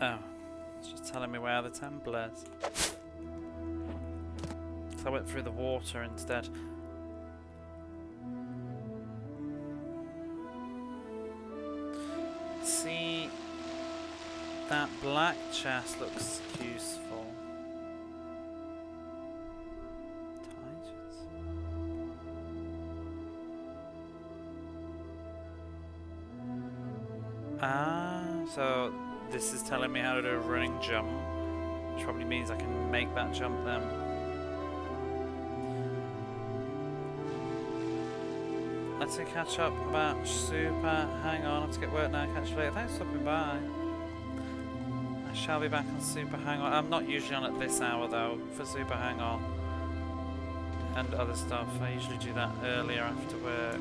Oh, it's just telling me where the temple is. So I went through the water instead. See, that black chest looks useful. Ah, so this is telling me how to do a running jump, which probably means I can make that jump then. Let's catch up about Super. Hang on, I have to get work now. Catch you later. Thanks for stopping by. I shall be back on Super Hang On. I'm not usually on at this hour though, for Super Hang On and other stuff. I usually do that earlier after work.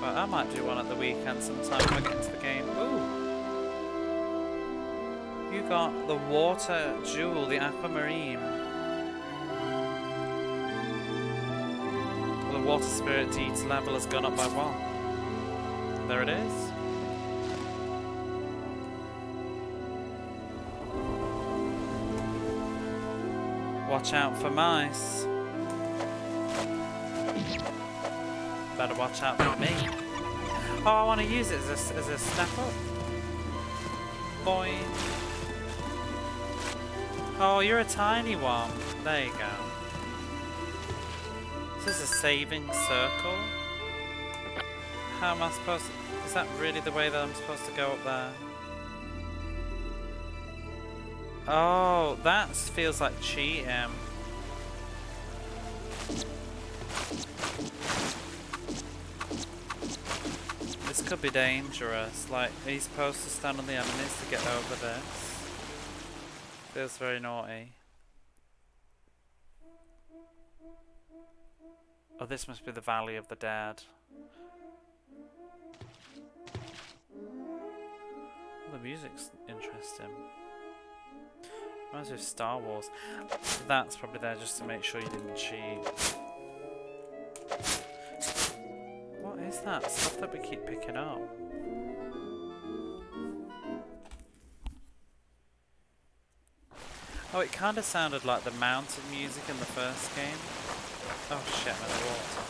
But I might do one at the weekend sometime when I get into the game. Ooh! You got the water jewel, the aquamarine. The water spirit deeds level has gone up by 1. There it is. Watch out for mice. Better watch out for me. Oh, I want to use it as a step up. Boy. Oh, you're a tiny one. There you go. This is a saving circle. How am I supposed to... Is that really the way that I'm supposed to go up there? Oh, that feels like cheating. This could be dangerous. Like, are you supposed to stand on the enemies to get over this? Feels very naughty. Oh, this must be the Valley of the Dead. Oh, the music's interesting. Reminds me of Star Wars. That's probably there just to make sure you didn't cheat. What is that? Stuff that we keep picking up. Oh, it kind of sounded like the mountain music in the first game. Oh shit, I'm in the water.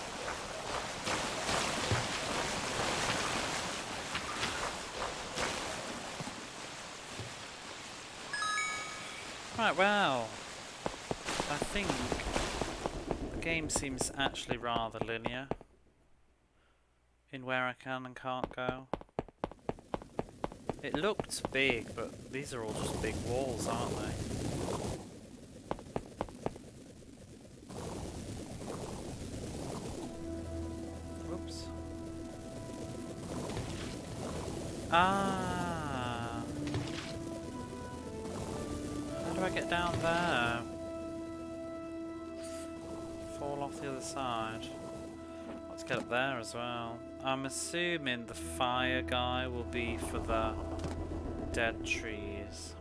Right, well, I think the game seems actually rather linear in where I can and can't go. It looked big, but these are all just big walls, aren't they? Whoops. Ah! How do I get down there? Fall off the other side. Let's get up there as well. I'm assuming the fire guy will be for the dead trees.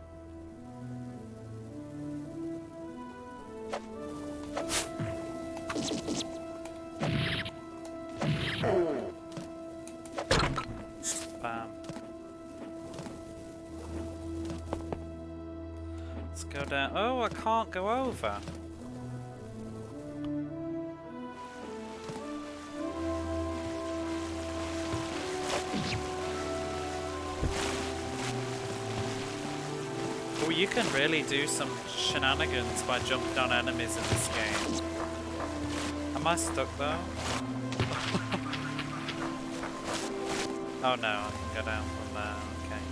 Bam. Let's go down. Oh, I can't go over. Well, you can really do some shenanigans by jumping on enemies in this game. Am I stuck though? Oh no, I can go down from there, okay.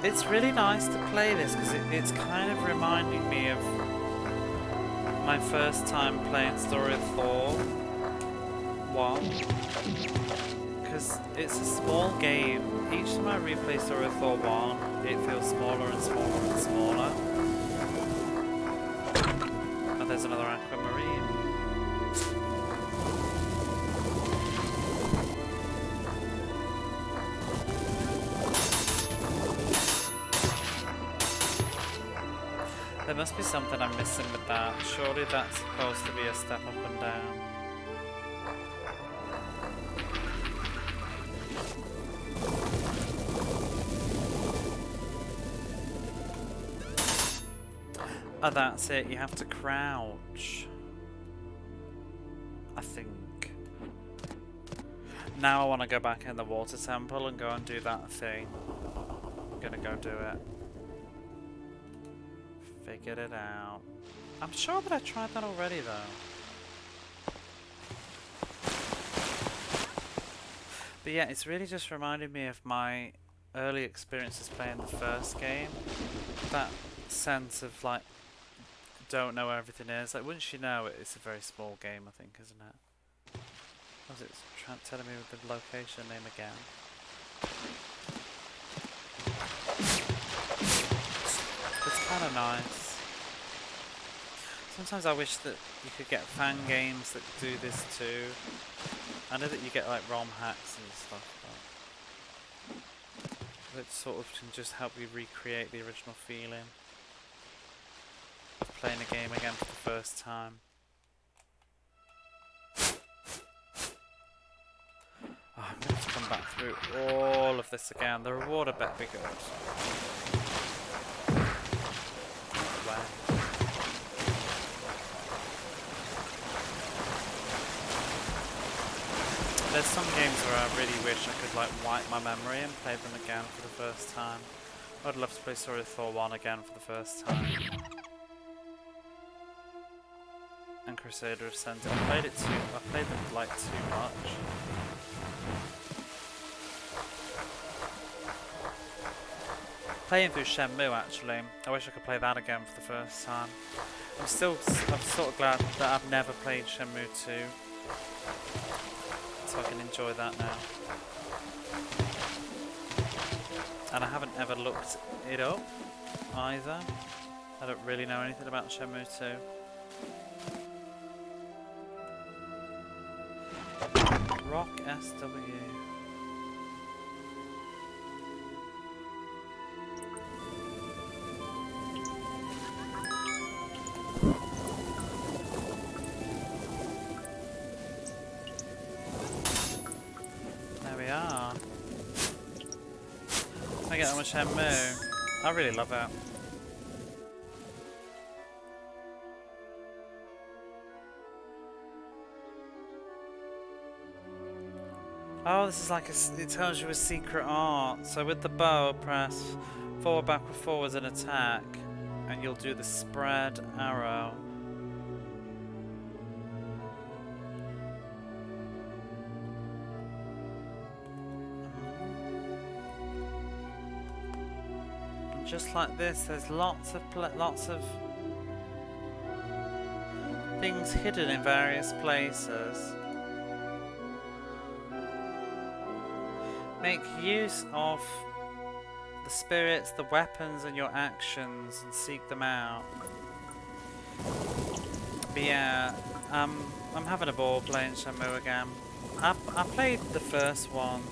It's really nice to play this because it's kind of reminding me of my first time playing Story of Thor 1. Because it's a small game. Each time I replay Story of Thor 1, it feels smaller and smaller and smaller. Oh, there's another aquamarine. There must be something I'm missing with that. Surely that's supposed to be a step up and down. Oh, that's it. You have to crouch. I think. Now I want to go back in the water temple and go and do that thing. I'm gonna go do it. Figured it out. I'm sure that I tried that already though. But yeah, it's really just reminded me of my early experiences playing the first game. That sense of like, don't know where everything is. Like once you know it, it's a very small game, I think, isn't it? Was it telling me with the location name again? It's kind of nice. Sometimes I wish that you could get fan games that do this too. I know that you get like ROM hacks and stuff, but that sort of can just help you recreate the original feeling of playing a game again for the first time. Oh, I'm going to come back through all of this again. The reward I bet be good. Wow. There's some games where I really wish I could like wipe my memory and play them again for the first time. I'd love to play Thor 1 again for the first time. And Crusader of Ascended. I played them like too much. Playing through Shenmue actually. I wish I could play that again for the first time. I'm sort of glad that I've never played Shenmue 2. So I can enjoy that now. And I haven't ever looked it up either. I don't really know anything about Shenmue 2. Rock SW. There we are. I get that much Shenmue. I really love it. Oh, this is like it tells you a secret art. So with the bow, press forward, backward, forwards and attack, and you'll do the spread arrow. And just like this, there's lots of things hidden in various places. Make use of the spirits, the weapons, and your actions, and seek them out. But yeah, I'm having a ball playing Shenmue again. I played the first one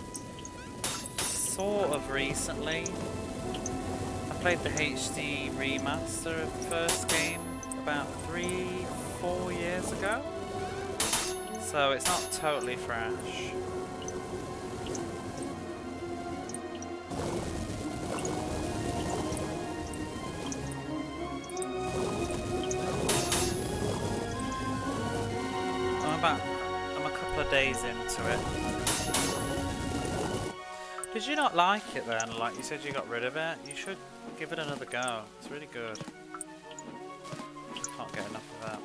sort of recently. I played the HD remaster of the first game about 3-4 years ago, so it's not totally fresh. I'm a couple of days into it. Did you not like it then? Like you said you got rid of it? You should give it another go. It's really good. Can't get enough of that.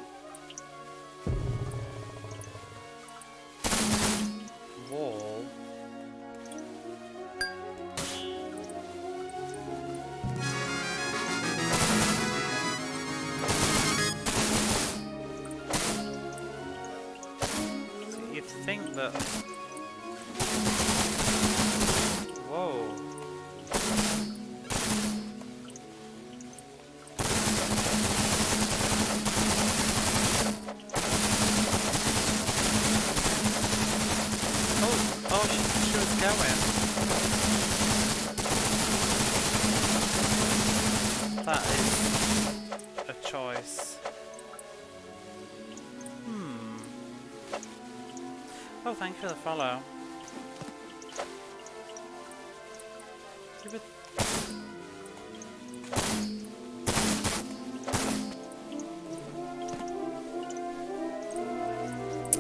Wall. Think that. Whoa. Oh, she was going. That is a choice. Oh, thank you for the follow.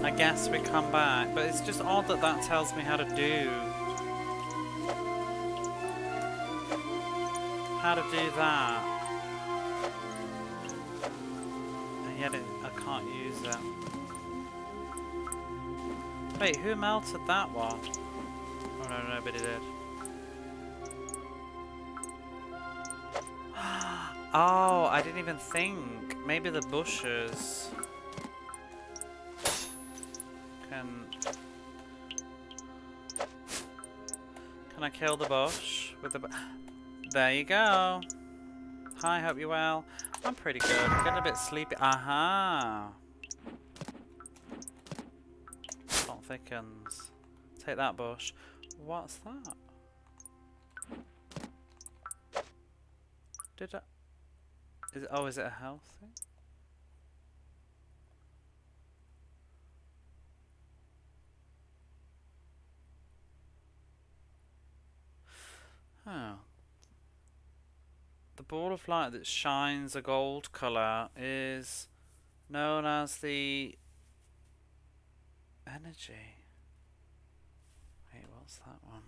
I guess we come back, but it's just odd that that tells me how to do that. And yet I can't use it. Wait, who melted that one? Oh no, nobody did. Oh, I didn't even think. Maybe the bushes can I kill the bush with the... There you go. Hi, hope you're well. I'm pretty good. I'm getting a bit sleepy. Aha! Plot thickens. Take that bush. What's that? Did I... Is it, oh, is it a health thing? Oh. The ball of light that shines a gold colour is known as the energy. Wait, what's that one?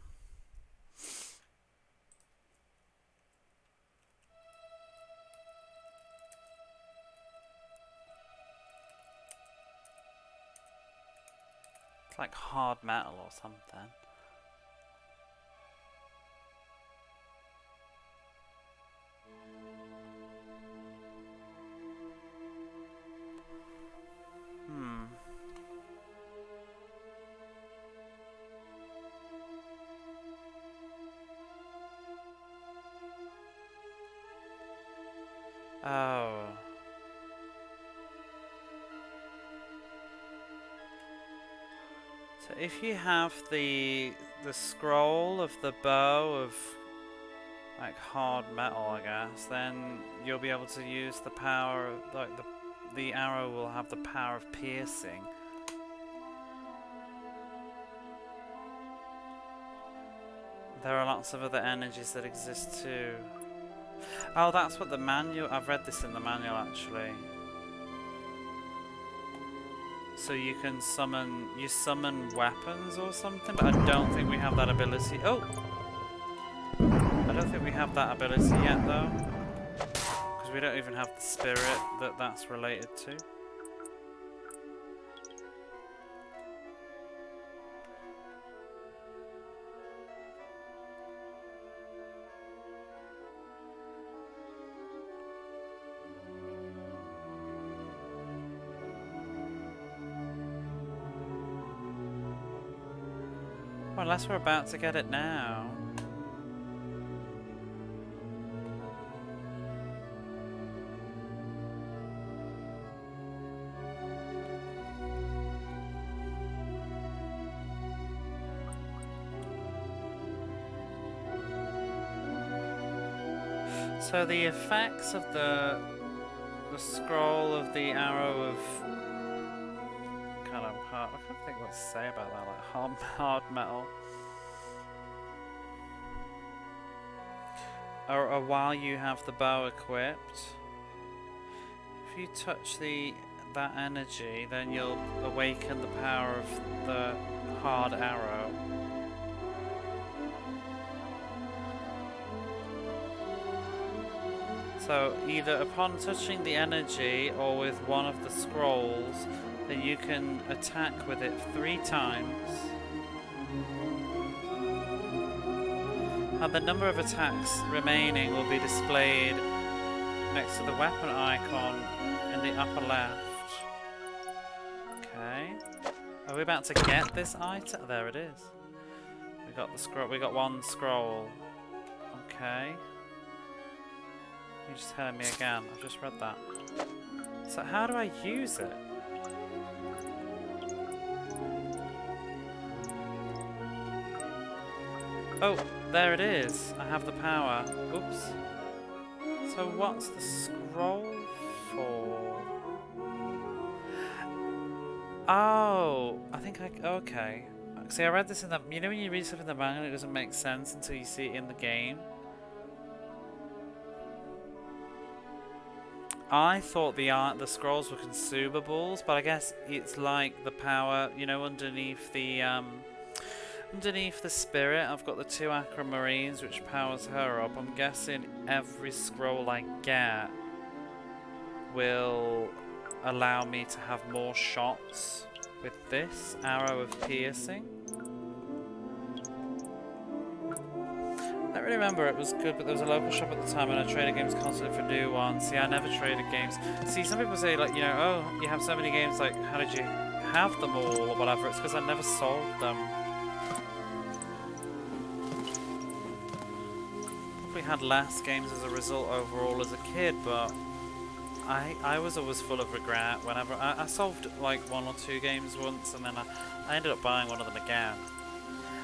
It's like hard metal or something. Oh. So if you have the scroll of the bow of like hard metal, I guess, then you'll be able to use the power of, like the arrow will have the power of piercing. There are lots of other energies that exist too. Oh, that's what the manual... I've read this in the manual, actually. So you can summon... You summon weapons or something, but I don't think we have that ability. Oh! I don't think we have that ability yet, though. Because we don't even have the spirit that that's related to. Well, unless we're about to get it now. So the effects of the scroll of the arrow of kind of hard, I can't think what to say about that, like hard metal. Or while you have the bow equipped, if you touch that energy, then you'll awaken the power of the hard arrow. So either upon touching the energy or with one of the scrolls, then you can attack with it 3 times. And the number of attacks remaining will be displayed next to the weapon icon in the upper left. Okay. Are we about to get this item? There it is. We got the scroll. We got 1 scroll. Okay. You're just telling me again. I've just read that. So how do I use it? Oh, there it is. I have the power. Oops. So what's the scroll for? Oh, I think okay. See, I read this in the... You know when you read stuff in the manual, it doesn't make sense until you see it in the game? I thought the scrolls were consumables, but I guess it's like the power, you know, underneath the spirit. I've got the 2 aquamarines, which powers her up. I'm guessing every scroll I get will allow me to have more shots with this arrow of piercing. I don't really remember, it was good, but there was a local shop at the time and I traded games constantly for new ones. See, I never traded games. See, some people say, like, you know, oh, you have so many games, like, how did you have them all or whatever? It's because I never sold them. had less games as a result overall as a kid, but I was always full of regret whenever I solved like 1 or 2 games once, and then I ended up buying one of them again.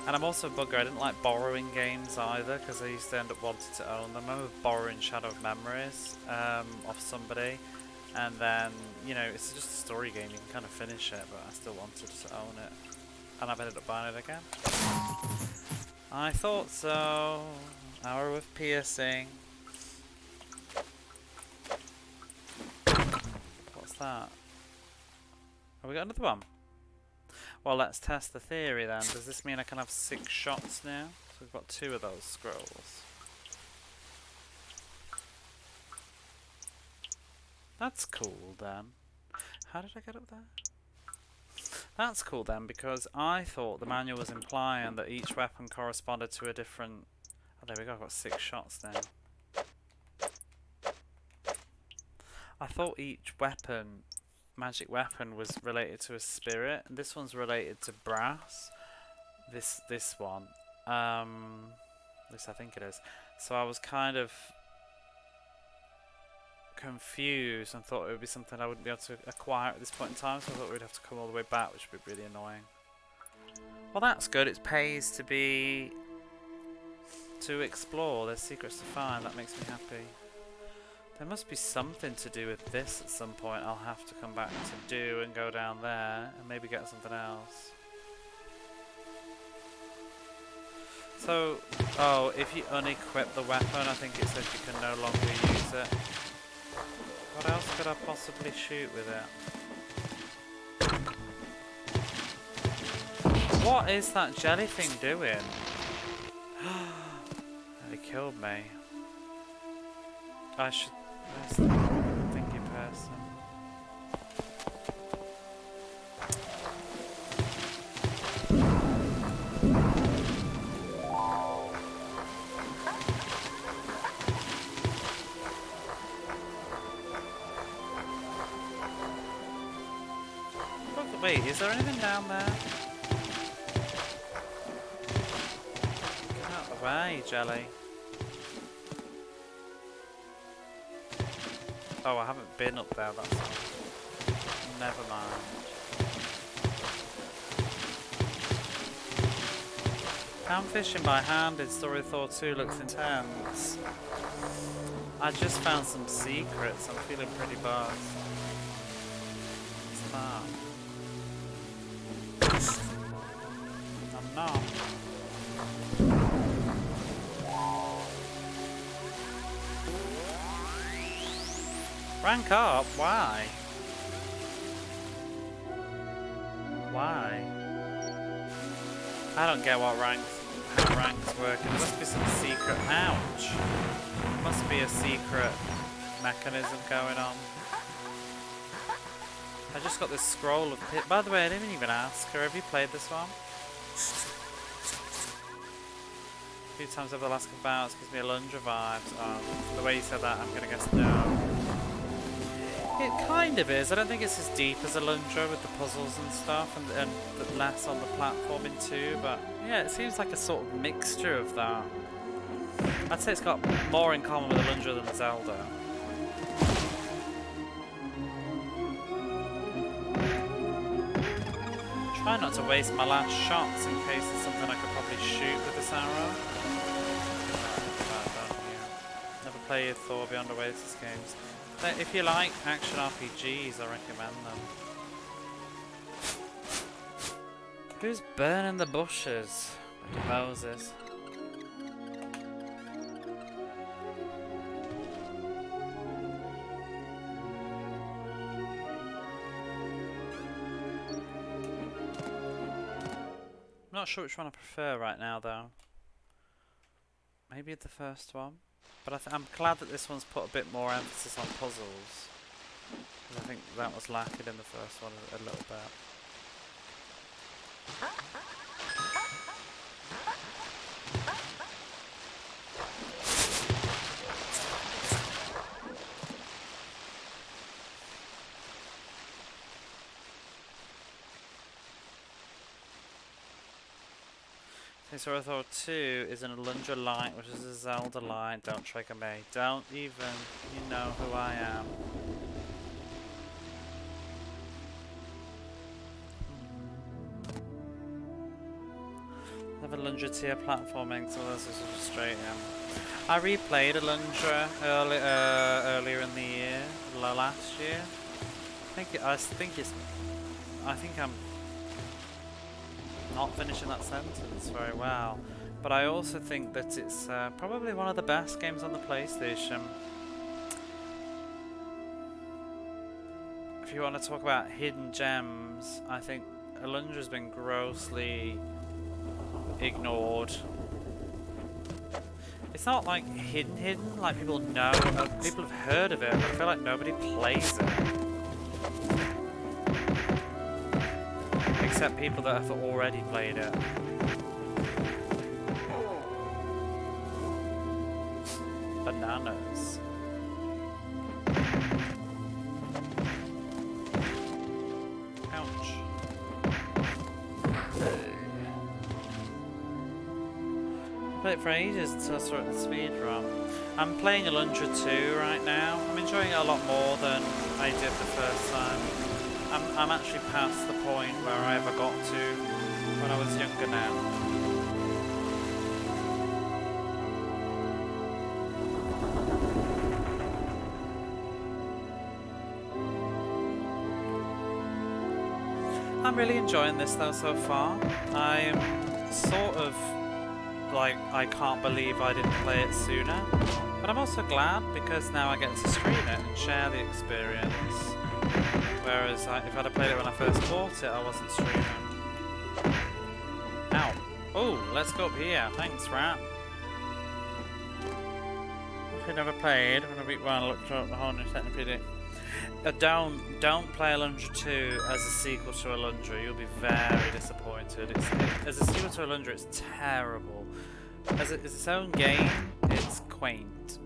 And I'm also a bugger, I didn't like borrowing games either, because I used to end up wanting to own them. I remember borrowing Shadow of Memories off somebody, and then, you know, it's just a story game, you can kind of finish it, but I still wanted to own it. And I've ended up buying it again. I thought so. Hour with piercing. What's that? Have we got another one? Well, let's test the theory then. Does this mean I can have 6 shots now? So we've got 2 of those scrolls. That's cool then. How did I get up there? That's cool then, because I thought the manual was implying that each weapon corresponded to a different... Oh, there we go, I've got 6 shots now. I thought each weapon, magic weapon, was related to a spirit, and this one's related to brass. This one. At least I think it is. So I was kind of confused and thought it would be something I wouldn't be able to acquire at this point in time, so I thought we'd have to come all the way back, which would be really annoying. Well, that's good. It pays to explore. There's secrets to find. That makes me happy. There must be something to do with this at some point. I'll have to come back to do and go down there and maybe get something else. So, oh, if you unequip the weapon, I think it says you can no longer use it. What else could I possibly shoot with it? What is that jelly thing doing? Nearly killed me. I should... Where's the thinking person? Look, wait, is there anything down there? Get out of the way, jelly. Oh, I haven't been up there, that's all. Never mind. Hand fishing by hand in Story of Thor 2 looks intense. I just found some secrets, I'm feeling pretty buzzed. What's that? I'm not. Rank up? Why? Why? I don't get how ranks work. There must be some secret... Ouch! There must be a secret mechanism going on. I just got this scroll of pit. By the way, I didn't even ask her. Have you played this one? A few times over the last couple of hours gives me a Lunge vibes. The way you said that, I'm gonna guess no. It kind of is. I don't think it's as deep as a Lunge with the puzzles and stuff, and less on the platforming too, but yeah, it seems like a sort of mixture of that. I'd say it's got more in common with a Lunge than Zelda. Try not to waste my last shots in case there's something I could probably shoot with this arrow. Never played Thor Beyond Oasis games. If you like action RPGs, I recommend them. Who's burning the bushes? Moses. I'm not sure which one I prefer right now, though. Maybe the first one. But I'm glad that this one's put a bit more emphasis on puzzles. I think that was lacking in the first one a little bit. Seireiou Thor 2 is an Alundra Light, which is a Zelda Light. Don't trigger me. Don't even, you know who I am. I have Alundra tier platforming, so this is frustrating. I replayed Alundra earlier in the year, last year. I think I'm not finishing that sentence very well, but I also think that it's probably one of the best games on the PlayStation. If you want to talk about hidden gems, I think Alundra's been grossly ignored. It's not like hidden, like people know, people have heard of it, but I feel like nobody plays it. Except people that have already played it. Bananas. Ouch. I played it for ages until I started the speedrun. I'm playing Alundra 2 right now. I'm enjoying it a lot more than I did the first time. I'm actually past the point where I ever got to when I was younger now. I'm really enjoying this though so far. I'm sort of like, I can't believe I didn't play it sooner, but I'm also glad because now I get to stream it and share the experience. Whereas if I'd have played it when I first bought it, I wasn't streaming. Ow. Oh, let's go up here. Thanks, Rat. If you never played, when I looked up the whole new technically. Don't play Alundra 2 as a sequel to Alundra. You'll be very disappointed. As a sequel to Alundra, it's terrible. As its own game, it's quaint.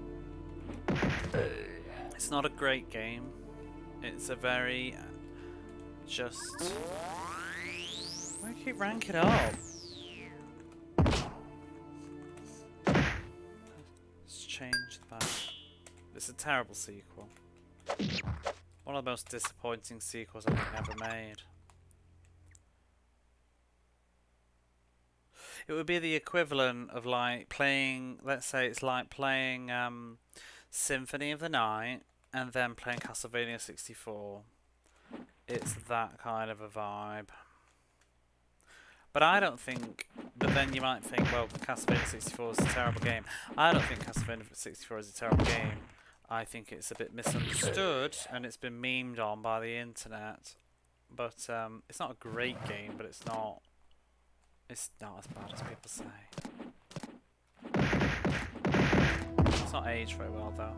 It's not a great game. It's a very just. Why keep ranking up? Let's change that. It's a terrible sequel. One of the most disappointing sequels I think ever made. It would be the equivalent of like playing, let's say it's like playing Symphony of the Night and then playing Castlevania 64. It's that kind of a vibe. But I don't think, but then you might think, well, Castlevania 64 is a terrible game. I don't think Castlevania 64 is a terrible game. I think it's a bit misunderstood and it's been memed on by the internet. But it's not a great game, but it's not as bad as people say. It's not aged very well though.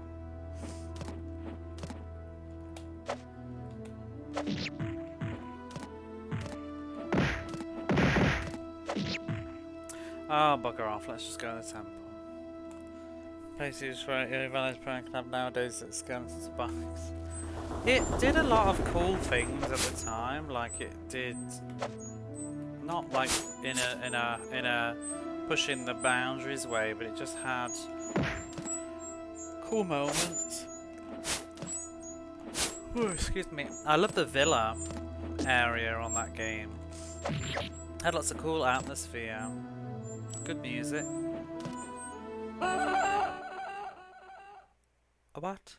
Oh, bugger off, let's just go to the temple. Places for Village Prank Club nowadays at Skeletons Bikes. It did a lot of cool things at the time, like it did not like in a pushing the boundaries way, but it just had cool moments. Ooh, excuse me. I love the villa area on that game. Had lots of cool atmosphere. Good music. A what?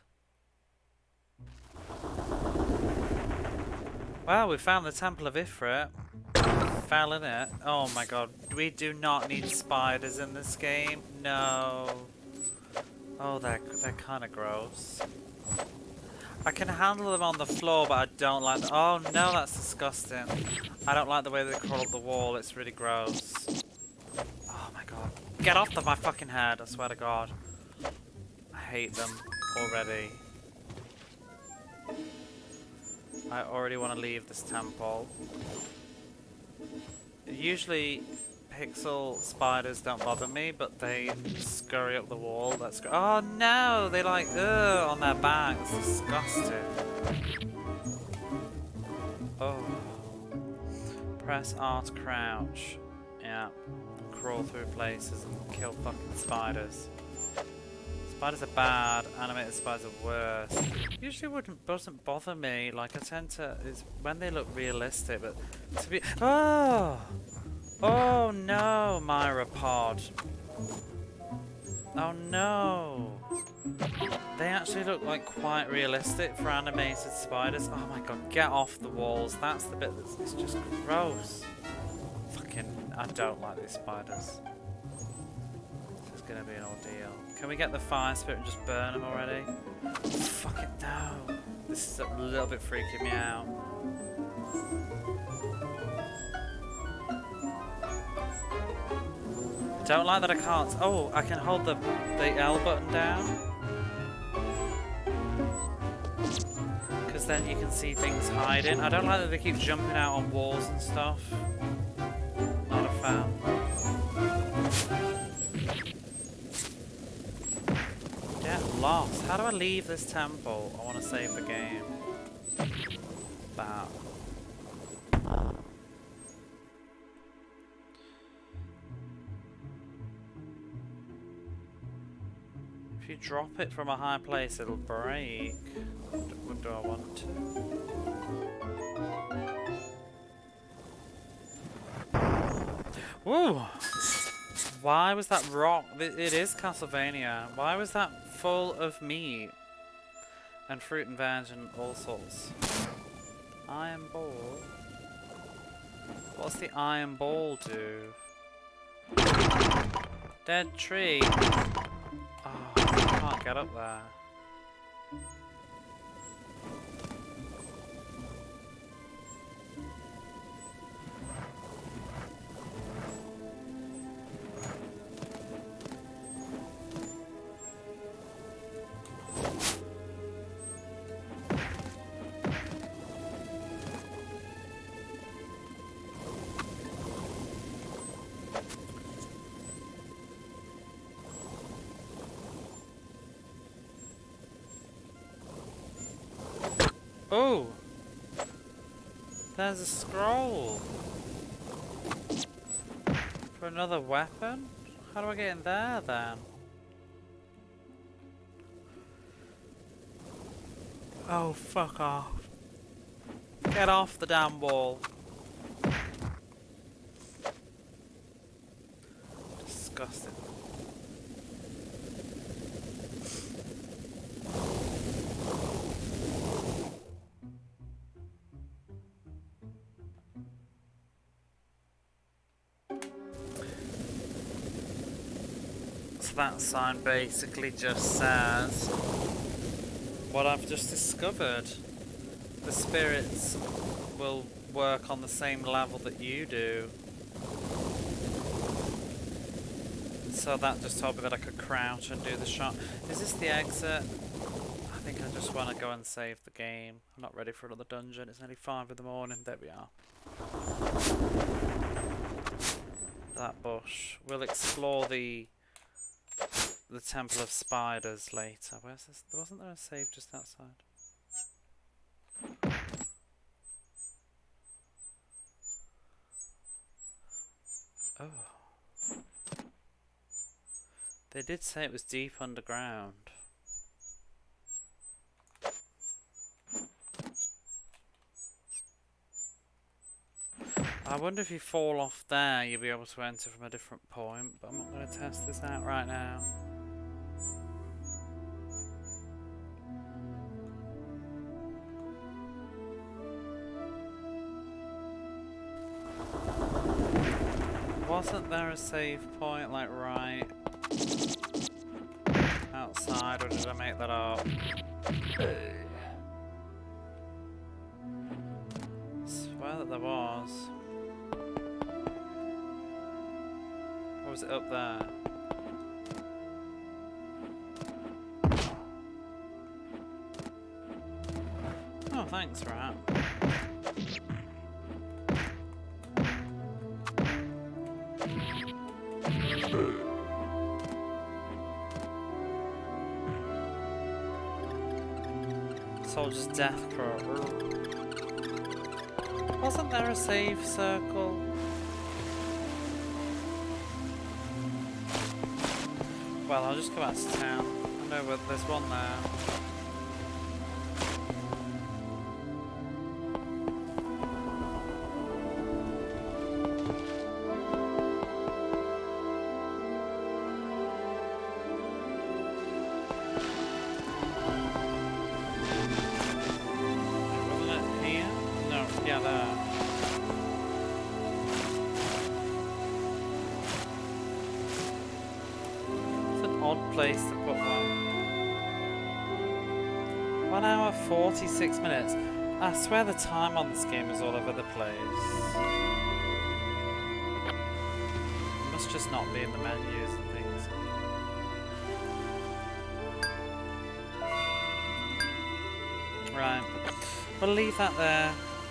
Well, we found the Temple of Ifrit. Fell in it. Oh my god. We do not need spiders in this game. No. Oh, they're kind of gross. I can handle them on the floor, but I don't like the— oh no, that's disgusting. I don't like the way they crawl up the wall. It's really gross. Oh my god. Get off my fucking head, I swear to god. I hate them already. I already want to leave this temple. Usually pixel spiders don't bother me, but they scurry up the wall. That's oh no! They like ugh on their backs. Disgusting. Oh. Press R to crouch. Yeah. crawl through places and kill fucking spiders. Spiders are bad, animated spiders are worse. Usually doesn't bother me, like I tend to, it's when they look realistic, but to be, oh no, Myra Pod. Oh no. They actually look like quite realistic for animated spiders. Oh my god, get off the walls. That's the bit it's just gross. Fucking, I don't like these spiders. This is gonna be an ordeal. Can we get the fire spirit and just burn them already? Fucking no. This is a little bit freaking me out. I don't like that I can't. Oh, I can hold the L button down. Because then you can see things hiding. I don't like that they keep jumping out on walls and stuff. Not a fan. Get lost. How do I leave this temple? I want to save the game. Bad. If you drop it from a high place, it'll break. Do I want to? Woo! Why was that rock? It is Castlevania. Why was that full of meat and fruit and veg and all sorts? Iron ball. What's the iron ball do? Dead tree. Oh, I can't get up there. Oh! There's a scroll! For another weapon? How do I get in there then? Oh, fuck off. Get off the damn wall. Disgusting. That sign basically just says what I've just discovered. The spirits will work on the same level that you do. So that just told me that I could crouch and do the shot. Is this the exit? I think I just want to go and save the game. I'm not ready for another dungeon. It's nearly 5 in the morning. There we are. That bush. We'll explore the Temple of Spiders later. Where's this? Wasn't there a save just outside? Oh. They did say it was deep underground. I wonder if you fall off there, you'll be able to enter from a different point, but I'm not going to test this out right now. Wasn't there a save point, like, right outside, or did I make that up? I swear that there was. Or was it up there? Oh, thanks, Rat. Soldier's death crow. Wasn't there a save circle? Well, I'll just go back to town. I know there's one there. Place to put one. 1 hour 46 minutes. I swear the time on this game is all over the place. It must just not be in the menus and things. Right. We'll leave that there.